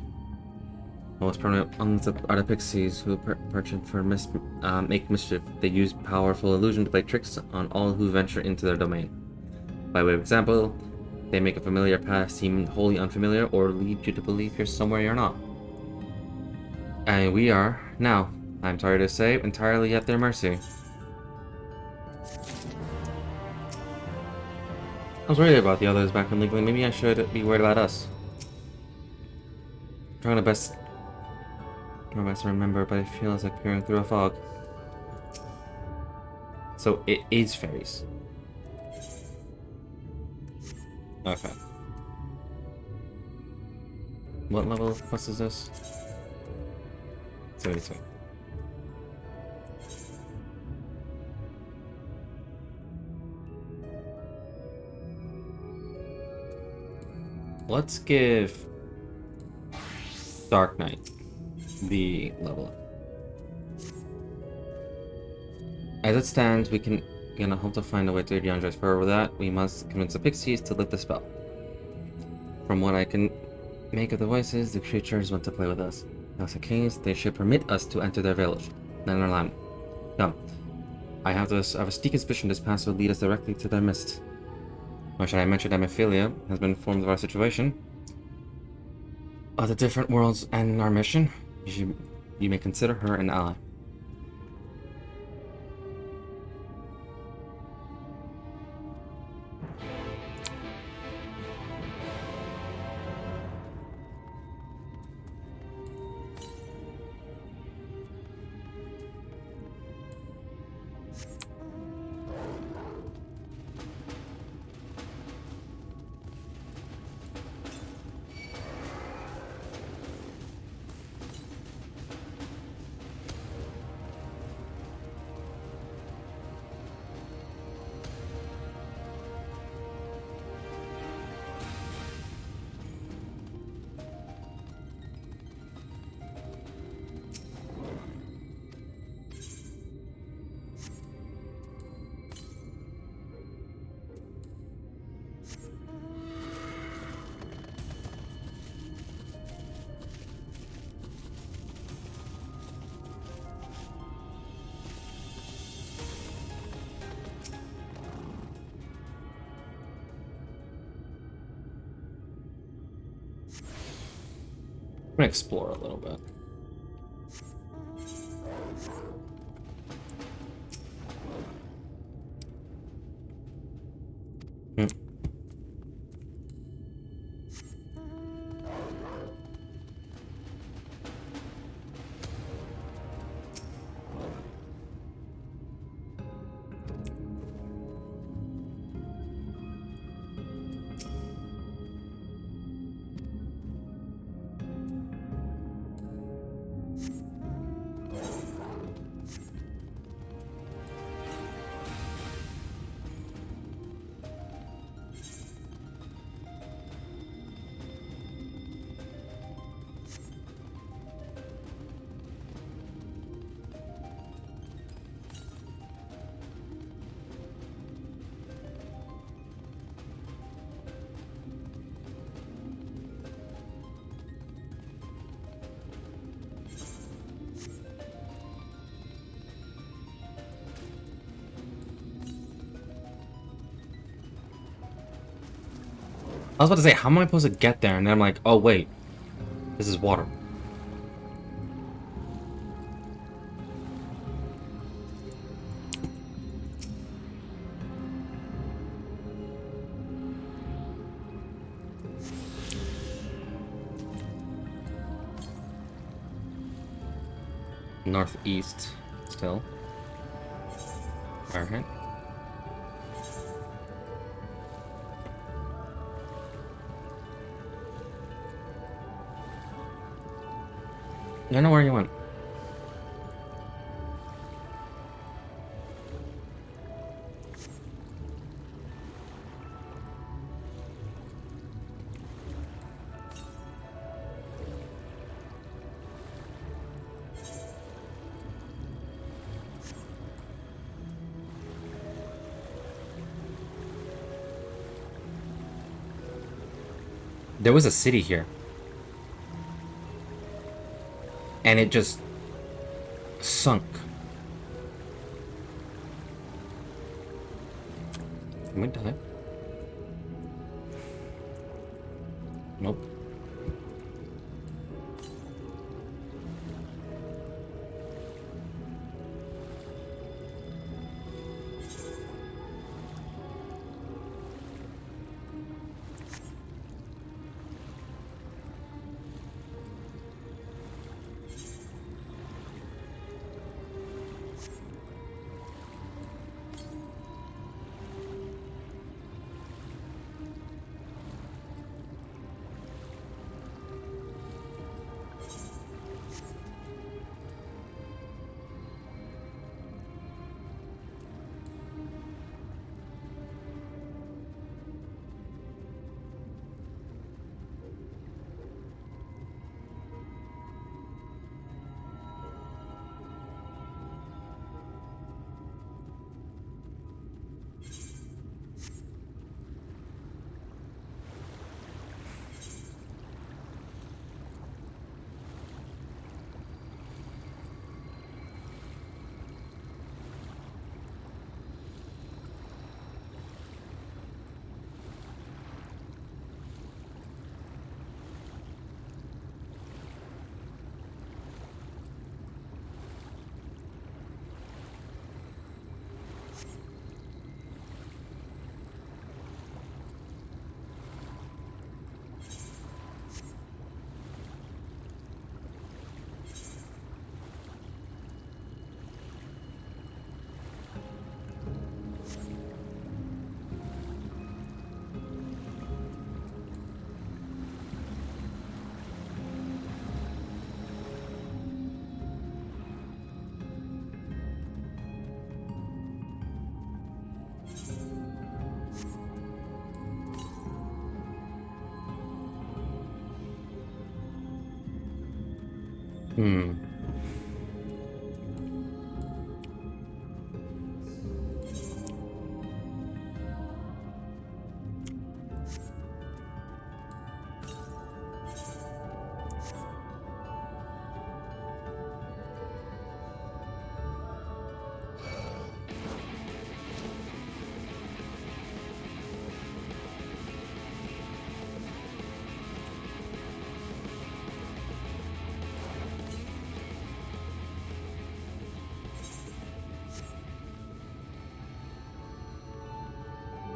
The most permanent ones are the pixies, who perchant for make mischief. They use powerful illusion to play tricks on all who venture into their domain. By way of example, they make a familiar path seem wholly unfamiliar, or lead you to believe you're somewhere you're not. And we are, now, I'm sorry to say, entirely at their mercy. I was worried about the others back in Lakeland. Maybe I should be worried about us. I'm trying my best to remember, but it feels like peering through a fog. So it is fairies. Okay. What level of quest is this? 72. Let's give Dark Knight the level. As it stands, we can hope to find a way to Urianger's. For that, we must convince the pixies to lift the spell. From what I can make of the voices, the creatures want to play with us. If that's the case, they should permit us to enter their village, then our land. Come. I have a sneaking suspicion this path will lead us directly to their midst. Or should I mention that Mephilia has been informed of our situation? Of the different worlds and our mission? You may consider her an ally. gonna explore a little bit. I was about to say, how am I supposed to get there? And then I'm like, oh wait, this is water. Northeast, still. Alright. I don't know where you went. There was a city here. And it just sunk. Can we die? Nope.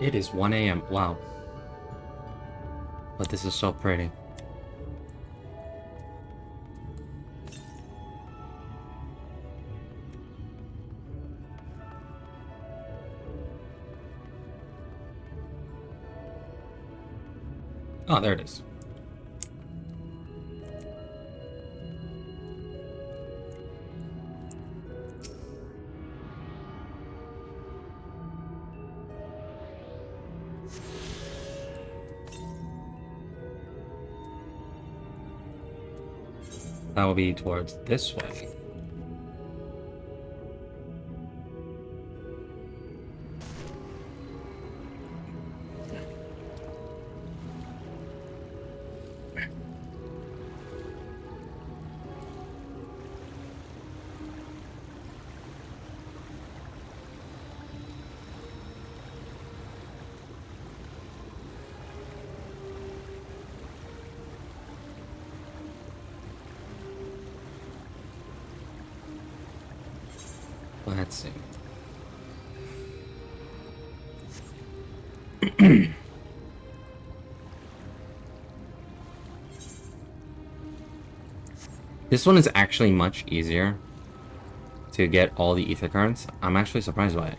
It is 1 a.m. Wow. But this is so pretty. Oh, there it is. That will be towards this way. Let's see. This one is actually much easier to get all the ether cards. I'm actually surprised by it.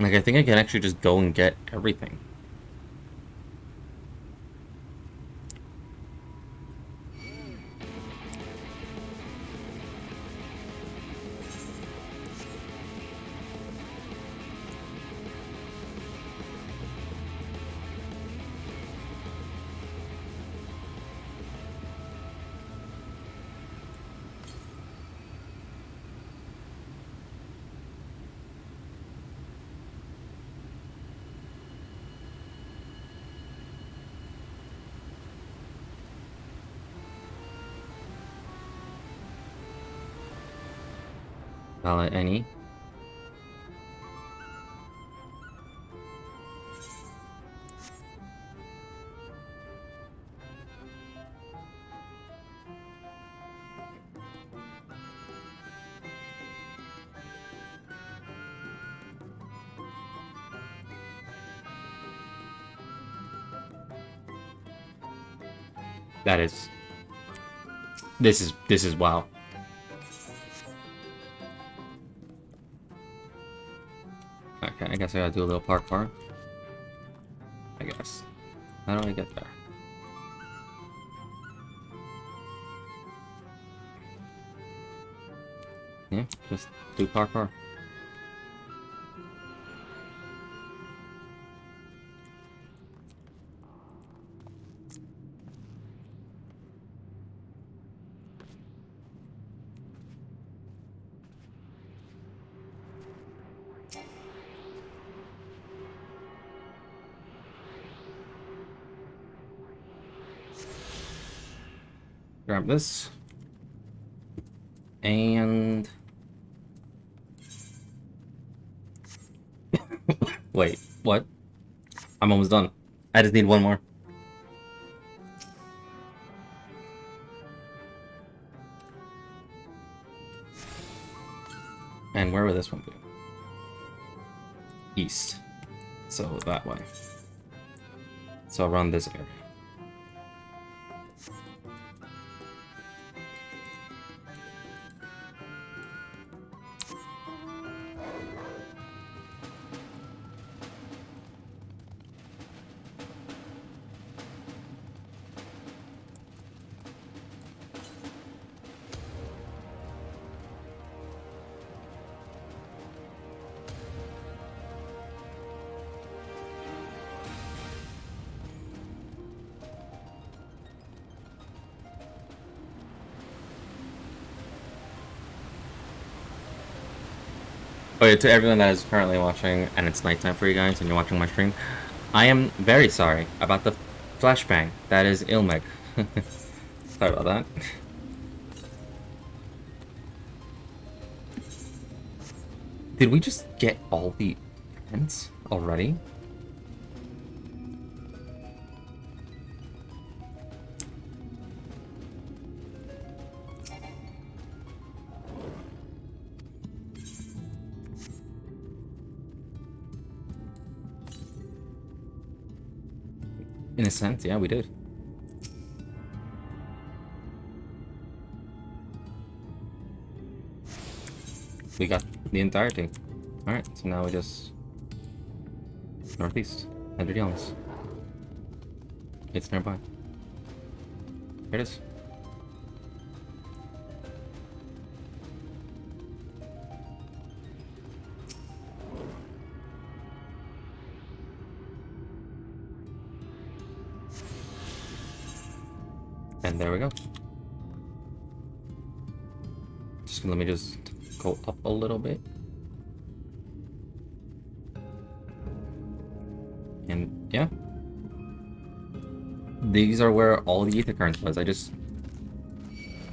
Like, I think I can actually just go and get everything. Any? That is... This is wow. Okay, I guess I gotta do a little parkour. I guess. How do I get there? Yeah, just do parkour. Grab this. And... Wait, what? I'm almost done. I just need one more. And where would this one be? East. So that way. So around this area. Oh yeah, to everyone that is currently watching, and it's nighttime for you guys, and you're watching my stream, I am very sorry about the flashbang. That is Ilmeg. Sorry about that. Did we just get all the events already? In a sense, yeah, we did. We got the entire thing. Alright, so now we just... northeast. 100 yards. It's nearby. Here it is. And there we go. Just let me just go up a little bit. And yeah. These are where all the ether currents was. I just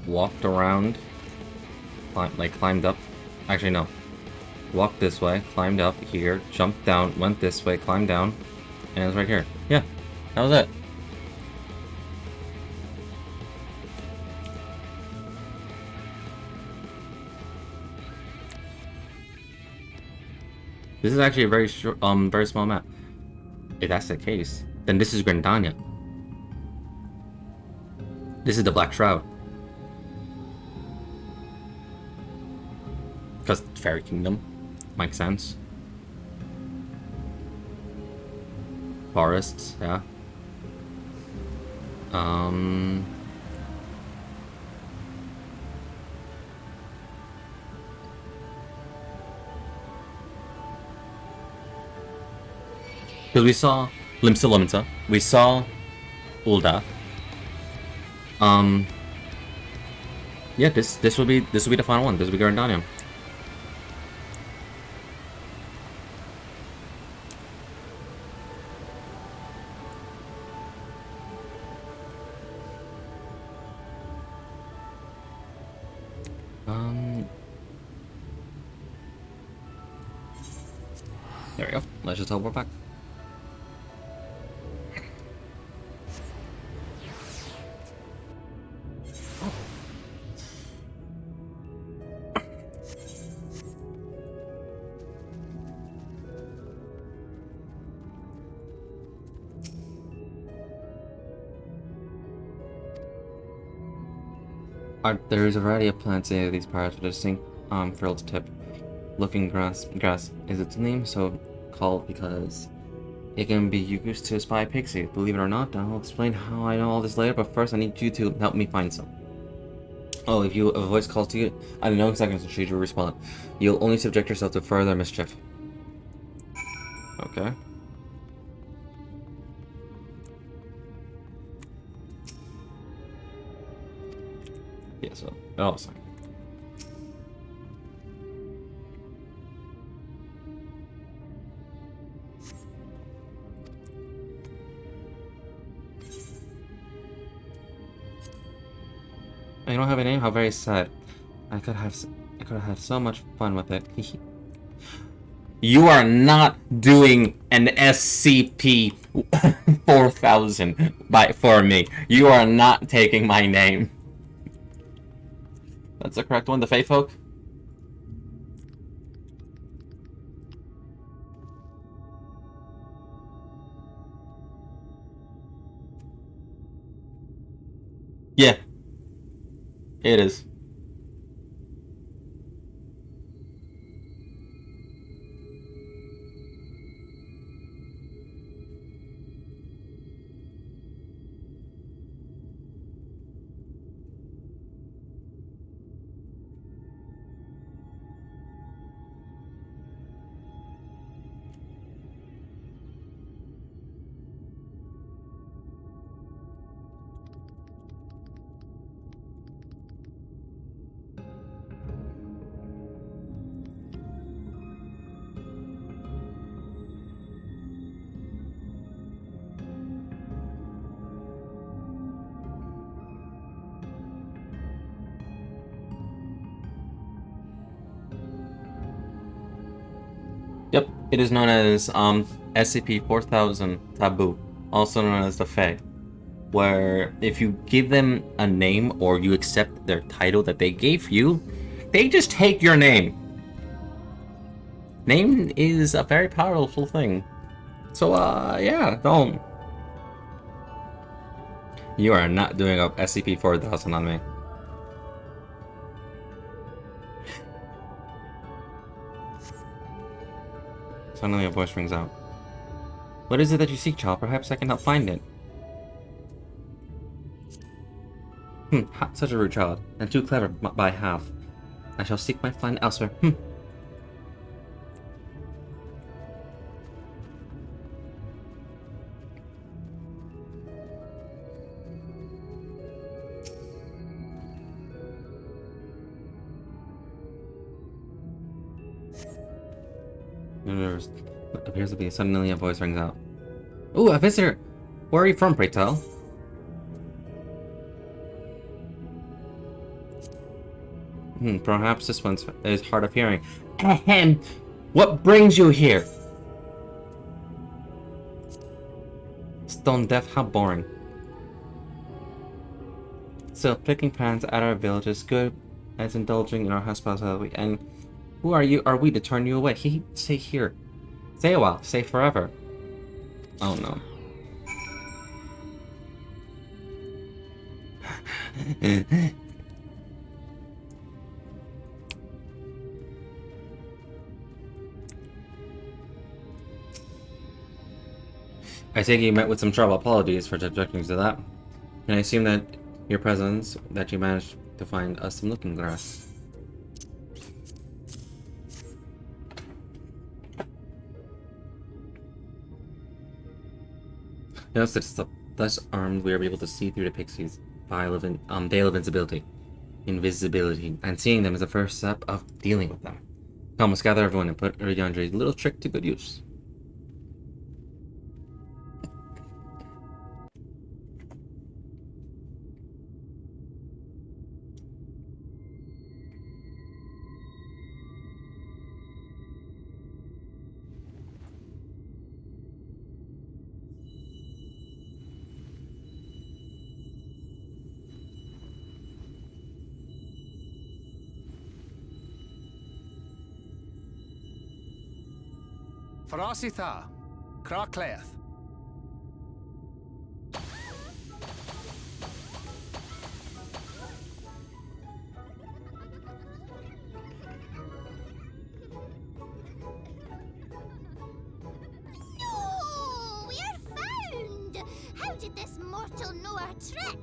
walked around, climbed up. Actually, no. Walked this way, climbed up here, jumped down, went this way, climbed down, and it was right here. Yeah, that was it. This is actually a very short, very small map. If that's the case, then this is Grandania. This is the Black Shroud. Because Fairy Kingdom makes sense. Forests, yeah. Because we saw Limsa, we saw Ul'dah. Yeah, this will be the final one. This will be Garandanium. There we go. Let's just teleport back. There is a variety of plants in these parts with a distinct frilled tip. Looking grass is its name, so called because it can be used to spy pixie. Believe it or not, I'll explain how I know all this later, but first I need you to help me find some. Oh, if a voice calls to you, I don't know seconds to choose to respond. You'll only subject yourself to further mischief. Okay. Yeah, so that was fine. I don't have a name. How very sad. I could have had so much fun with it. You are not doing an SCP-4000 for me. You are not taking my name. That's the correct one. The Fae Folk. Yeah. It is. Yep, it is known as SCP-4000 Taboo, also known as the Fae, where if you give them a name or you accept their title that they gave you, they just take your name. Name is a very powerful thing. So, yeah, don't. You are not doing up SCP-4000 on me. Suddenly a voice rings out. What is it that you seek, child? Perhaps I can help find it. Such a rude child, and too clever by half. I shall seek my find elsewhere. There appears to be suddenly a voice rings out. Ooh, a visitor! Where are you from, pray tell? Perhaps this one is hard of hearing. Ahem! What brings you here? Stone deaf, how boring. Still, picking pans at our village is good as indulging in our hospitality. And who are we to turn you away? Stay here. Stay a while. Stay forever. Oh no. I think you met with some trouble. Apologies for objecting to that. And I assume that your presence, that you managed to find us some looking glass. Notice that it's thus armed, we are able to see through the pixies' veil of invisibility, and seeing them is the first step of dealing with them. Come, let's gather everyone and put Uriandra's little trick to good use. Farasitha, Krakleath. No, we're found. How did this mortal know our trick?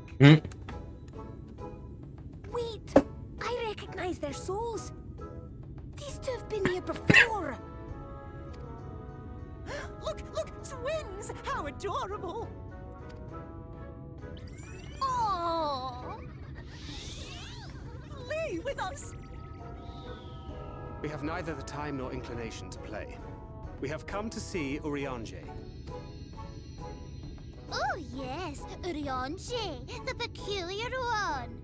Wait, I recognize their souls. These two have been here before. Look, twins! How adorable! Oh, Lee, with us! We have neither the time nor inclination to play. We have come to see Urianger. oh yes, Urianger, the peculiar one.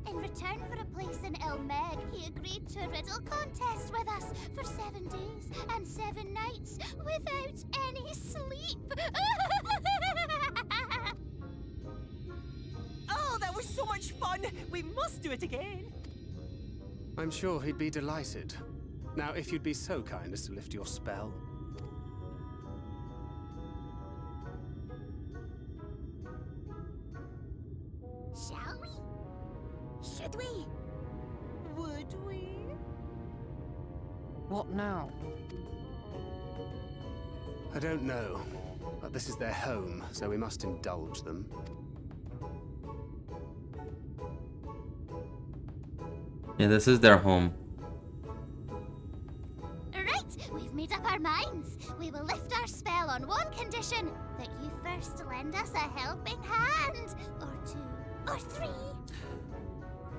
In return for a place in Elmeg, he agreed to a riddle contest with us for 7 days and 7 nights without any sleep. Oh, that was so much fun! We must do it again! I'm sure he'd be delighted. Now, if you'd be so kind as to lift your spell. Shall we? Should we? Would we? What now? I don't know, but this is their home, so we must indulge them. Yeah, this is their home. Right, we've made up our minds. We will lift our spell on one condition, that you first lend us a helping hand. Or 2, or 3.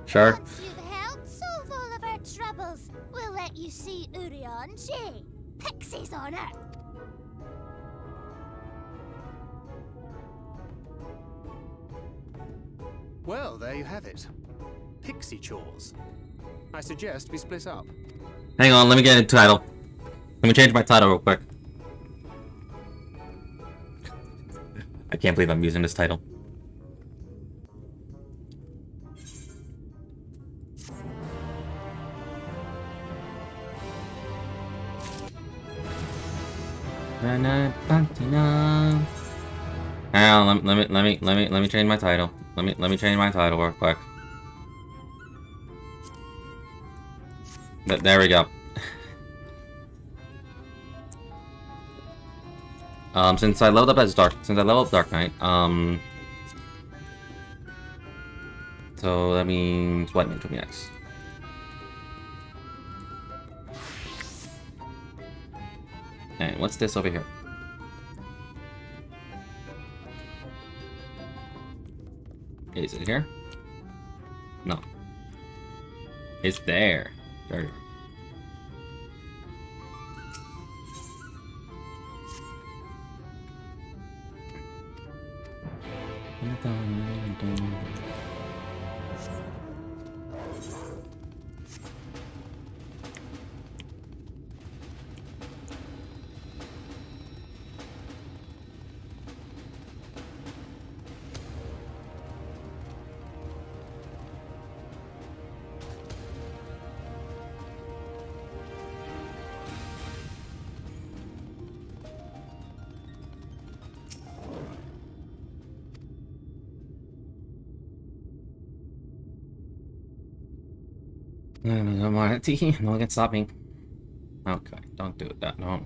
Sure. Once you've helped solve all of our troubles, we'll let you see Urianger. Pixie's honor. Well, there you have it. Pixie chores. I suggest we split up. Hang on, let me get a title. Let me change my title real quick. I can't believe I'm using this title. Hang on, let me change my title. Let me change my title real quick. There we go. Since I leveled up Dark Knight, so that means what name should be next? And what's this over here? Is it here? No. It's there. There. No, no one can stop me. Okay, don't do that, no.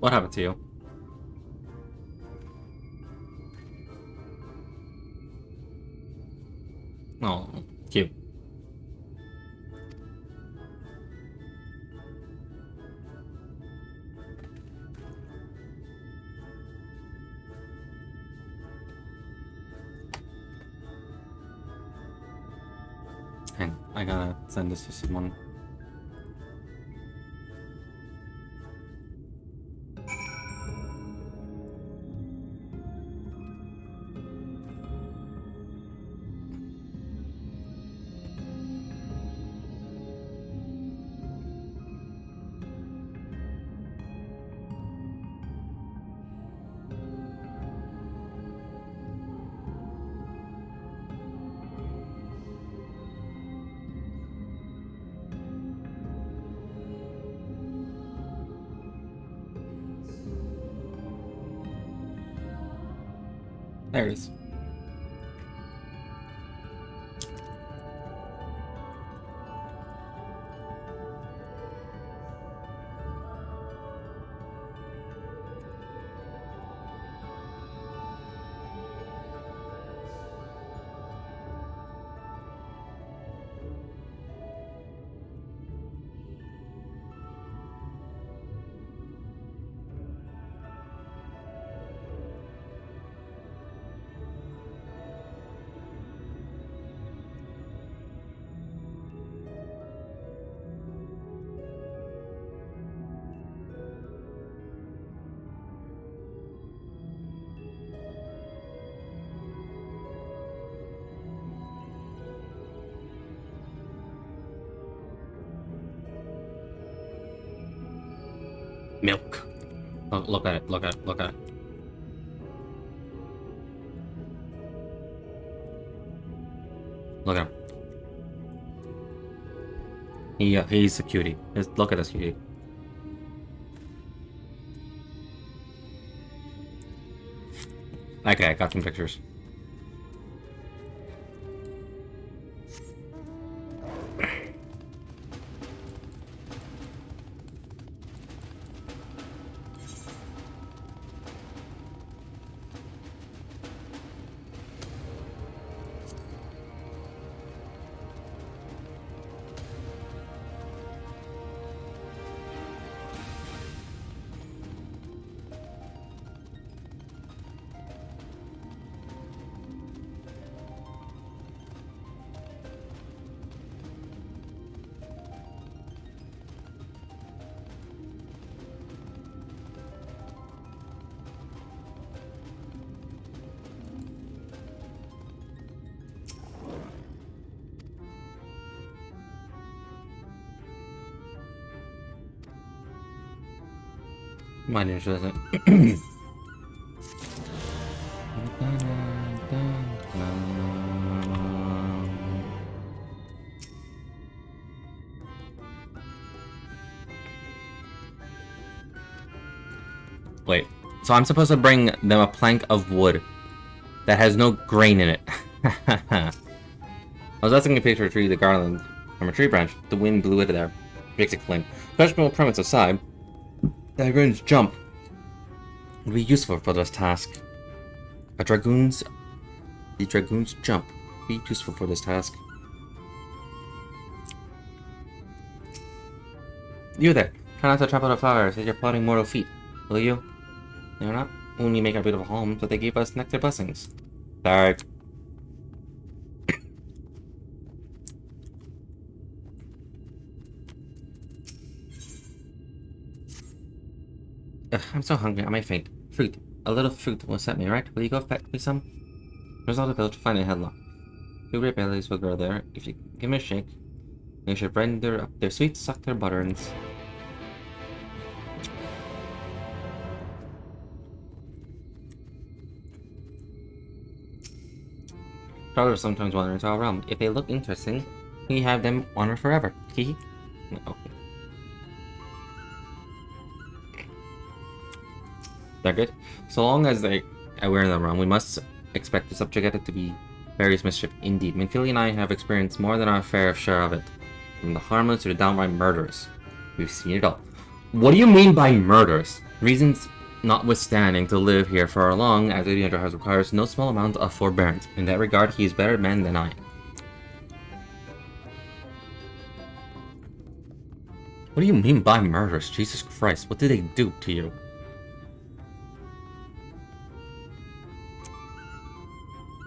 What happened to you? Oh, cute. Hang on, I gotta send this to someone. There it is. Milk. Oh, look at it, look at it, look at it. Look at him. He's a cutie. Look at this cutie. Okay, I got some pictures. My name doesn't. Wait, so I'm supposed to bring them a plank of wood that has no grain in it. I was asking a picture of a tree, the garland from a tree branch. The wind blew it there. Makes it cling. Questionable premise aside, the dragoon's jump would be useful for this task. The dragoon's jump would be useful for this task. You there, try not to trample the flowers as you're plotting mortal feet, will you? They're not only make our beautiful home, but they gave us nectar blessings. Sorry. Ugh, I'm so hungry, I might faint. Fruit. A little fruit will set me, right? Will you go fetch me some? There's all the village to find a headlock. 2 great berries will grow there. If you give me a shake, they should render up their sweet, suck their butterings. Travelers sometimes wander into our realm. If they look interesting, we have them wander forever. Hee. Okay. They're good. So long as we're in the realm, we must expect the subjugated to be various mischief. Indeed, Minfilia and I have experienced more than our fair share of it. From the harmless to the downright murderous. We've seen it all. What do you mean by murderous? Reasons notwithstanding, to live here for long as 800 hours requires no small amount of forbearance. In that regard, he is better man than I. What do you mean by murderous? Jesus Christ, what did they do to you?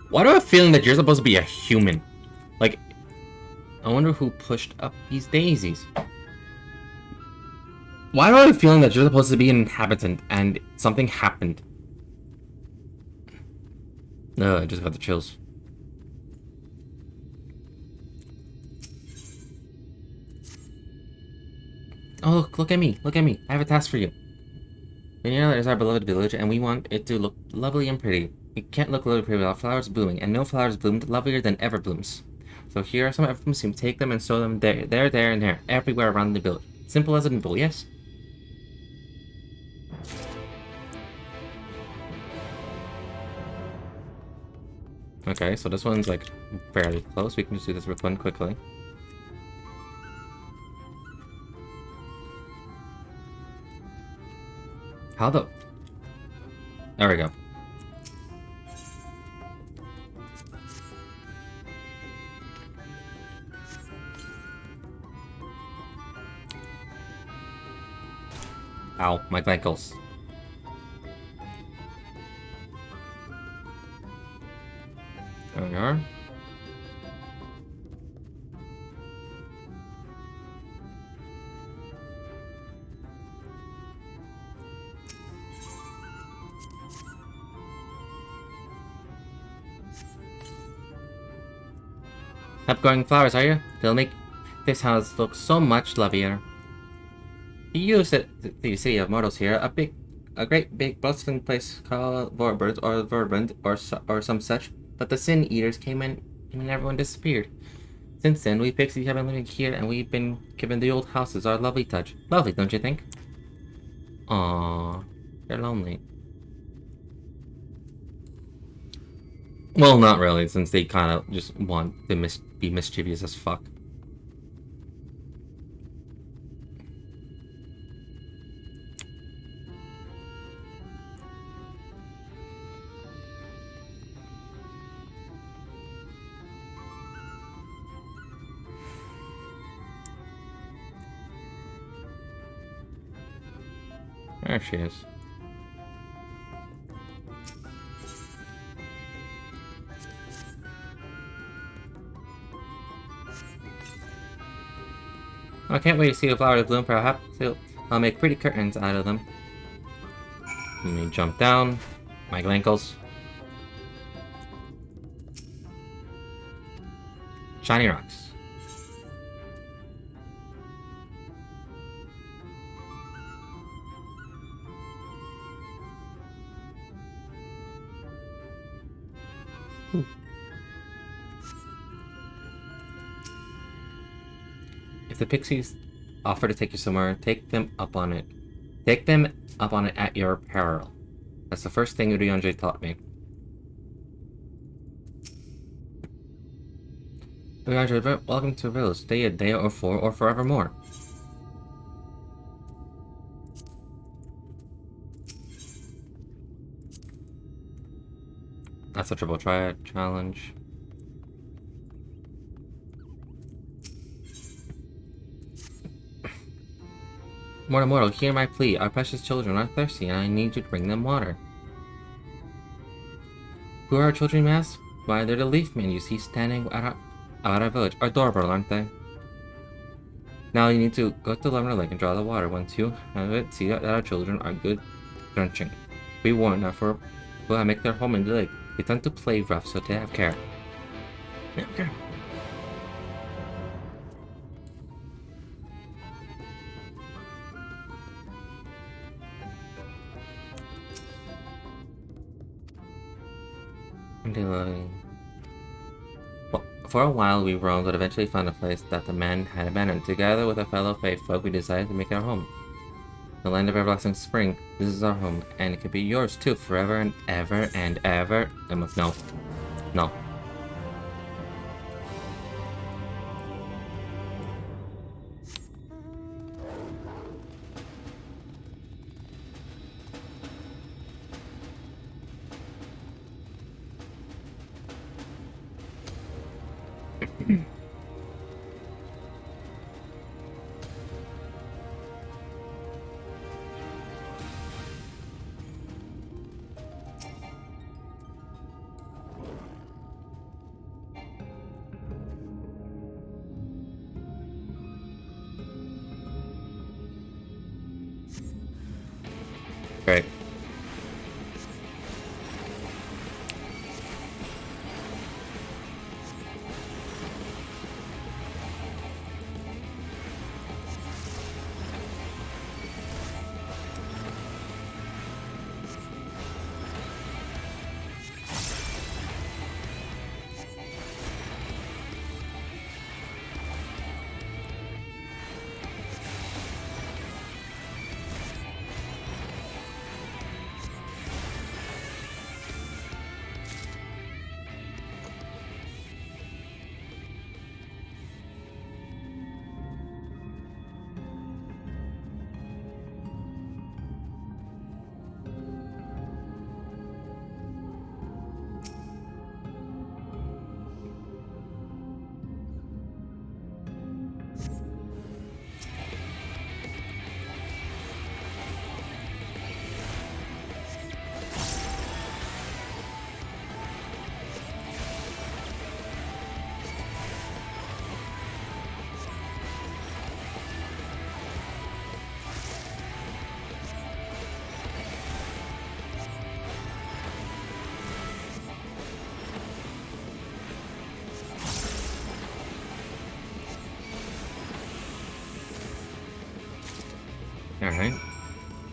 Why do I have a feeling that you're supposed to be a human? Like, I wonder who pushed up these daisies. Why do I have a feeling that you're supposed to be an inhabitant and something happened? No, I just got the chills. Oh, look at me, look at me. I have a task for you. You know, there's our beloved village, and we want it to look lovely and pretty. It can't look lovely and pretty without flowers blooming, and no flowers bloomed lovelier than ever blooms. So here are some emblems. You take them and sow them there, there, and there, everywhere around the village. Simple as a nibble, yes? Okay, so this one's like fairly close. We can just do this with one quickly. How the... There we go. Ow, my ankles. There we are. Upgrowing flowers, are you? They'll make this house look so much lovelier. You use it, the city of mortals here, a great big bustling place called Vorbird or Verbund or some such, but the Sin Eaters came in and everyone disappeared. Since then, we pixies have been living here and we've been given the old houses our lovely touch. Lovely, don't you think? Aww, they're lonely. Well, not really, since they kind of just want to be mischievous as fuck. There she is. I can't wait to see the flowers bloom. Perhaps I'll make pretty curtains out of them. Let me jump down. My ankles. Shiny rocks. Ooh. If the pixies offer to take you somewhere, take them up on it. Take them up on it at your peril. That's the first thing Ryonji taught me. Ryonji, welcome to Village. Stay a day or 4 or forevermore. That's a triple triad challenge. Mortal, hear my plea. Our precious children are thirsty, and I need you to bring them water. Who are our children, Mass? Why, they're the leaf men you see standing at our village. Adorable, aren't they? Now you need to go to the Lumber Lake and draw the water. Once you have it, see that our children are good drenching. Be warned, therefore, will make their home in the lake. They tend to play rough, so take care. Okay. Well, for a while we roamed, but eventually found a place that the man had abandoned. Together with a fellow fae folk, we decided to make it our home. The land of everlasting spring. This is our home, and it could be yours too, forever and ever and ever. No. No. Great.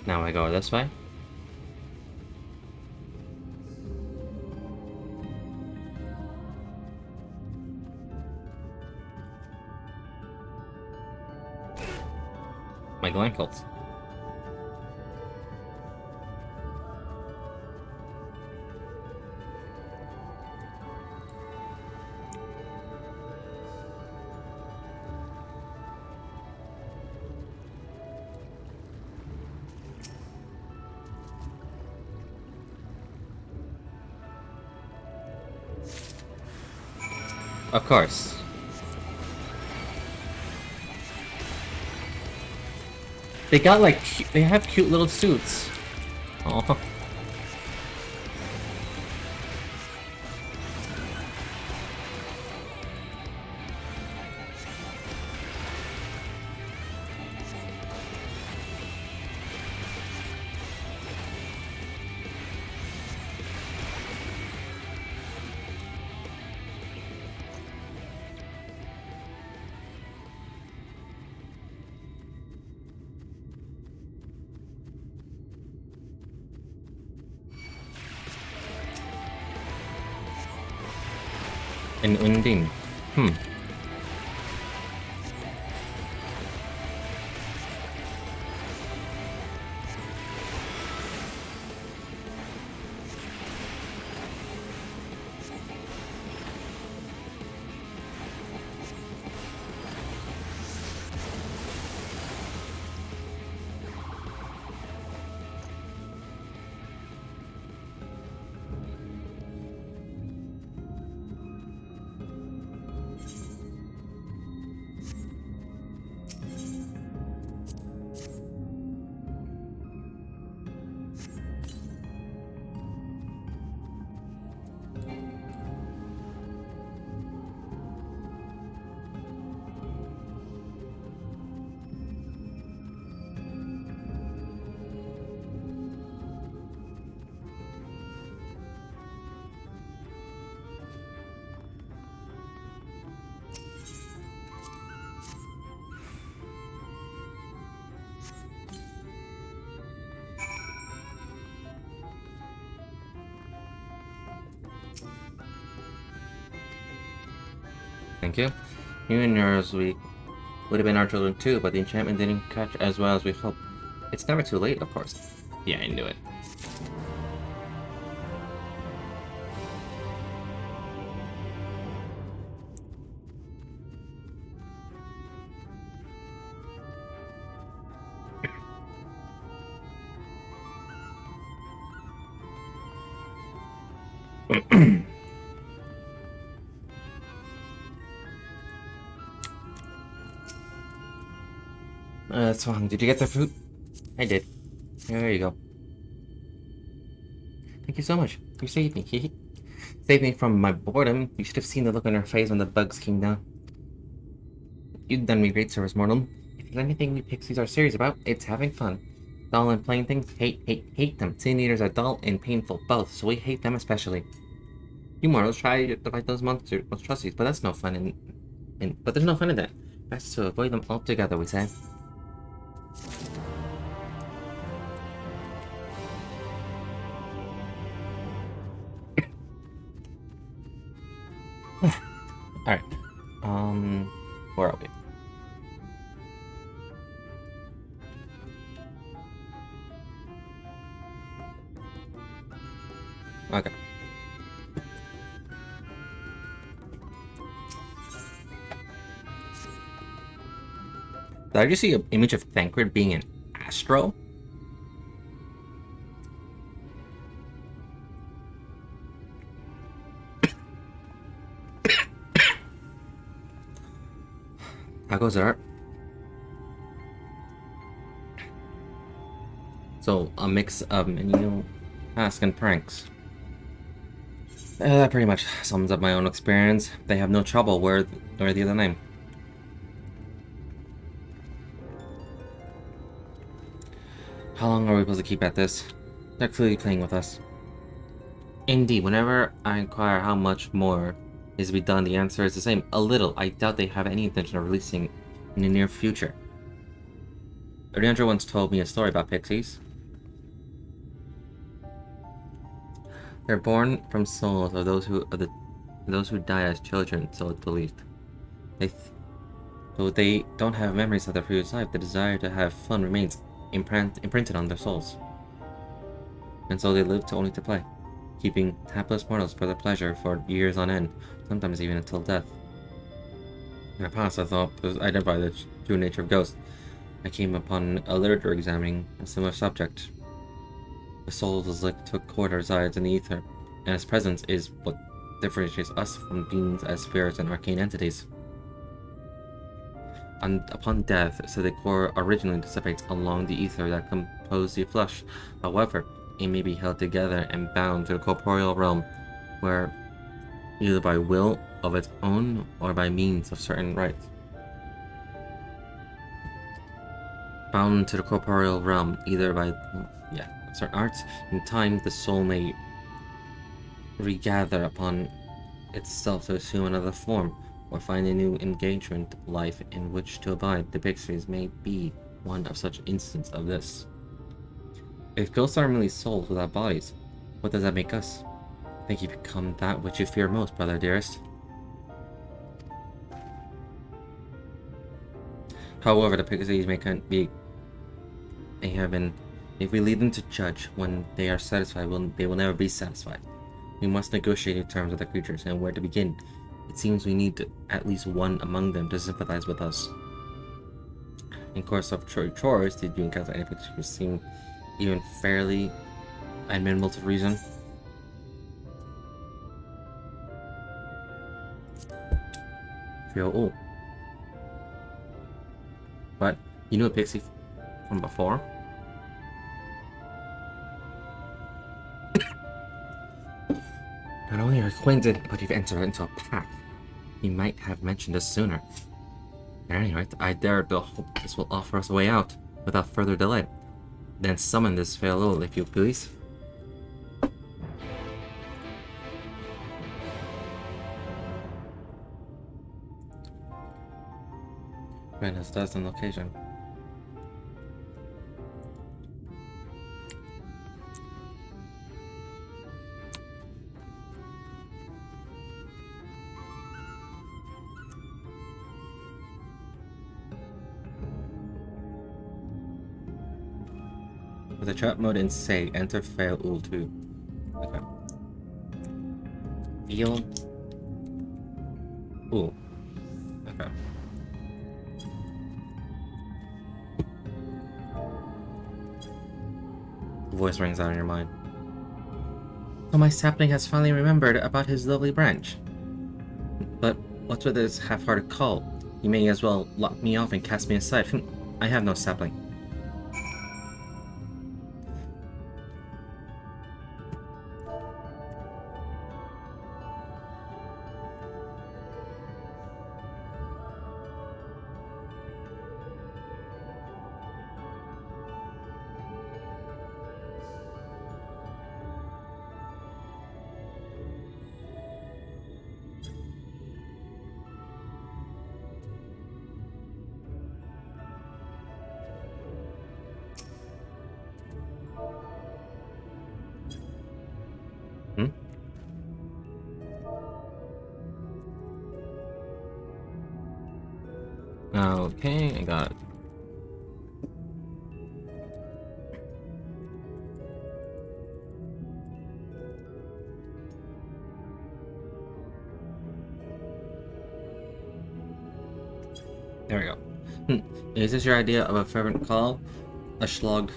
Now I go this way. My ankles. Of course. They got like, they have cute little suits. Oh. An Undine. Thank you. You and yours would have been our children too, but the enchantment didn't catch as well as we hoped. It's never too late, of course. Yeah, I knew it. That's fine. Did you get the fruit? I did. There you go. Thank you so much. You saved me. Saved me from my boredom. You should have seen the look on her face when the bugs came down. You've done me great service, mortal. If there's anything we pixies are serious about, it's having fun. Dull and plain things, hate them. Sin eaters are dull and painful, both, so we hate them especially. You mortals try to fight those monstrosities, but that's no fun but there's no fun in that. Best to avoid them altogether, we say. Alright. Where are we? Okay. Did I just see an image of Thancred being an Astro? How goes it, Art? So, a mix of menu tasks and pranks. That pretty much sums up my own experience. They have no trouble with the other name. How long are we supposed to keep at this? They're clearly playing with us. Indeed, whenever I inquire how much more is to be done, the answer is the same. A little. I doubt they have any intention of releasing in the near future. Leandro once told me a story about pixies. They're born from souls of those who die as children, so it's believed. Though they don't have memories of their previous life, the desire to have fun remains imprinted on their souls. And so they live only to play, keeping hapless mortals for their pleasure for years on end, sometimes even until death. In the past, I thought to identify the true nature of ghosts. I came upon a literature examining a similar subject. The soul is linked to a core that resides in the ether, and its presence is what differentiates us from beings as spirits and arcane entities. And upon death, so the core originally dissipates along the ether that composed the flesh. However, it may be held together and bound to the corporeal realm, where either by will of its own or by means of certain rites. Bound to the corporeal realm, either by certain arts, in time the soul may regather upon itself to assume another form, or find a new engagement life in which to abide. The Pixies may be one of such instances of this. If ghosts are merely souls without bodies, what does that make us? I think you become that which you fear most, brother dearest. However, the Pixies if we leave them to judge when they are satisfied, they will never be satisfied. We must negotiate new terms with the creatures, and where to begin. It seems we need at least one among them to sympathize with us. In course of chores, did you encounter anything which seemed even fairly amenable to reason? Oh. What? You knew a Pixie from before? Not only are you acquainted, but you've entered into a pact. You might have mentioned this sooner. At any rate, I dare to hope this will offer us a way out, without further delay. Then summon this fellow, if you please. Brandon's dozen location. With the trap mode in say, enter fail ul 2. Okay. Feel. Ooh. Okay. The voice rings out in your mind. So my sapling has finally remembered about his lovely branch. But what's with this half-hearted call? You may as well lock me off and cast me aside. I have no sapling. Okay, I got it. There we go. Is this your idea of a fervent call? A slog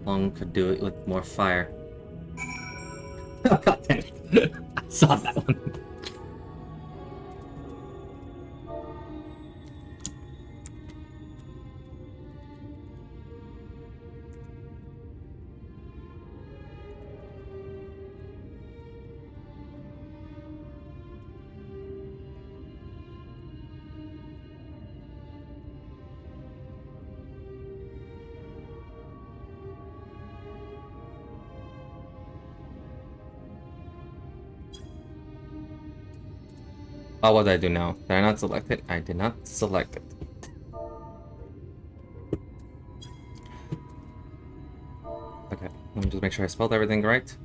long could do it with more fire. God damn it. I saw that one. Oh, what did I do now? Did I not select it? I did not select it. Okay, let me just make sure I spelled everything right.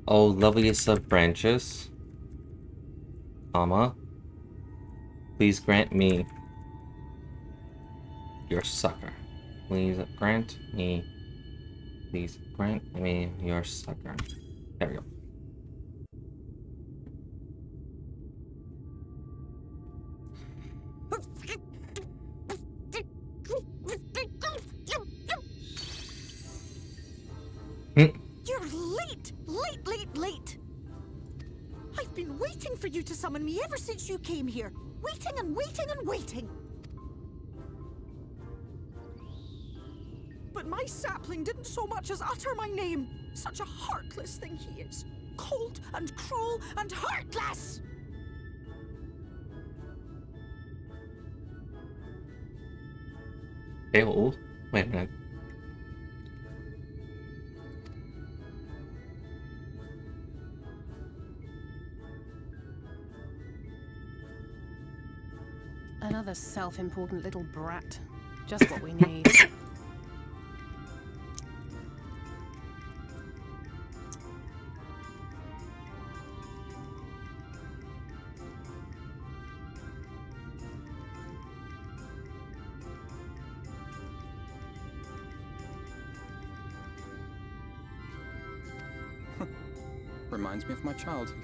Oh, loveliest of branches, comma, please grant me your succor. Please grant me your succor. There we go. You're late! Late! I've been waiting for you to summon me ever since you came here. Waiting and waiting and waiting. But my sapling didn't so much as utter my name. Such a heartless thing he is. Cold and cruel and heartless! Ew. Wait a minute. Another self-important little brat. Just what we need. Reminds me of my childhood.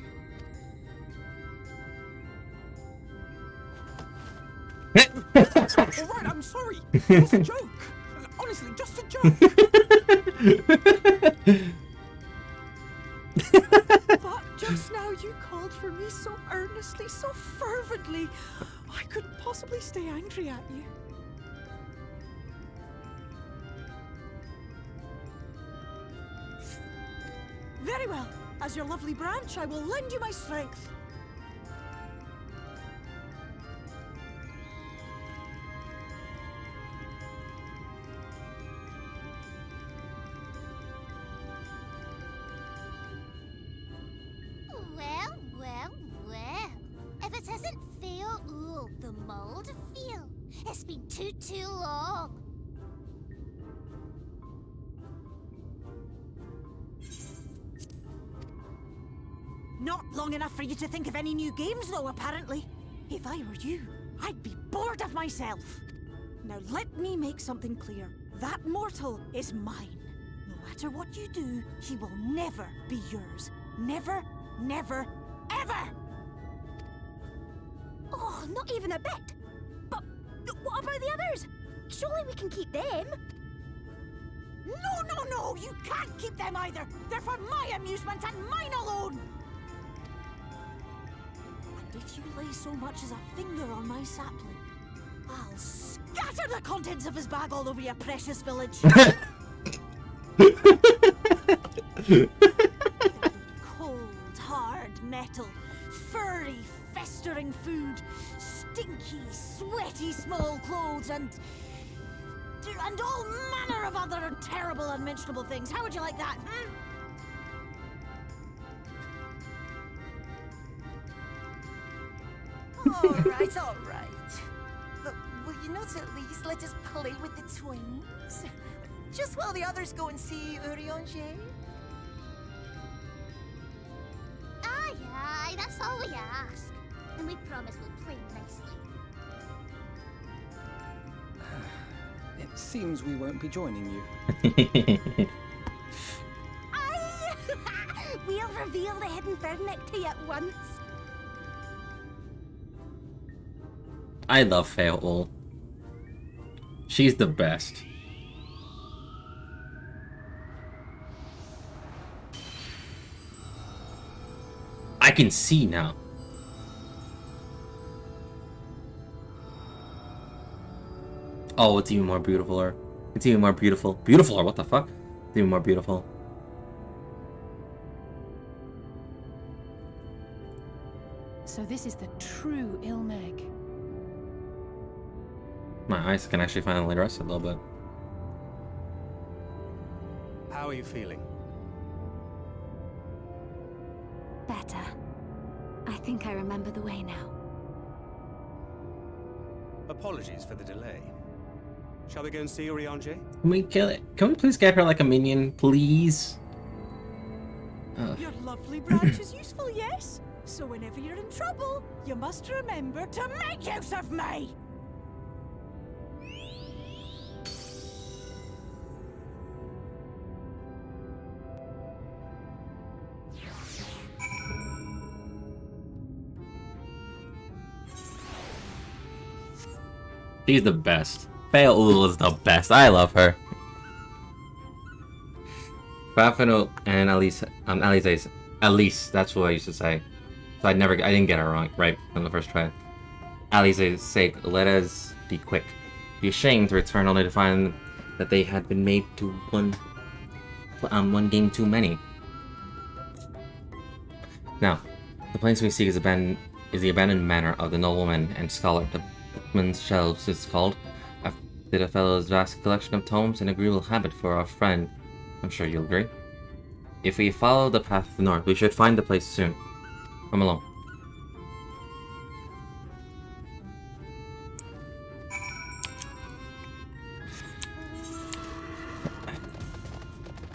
Alright, I'm sorry. It was a joke. Honestly, just a joke. But just now you called for me so earnestly, so fervently. I couldn't possibly stay angry at you. Very well. As your lovely branch, I will lend you my strength. Well. If it isn't Fail Ool, the mold feel. It's been too long. Not long enough for you to think of any new games, though, apparently. If I were you, I'd be bored of myself. Now let me make something clear. That mortal is mine. No matter what you do, he will never be yours. Never, ever! Oh, not even a bit. But what about the others? Surely we can keep them. No, you can't keep them either. They're for my amusement and mine alone. And if you lay so much as a finger on my sapling, I'll scatter the contents of his bag all over your precious village. Cold, hard metal, furry, festering food, stinky, sweaty small clothes, and all manner of other terrible, unmentionable things. How would you like that, All right. But will you not at least let us play with the twins? Just while the others go and see Urianger? Aye, that's all we ask. And we promise we'll play nicely. It seems we won't be joining you. We'll reveal the hidden Vernick to you at once. I love Fail. She's the best. I can see now. Oh, it's even more beautiful. It's even more beautiful. Beautiful, what the fuck? It's even more beautiful. So this is the true Ilmeg. My eyes can actually finally rest a little bit. How are you feeling? Better. I think I remember the way now. Apologies for the delay. Shall we go and see Urianger? Can we kill it? Can we please get her like a minion, please? Your lovely branch is useful, yes? So whenever you're in trouble, you must remember to make use of me! She's the best. Beowulf is the best. I love her. Fafino and Elise, that's what I used to say. So I didn't get it wrong, right, on the first try. Alice's sake, let us be quick. Be ashamed to return only to find that they had been made to one game too many. Now, the place we seek is the abandoned manor of the nobleman and scholar. The Bookman's Shelves is called, after the fellow's vast collection of tomes, an agreeable habit for our friend. I'm sure you'll agree. If we follow the path to the north, we should find the place soon. Come along.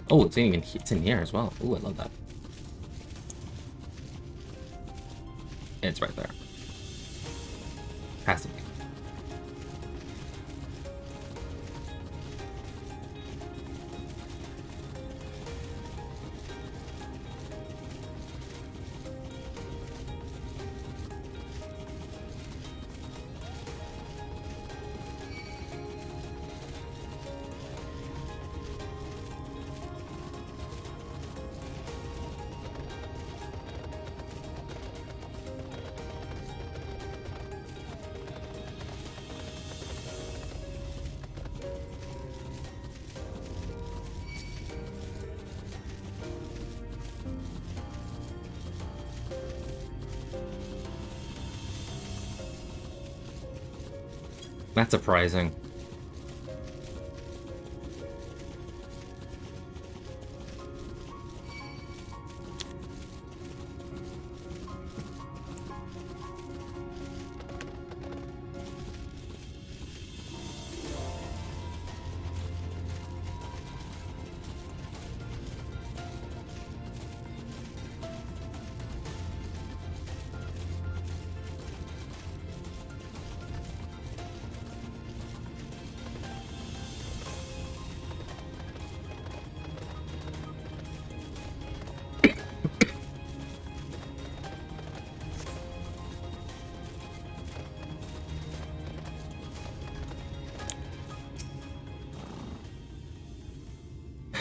Oh, it's in here as well. Ooh, I love that. It's right there. Has to be. That's surprising.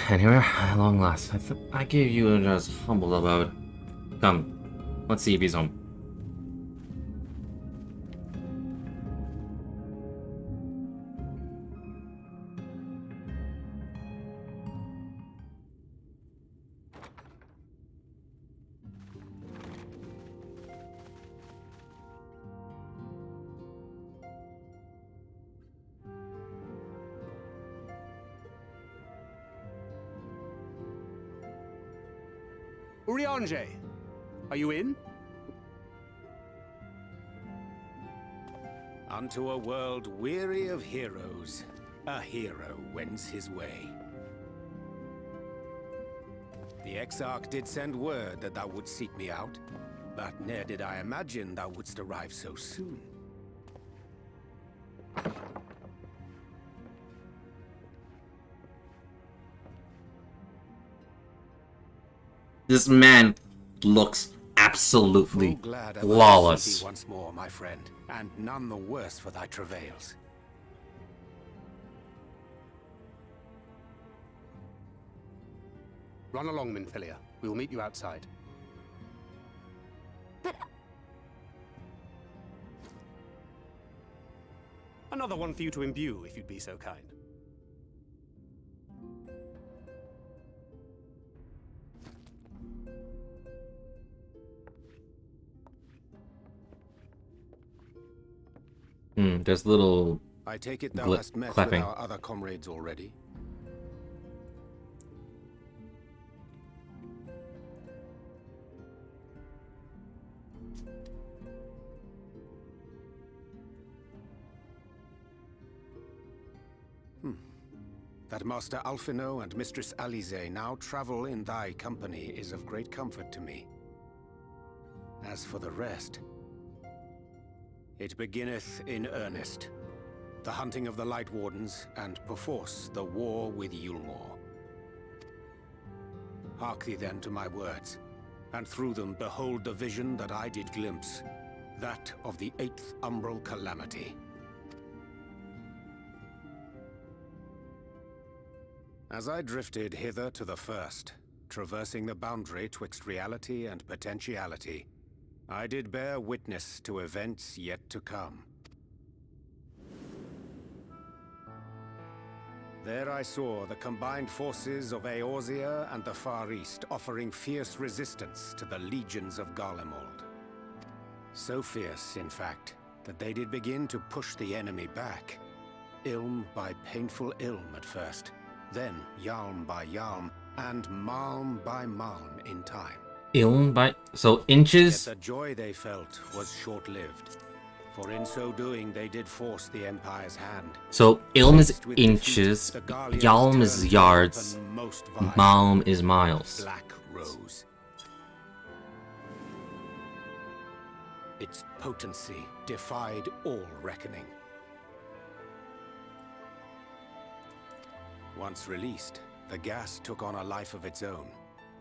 And here, at long last, I gave you just humble about. Come, let's see if he's home. Urianger, are you in? Unto a world weary of heroes, a hero wends his way. The Exarch did send word that thou wouldst seek me out, but ne'er did I imagine thou wouldst arrive so soon. This man looks absolutely Full glad am I to see flawless. thee once more, my friend, and none the worse for thy travails. Run along, Minfilia. We will meet you outside. But... Another one for you to imbue, if you'd be so kind. There's little I take it thou hast met clapping. with our other comrades already? That Master Alphino and Mistress Alize now travel in thy company is of great comfort to me. As for the rest, it beginneth in earnest. The hunting of the Light Wardens, and perforce the war with Yulmore. Hark thee then to my words, and through them behold the vision that I did glimpse, that of the 8th Umbral Calamity. As I drifted hither to the first, traversing the boundary twixt reality and potentiality, I did bear witness to events yet to come. There I saw the combined forces of Eorzea and the Far East offering fierce resistance to the legions of Garlemald. So fierce, in fact, that they did begin to push the enemy back. Ilm by painful ilm at first, then Yalm by Yalm, and Malm by Malm in time. Ilm by... so inches? Yet the joy they felt was short-lived, for in so doing they did force the Empire's hand. So Ilm is inches, Yalm is yards, Malm is miles. Black Rose. Its potency defied all reckoning. Once released, the gas took on a life of its own,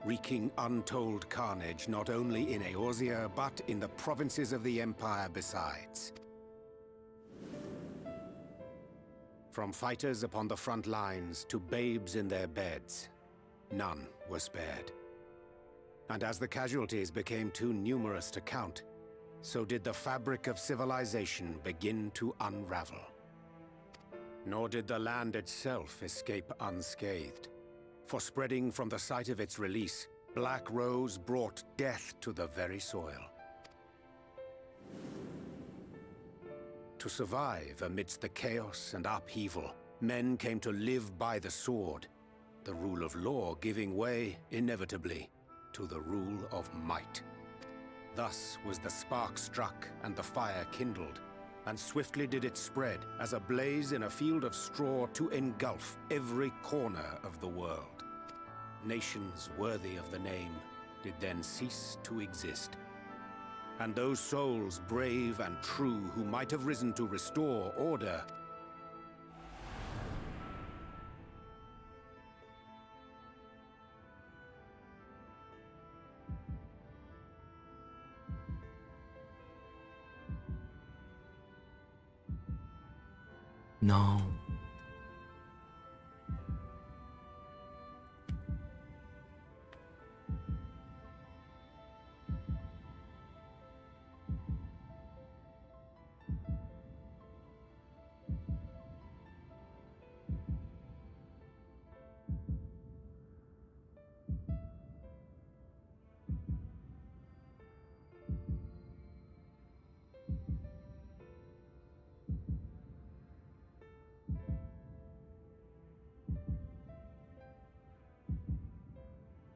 wreaking untold carnage not only in Eorzea, but in the provinces of the Empire besides. From fighters upon the front lines to babes in their beds, none were spared. And as the casualties became too numerous to count, so did the fabric of civilization begin to unravel. Nor did the land itself escape unscathed. For spreading from the site of its release, Black Rose brought death to the very soil. To survive amidst the chaos and upheaval, men came to live by the sword, the rule of law giving way, inevitably, to the rule of might. Thus was the spark struck and the fire kindled, and swiftly did it spread as a blaze in a field of straw to engulf every corner of the world. Nations worthy of the name did then cease to exist. And those souls brave and true who might have risen to restore order No.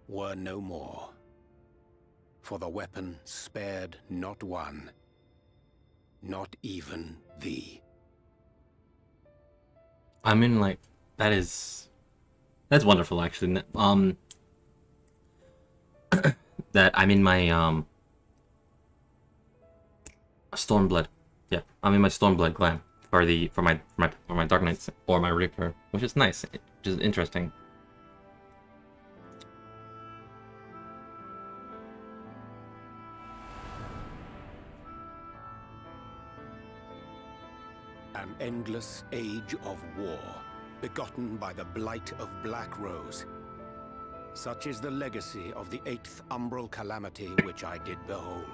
were no more. For the weapon spared not one, not even thee. I mean, like, that's wonderful, actually. That I'm in my, Stormblood. Yeah, I'm in my Stormblood clan for my Dark Knights or my Reaper, which is nice, which is interesting. An endless age of war, begotten by the blight of Black Rose. Such is the legacy of the 8th Umbral Calamity which I did behold.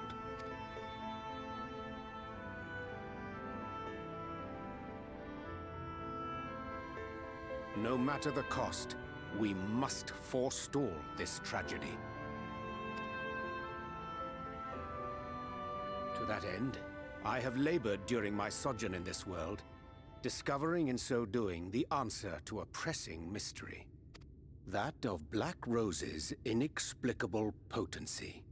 No matter the cost, we must forestall this tragedy. To that end, I have labored during my sojourn in this world, discovering in so doing the answer to a pressing mystery. That of Black Rose's inexplicable potency.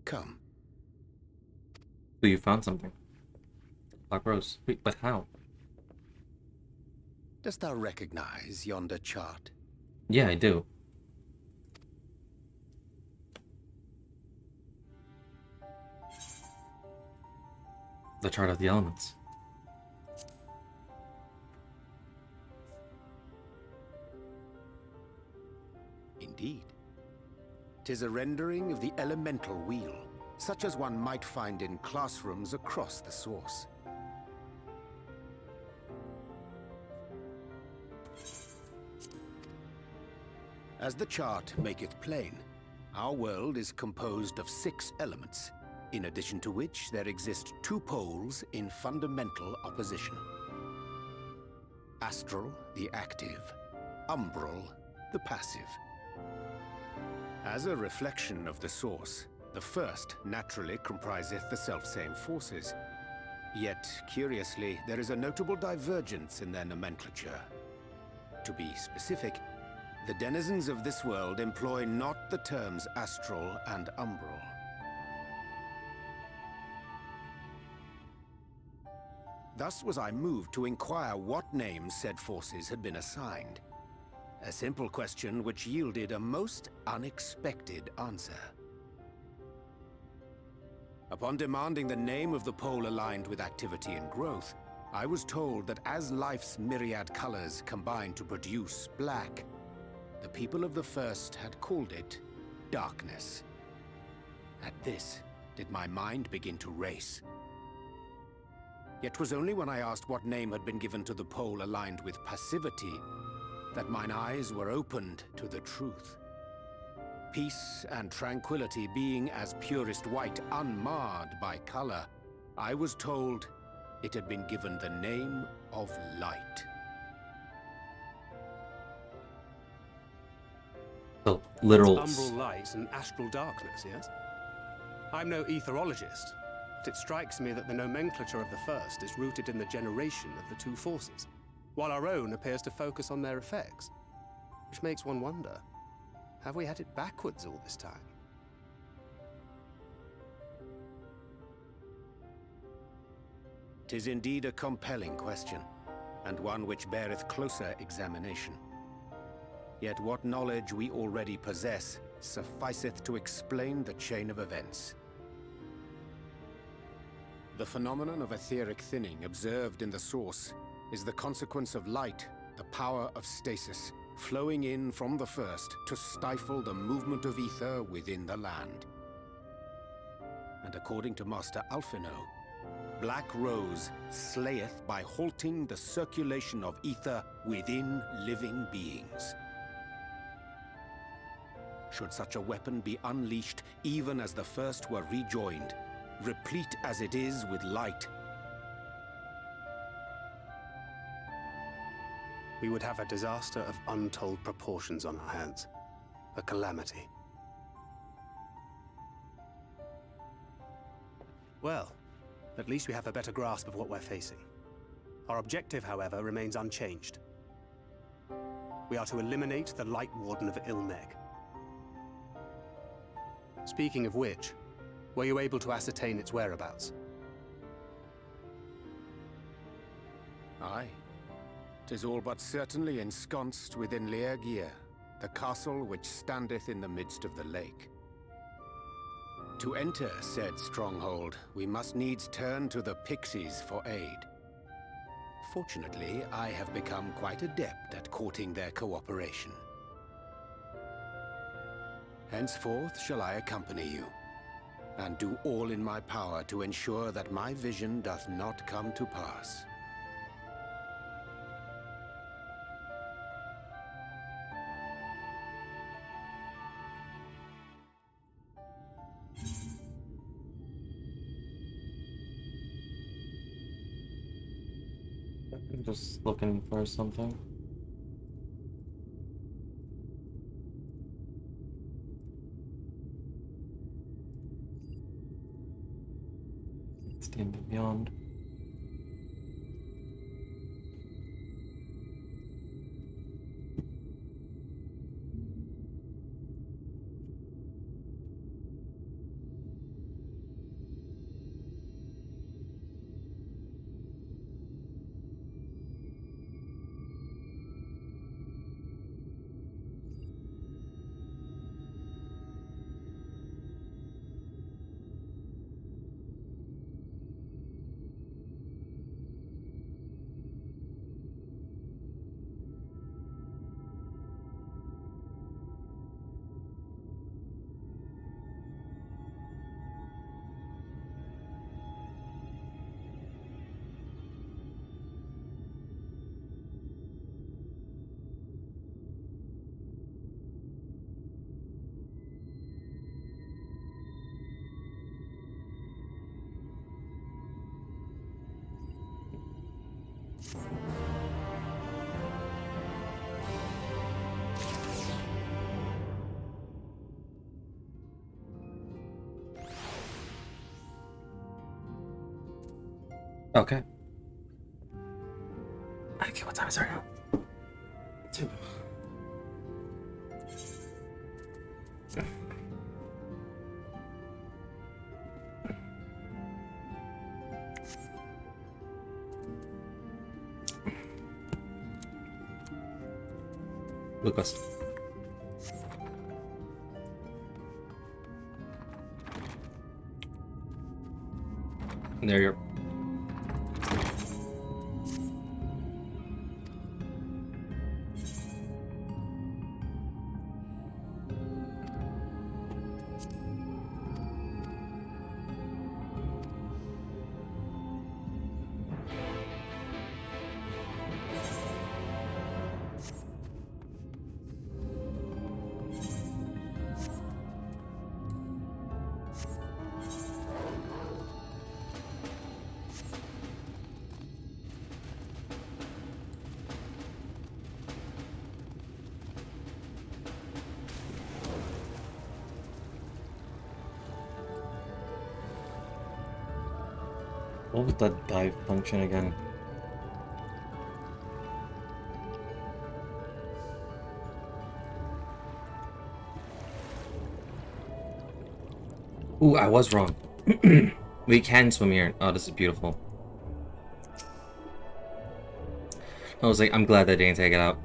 Come. So you found something. Black Rose. Wait, but how? Dost thou recognize yonder chart? Yeah, I do. The chart of the elements. Indeed. 'Tis a rendering of the elemental wheel, such as one might find in classrooms across the source. As the chart maketh plain, our world is composed of 6 elements, in addition to which there exist 2 poles in fundamental opposition. Astral, the active; umbral, the passive. As a reflection of the source, the first naturally compriseth the selfsame forces. Yet, curiously, there is a notable divergence in their nomenclature. To be specific, the denizens of this world employ not the terms astral and umbral. Thus was I moved to inquire what names said forces had been assigned. A simple question which yielded a most unexpected answer. Upon demanding the name of the pole aligned with activity and growth, I was told that as life's myriad colors combine to produce black, the people of the first had called it darkness. At this, did my mind begin to race. Yet 'twas only when I asked what name had been given to the pole aligned with passivity that mine eyes were opened to the truth. Peace and tranquility being as purest white, unmarred by color, I was told it had been given the name of light. The literal... It's umbral light and astral darkness, yes? I'm no etherologist, but it strikes me that the nomenclature of the first is rooted in the generation of the 2 forces, while our own appears to focus on their effects. Which makes one wonder, have we had it backwards all this time? "'Tis indeed a compelling question, and one which beareth closer examination. Yet what knowledge we already possess sufficeth to explain the chain of events. The phenomenon of etheric thinning observed in the source is the consequence of light, the power of stasis, flowing in from the first to stifle the movement of ether within the land. And according to Master Alphino, Black Rose slayeth by halting the circulation of ether within living beings. Should such a weapon be unleashed even as the first were rejoined, replete as it is with light, we would have a disaster of untold proportions on our hands. A calamity. Well, at least we have a better grasp of what we're facing. Our objective, however, remains unchanged. We are to eliminate the Light Warden of Ilmeg. Speaking of which, were you able to ascertain its whereabouts? Aye. 'Tis all but certainly ensconced within Leargear, the castle which standeth in the midst of the lake. To enter said stronghold, we must needs turn to the pixies for aid. Fortunately, I have become quite adept at courting their cooperation. Henceforth shall I accompany you, and do all in my power to ensure that my vision doth not come to pass. I'm just looking for something. It's the end of beyond. Okay. Okay, what time is it now? 2. Lucas. There you go. What was that dive function again? Ooh, I was wrong. We can swim here. Oh, this is beautiful. I was like, I'm glad they didn't take it out.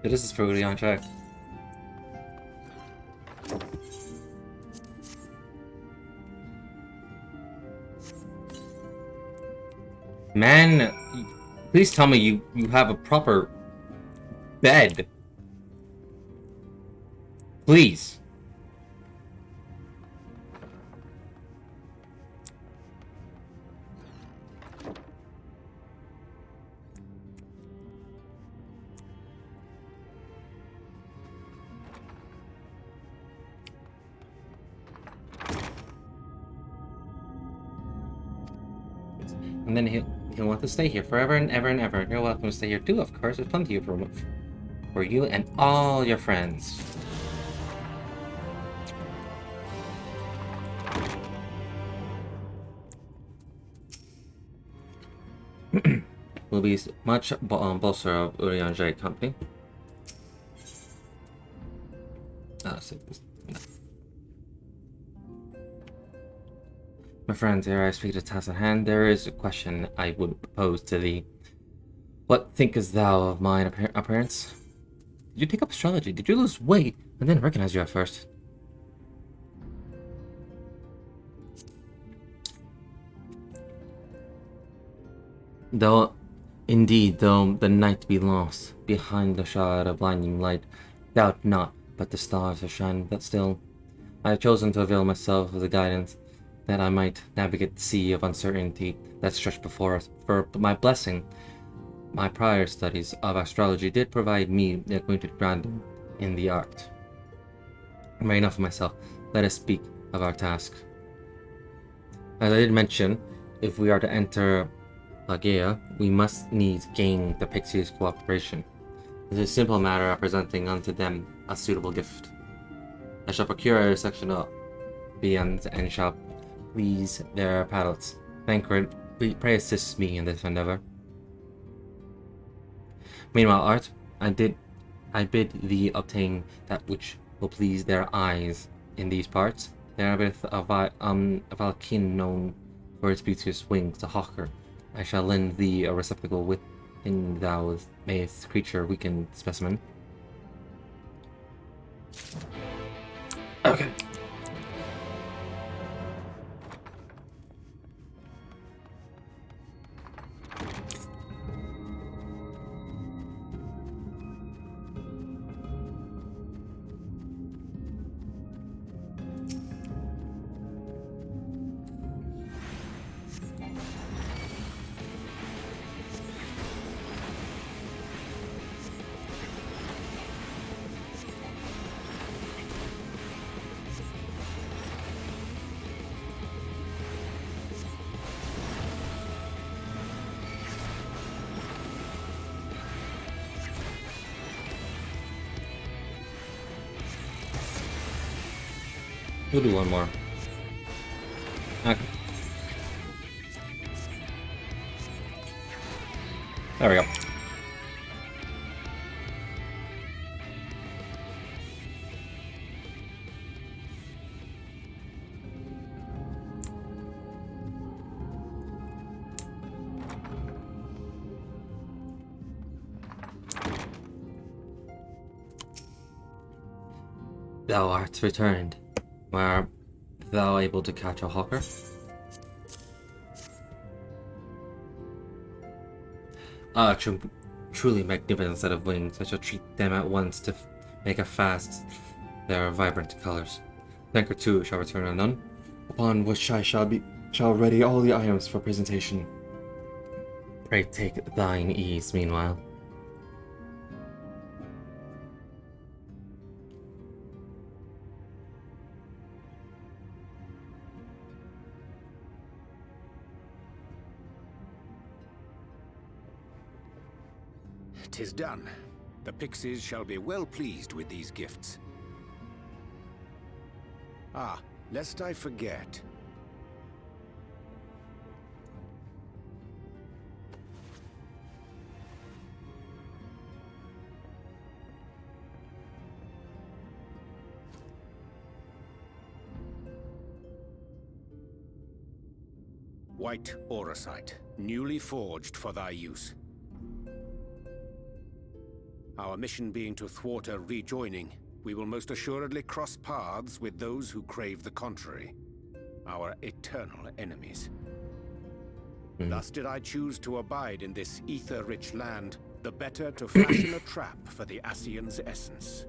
This is totally on track. Man, please tell me you have a proper bed. Please. And then he'll want to stay here forever and ever and ever. You're welcome to stay here too, of course. There's plenty of room for you and all your friends. Will be much bolster of Urianger company. My friends, ere I speak to the task at hand, there is a question I would propose to thee. What thinkest thou of mine appearance? Did you take up astrology? Did you lose weight? I didn't recognize you at first. Though the night be lost, behind the shroud of blinding light, doubt not, but the stars are shining, but still. I have chosen to avail myself of the guidance, that I might navigate the sea of uncertainty that stretched before us. For my blessing, my prior studies of astrology did provide me the acquainted grounding in the art. Right enough of myself, let us speak of our task. As I did mention, if we are to enter Lagea, we must needs gain the Pixies' cooperation. It is a simple matter of presenting unto them a suitable gift. I shall procure a section of viands and shall please their palates. Banquet, pray assist me in this endeavor. Meanwhile, Art, I bid thee obtain that which will please their eyes in these parts. There is a Valkyne known for its beauteous wings, a hawker. I shall lend thee a receptacle within thou mayest creature weakened specimen. Okay. We'll do one more. Okay. There we go. Thou art returned. Were thou able to catch a hawker? Truly magnificent set of wings. I shall treat them at once to make a fast their vibrant colors. Thanker too shall return anon, upon which I shall ready all the items for presentation. Pray take thine ease meanwhile. "'Tis done. The Pixies shall be well pleased with these gifts. Ah, lest I forget. White auracite, newly forged for thy use. Our mission being to thwart a rejoining, we will most assuredly cross paths with those who crave the contrary, our eternal enemies. Thus did I choose to abide in this ether-rich land, the better to fashion a trap for the Ascian's essence.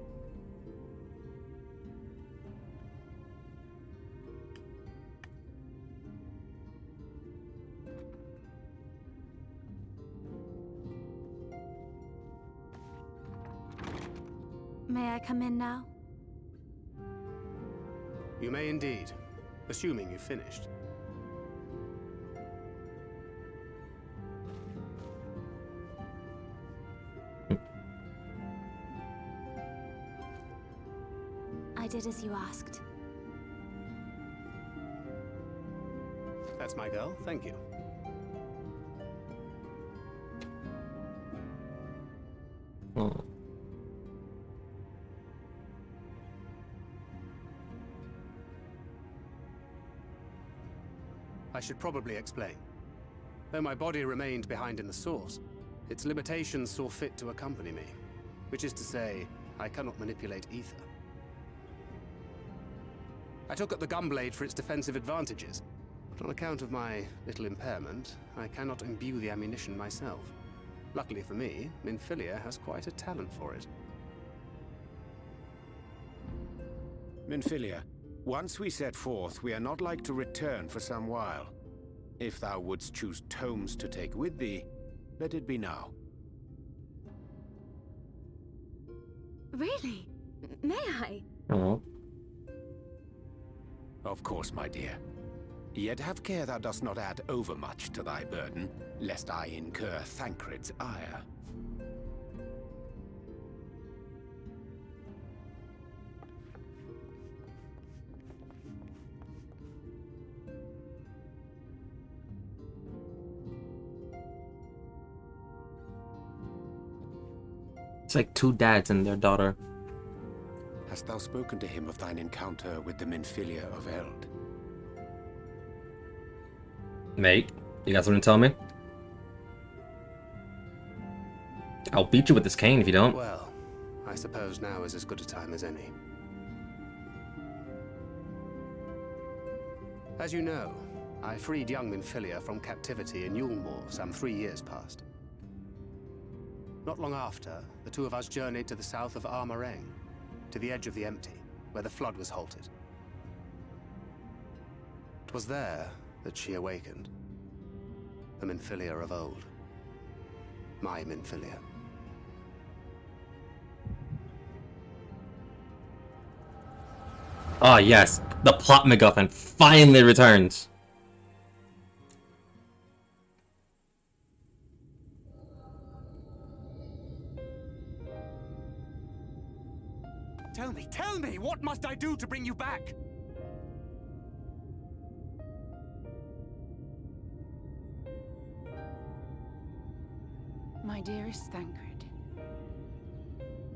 May I come in now? You may indeed, assuming you've finished. I did as you asked. That's my girl, thank you. Oh. I should probably explain. Though my body remained behind in the source, its limitations saw fit to accompany me. Which is to say, I cannot manipulate ether. I took up the gunblade for its defensive advantages, but on account of my little impairment, I cannot imbue the ammunition myself. Luckily for me, Minfilia has quite a talent for it. Minfilia, once we set forth, we are not like to return for some while. If thou wouldst choose tomes to take with thee, let it be now. Really? May I? Oh. Of course, my dear. Yet have care thou dost not add overmuch to thy burden, lest I incur Thancred's ire. It's like two dads and their daughter. Hast thou spoken to him of thine encounter with the Minfilia of Eld? Mate, you got something to tell me? I'll beat you with this cane if you don't. Well, I suppose now is as good a time as any. As you know, I freed young Minfilia from captivity in Yulmore some 3 years past. Not long after, the two of us journeyed to the south of Armareng, to the edge of the Empty, where the flood was halted. 'Twas there that she awakened. The Minfilia of old. My Minfilia. Ah, yes. The plot MacGuffin finally returns. Tell me, what must I do to bring you back? My dearest Thancred,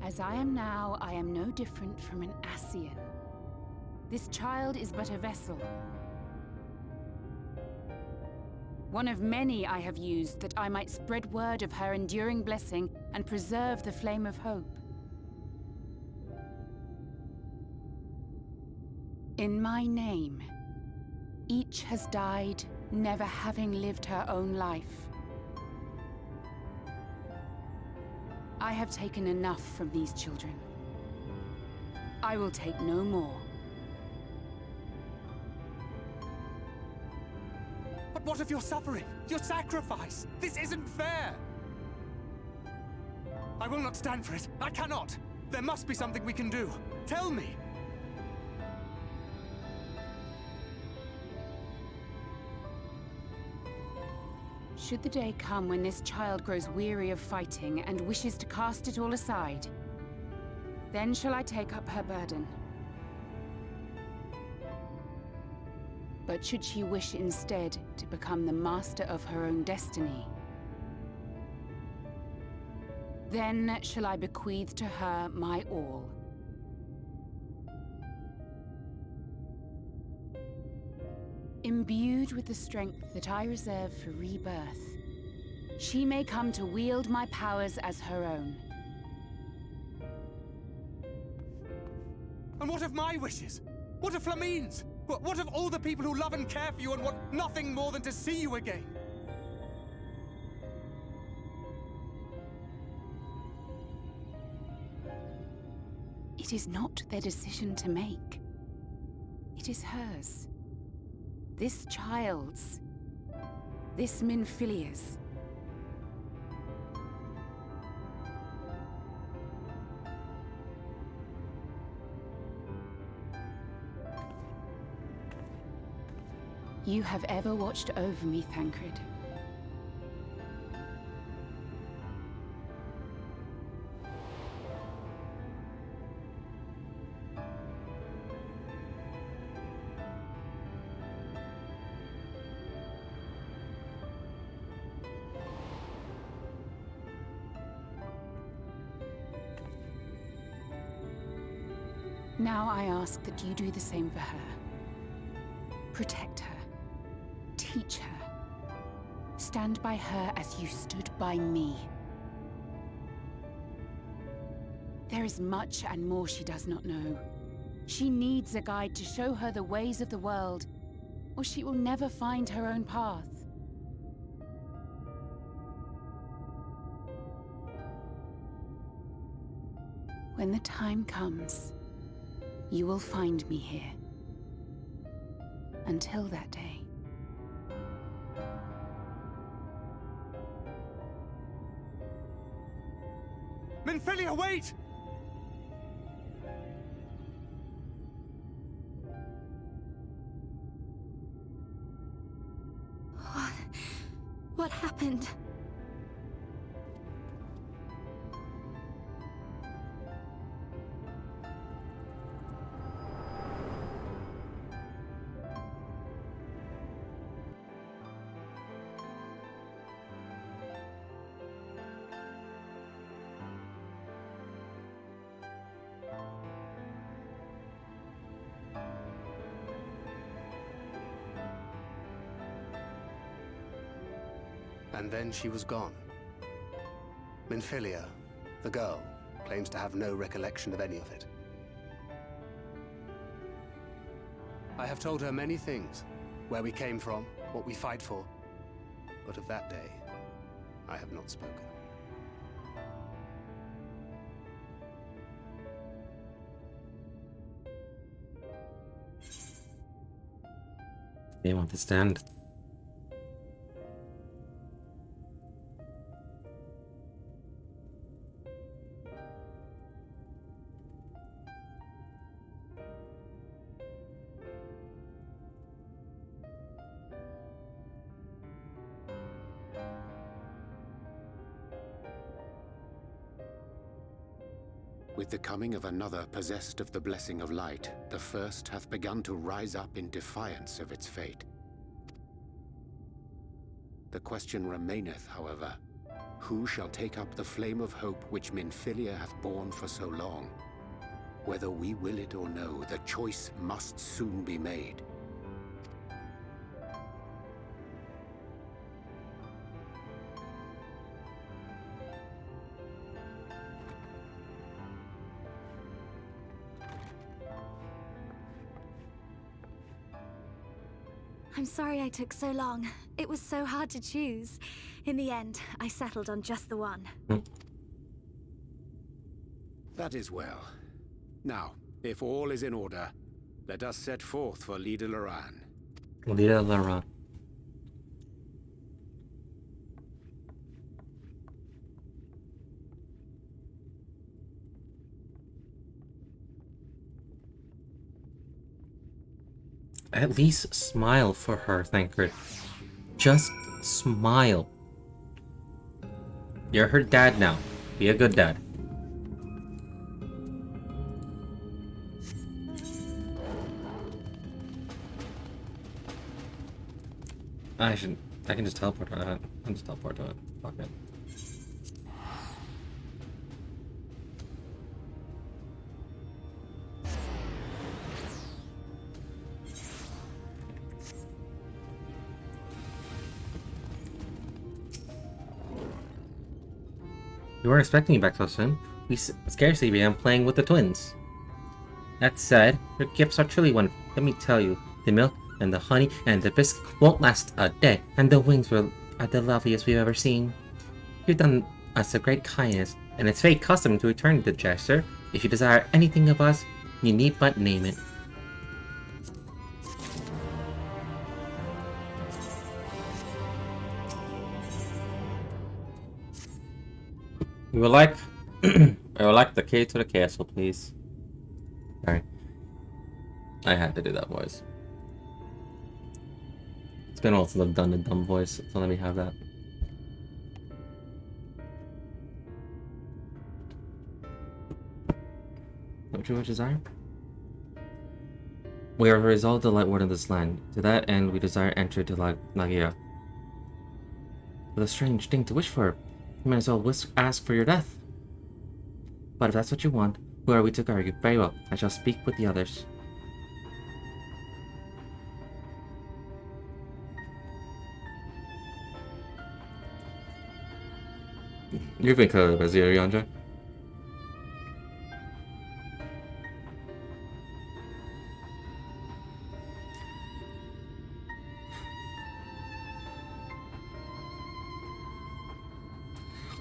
as I am now, I am no different from an Ascian. This child is but a vessel. One of many I have used that I might spread word of her enduring blessing and preserve the flame of hope. In my name, each has died, never having lived her own life. I have taken enough from these children. I will take no more. But what of your suffering? Your sacrifice? This isn't fair! I will not stand for it. I cannot! There must be something we can do. Tell me! Should the day come when this child grows weary of fighting and wishes to cast it all aside, then shall I take up her burden. But should she wish instead to become the master of her own destiny, then shall I bequeath to her my all. Imbued with the strength that I reserve for rebirth, she may come to wield my powers as her own. And what of my wishes? What of Flamine's? What of all the people who love and care for you and want nothing more than to see you again? It is not their decision to make. It is hers. This child's. This Minfilia's. You have ever watched over me, Thancred. Now I ask that you do the same for her. Protect her. teach her. Stand by her as you stood by me. There is much and more she does not know. She needs a guide to show her the ways of the world, or she will never find her own path. When the time comes, you will find me here. Until that day. Minfilia, wait! What happened? And then she was gone. Minfilia, the girl, claims to have no recollection of any of it. I have told her many things. Where we came from, what we fight for. But of that day, I have not spoken. They want to stand. With the coming of another possessed of the blessing of light, the first hath begun to rise up in defiance of its fate. The question remaineth, however, who shall take up the flame of hope which Minfilia hath borne for so long? Whether we will it or no, the choice must soon be made. I'm sorry I took so long. It was so hard to choose. In the end, I settled on just the one. That is well. Now, if all is in order, let us set forth for Lida Loran. Lida Loran. At least smile for her, Thancred. Just smile. You're her dad now. Be a good dad. I can just teleport to that. I'll just teleport to it. Fuck it. You weren't expecting me back so soon. We scarcely began playing with the twins. That said, your gifts are truly wonderful. Let me tell you, the milk and the honey and the biscuit won't last a day, and the wings are the loveliest we've ever seen. You've done us a great kindness, and it's fate custom to return the gesture. If you desire anything of us, you need but name it. We would like I would like the key to the castle, please. Sorry. I had to do that voice. It's been a while since I've done a dumb voice, so let me have that. What you desire? We are resolved to light word in this land. To that end, we desire entry to Nagia. What a strange thing to wish for. You might as well ask for your death. But if that's what you want, who are we to argue? Very well, I shall speak with the others. You've been clearly busy, Yanja.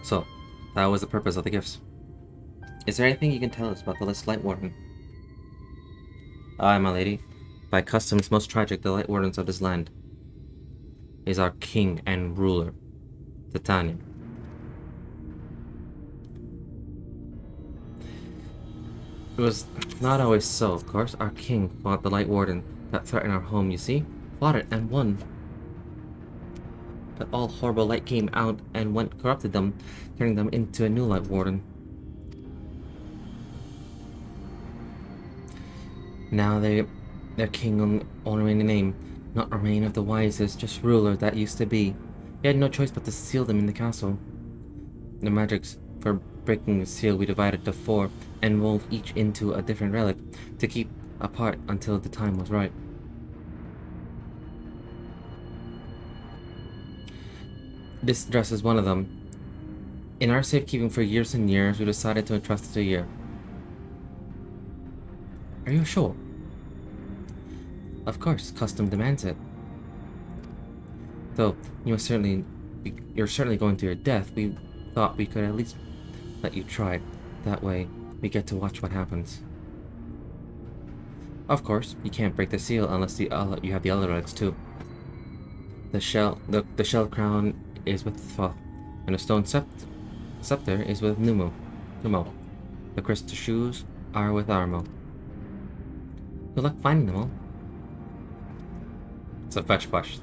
So, that was the purpose of the gifts. Is there anything you can tell us about the Light Warden? Aye, my lady. By customs most tragic, the Light Wardens of this land is our king and ruler, Titania. It was not always so, of course. Our king fought the Light Warden that threatened our home, you see? Fought it and won. But all horrible light came out and corrupted them, turning them into a new Light Warden. Now their king only remain a name, not remain of the wisest, just ruler that used to be. We had no choice but to seal them in the castle. The magics for breaking the seal we divided to 4 and wove each into a different relic to keep apart until the time was right. This dress is one of them. In our safekeeping for years and years, we decided to entrust it to you. Are you sure? Of course, custom demands it. Though you're certainly going to your death, we thought we could at least let you try it. That way, we get to watch what happens. Of course, you can't break the seal unless you have the other relics too. The shell crown is with Thoth, and the stone scepter is with Numo. The crystal shoes are with Armo. Good luck finding them all. It's a fetch quest.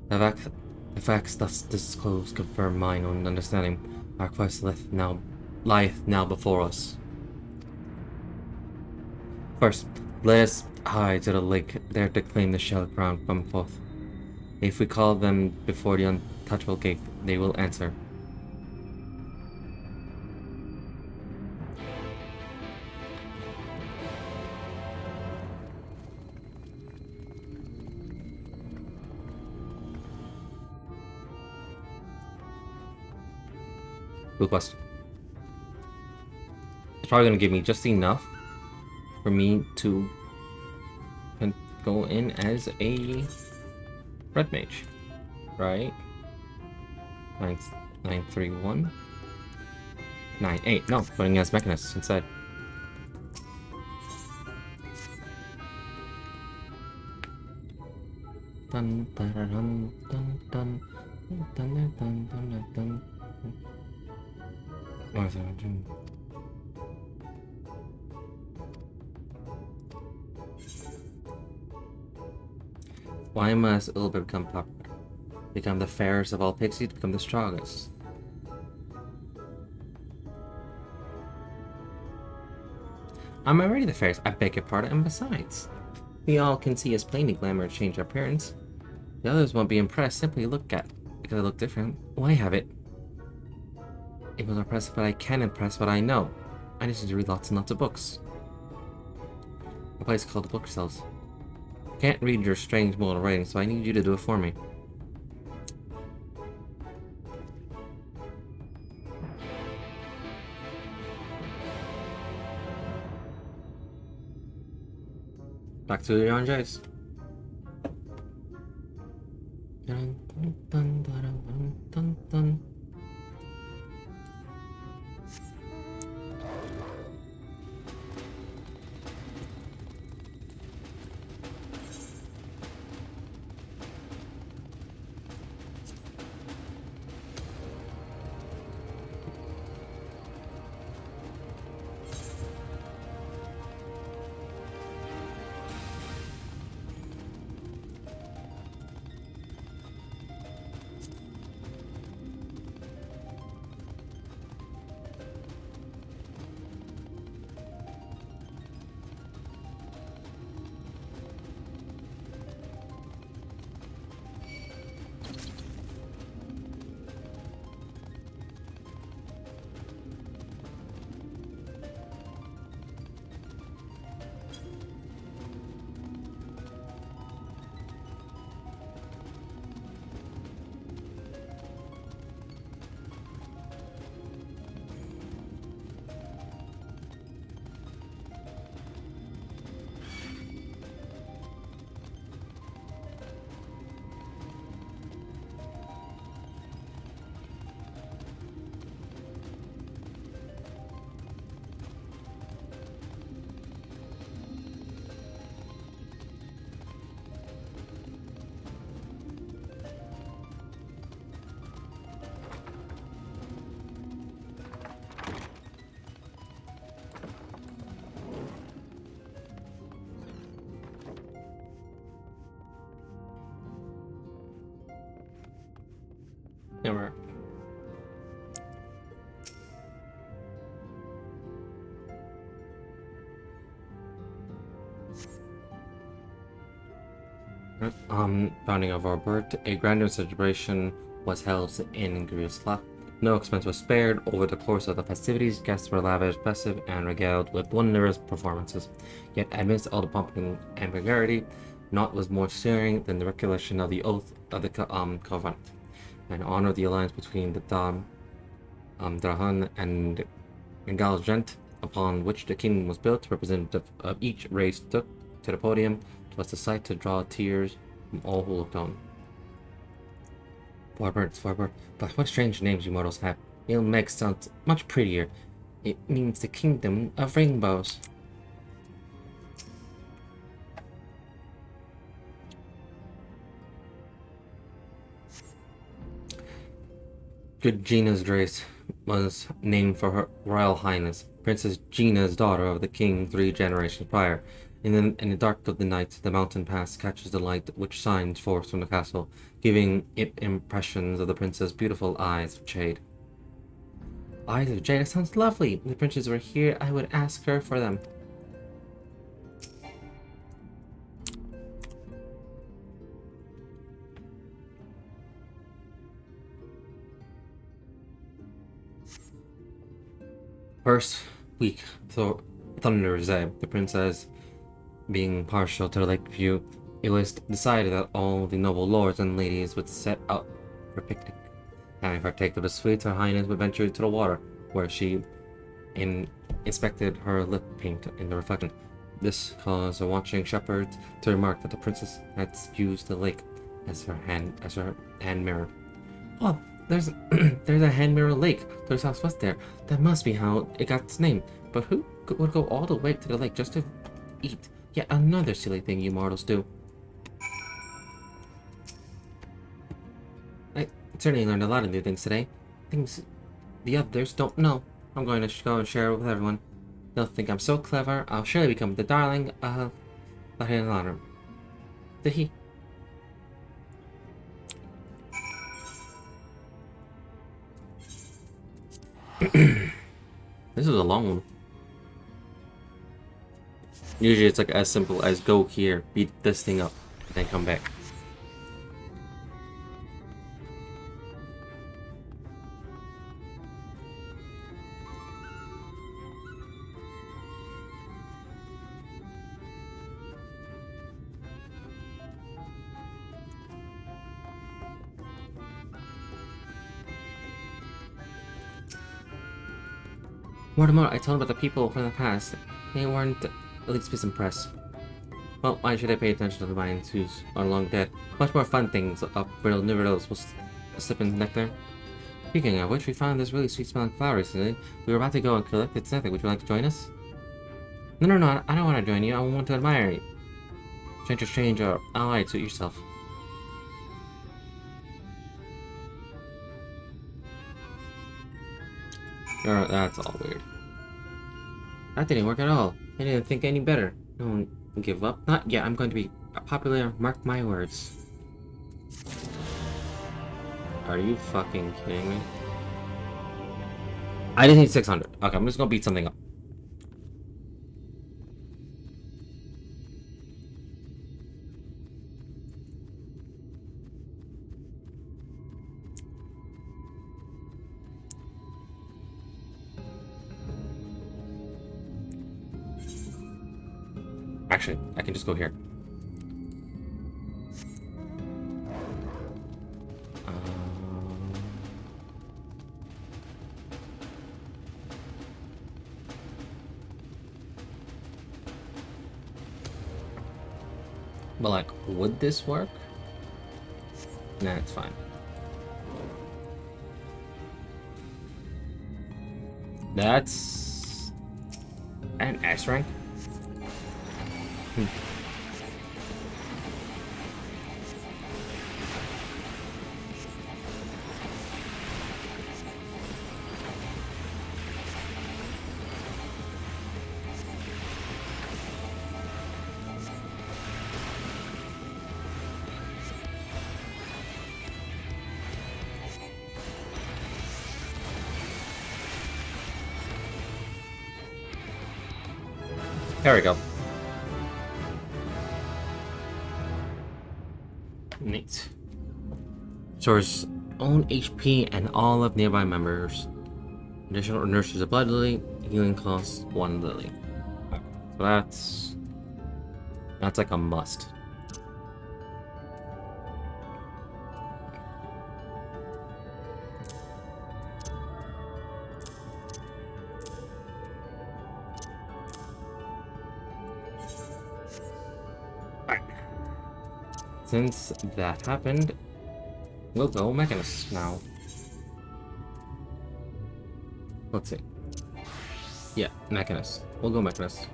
The facts thus disclosed confirm mine own understanding. Our quest lieth now before us. First, let us hie to the lake there to claim the shell crown from Thoth. If we call them before the untouchable gate, they will answer. Blue quest. It's probably gonna give me just enough for me to go in as a red mage, right? 931 98. No, putting as mechanist instead. Dun dun dun dun dun dun dun dun dun dun. Why must Ilber become popular? Become the fairest of all pixies, become the strongest. I'm already the fairest, I beg your pardon, and besides, we all can see as plainly glamour change appearance. The others won't be impressed, simply look at because I look different. Why have it? It will impress what I can impress what I know. I just need to read lots and lots of books. A place called the bookshelves. I can't read your strange mode of writing, so I need you to do it for me. Back to your own Jace. Dun, dun, dun, dun, dun, dun. Never. Founding of our birth, a grander celebration was held in Grisla. No expense was spared. Over the course of the festivities, guests were lavished, festive, and regaled with wondrous performances. Yet, amidst all the pomp and vulgarity, naught was more stirring than the recollection of the oath of the covenant, and honor the alliance between the Drahan and Galgent, upon which the kingdom was built. Representative of each race took to the podium. 'Twas the sight to draw tears from all who looked on. Forbert, but what strange names you mortals have. Il Meg sounds much prettier. It means the kingdom of rainbows. Good Gina's Grace was named for her Royal Highness, Princess Gina's daughter of the king 3 generations prior. In the dark of the night, the mountain pass catches the light which shines forth from the castle, giving it impressions of the princess' beautiful eyes of jade. Eyes of jade? That sounds lovely. If the princess were here, I would ask her for them. First week, Thunder's Day, the princess being partial to the lake view, it was decided that all the noble lords and ladies would set out for a picnic. Having partaken of the sweets, her highness would venture to the water, where she inspected her lip paint in the reflection. This caused the watching shepherds to remark that the princess had used the lake as her hand mirror. Oh, there's a hand mirror lake to the southwest there. That must be how it got its name. But who would go all the way to the lake just to eat? Yet another silly thing you mortals do. I certainly learned a lot of new things today. Things the others don't know. I'm going to go and share it with everyone. They'll think I'm so clever, I'll surely become the darling of Lahir. Did he? This is a long one. Usually it's like as simple as go here, beat this thing up, and then come back. Mortimer, I told him about the people from the past. They weren't at least impressed. Well, why should I pay attention to the minds who are long dead? Much more fun things up new riddles will slip in nectar. Speaking of which, we found this really sweet smelling flower recently. We were about to go and collect its nectar. Would you like to join us? No, I don't want to join you. I want to admire you. Stranger, alright, suit yourself. That's all weird. That didn't work at all. I didn't think any better. Don't give up. Not yet. I'm going to be popular. Mark my words. Are you fucking kidding me? I just need 600. Okay, I'm just gonna beat something up. Actually, I can just go here. But like, would this work? Nah, it's fine. That's an S rank. There we go. Neat. Source own HP and all of nearby members. Additional nurses a blood lily. Healing costs 1 lily. Okay, so that's like a must. Since that happened, we'll go Mechanist now. Let's see. Yeah, Mechanist. We'll go Mechanist.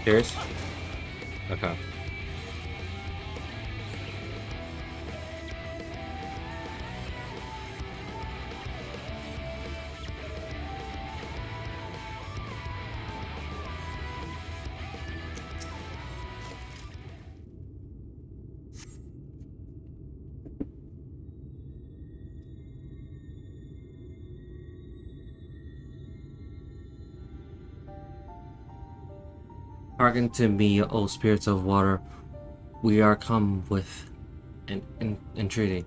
Serious? Okay. Hearken to me, O spirits of water. We are come with an entreaty.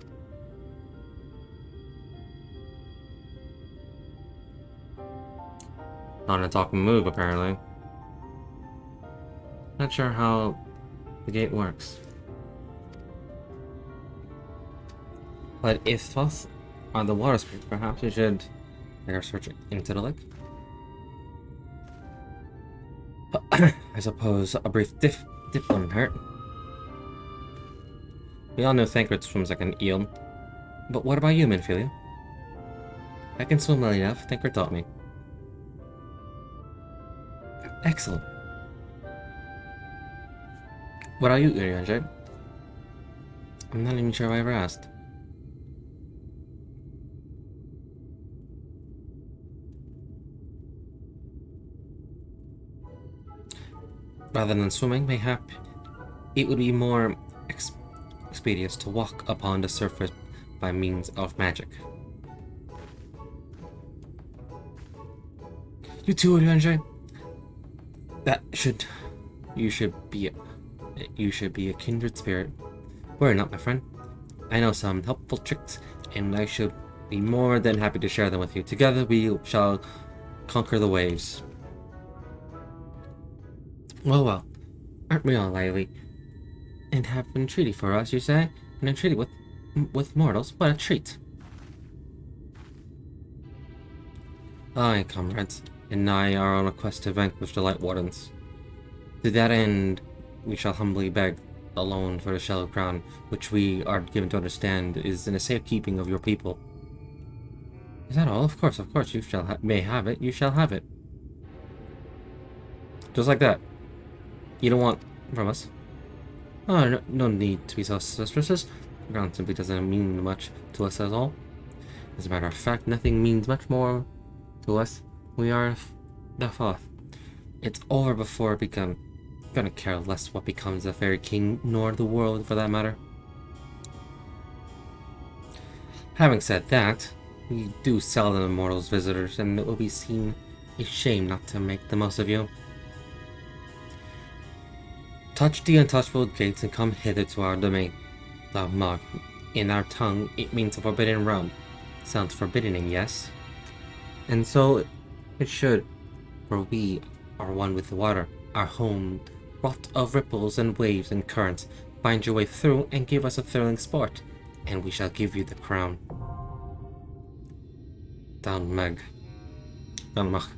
Not a talking move, apparently. Not sure how the gate works. But if thus are the water spirits, perhaps we should make our search into the lake. I suppose a brief dip wouldn't hurt. We all know Thancred swims like an eel. But what about you, Minfilia? I can swim well enough. Thancred taught me. Excellent. What are you, Urianger? I'm not even sure I ever asked. Rather than swimming, mayhap it would be more expedient to walk upon the surface by means of magic. You too, Urianger? You should be a kindred spirit. Worry not, my friend. I know some helpful tricks, and I should be more than happy to share them with you. Together we shall conquer the waves. Well, aren't we all lively? And have an entreaty for us, you say? An entreaty with mortals? What a treat! Aye, comrades, and I are on a quest to vanquish the Light Wardens. To that end, we shall humbly beg a loan for the Shadow Crown, which we are given to understand is in the safekeeping of your people. Is that all? Of course, you may have it. You shall have it. Just like that. You don't want from us? Oh, no need to be so suspicious. The ground simply doesn't mean much to us at all. As a matter of fact, nothing means much more to us. We are the Fourth. It's over before it begun. Gonna care less what becomes of Fairy King, nor the world for that matter. Having said that, we do seldom immortals visitors, and it will be seen a shame not to make the most of you. Touch the untouchable gates and come hither to our domain. The Mug. In our tongue, it means a forbidden realm. Sounds forbidding, yes? And so it should, for we are one with the water, our home, wrought of ripples and waves and currents. Find your way through and give us a thrilling sport, and we shall give you the crown. Down Meg. Down Mach.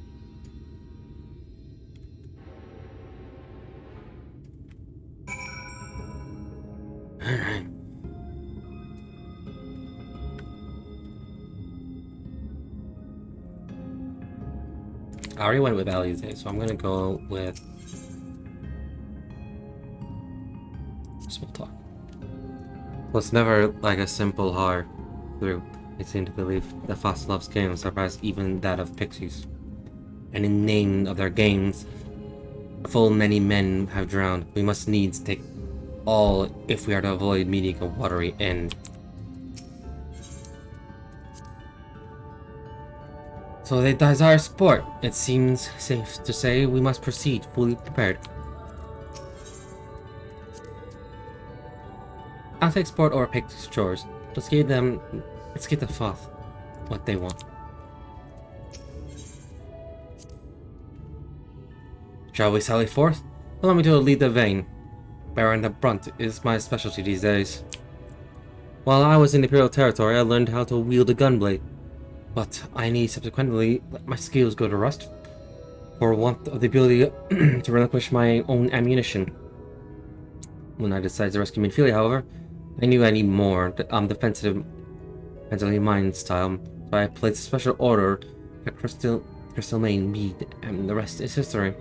Alright. I already went with Alize, so I'm gonna go with was never like a simple hard through. I seem to believe that Foslov's game surpassed even that of Pixies. And in the name of their games, full many men have drowned. We must needs take all if we are to avoid meeting a watery end. So they desire sport. It seems safe to say we must proceed fully prepared. I'll take sport or Pixies chores. Let's give the Foth what they want. Shall we sally forth? Allow me to lead the vein. Bearing the brunt is my specialty these days. While I was in Imperial territory, I learned how to wield a gunblade. But I need subsequently let my skills go to rust for want of the ability to relinquish my own ammunition. When I decided to rescue Minfilia, however, I knew I need more defensively minded style, so I placed a special order at Crystal Main Mead, and the rest is history.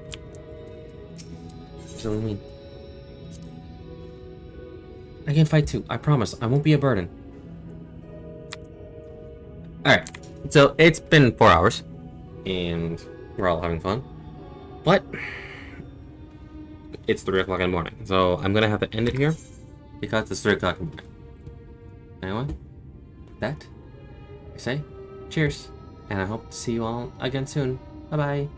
Crystal Main. I can fight too, I promise. I won't be a burden. Alright, so it's been 4 hours, and we're all having fun, but it's 3 o'clock in the morning, so I'm gonna have to end it here, because it's 3 o'clock in the morning. Anyway, that, I say, cheers, and I hope to see you all again soon. Bye-bye.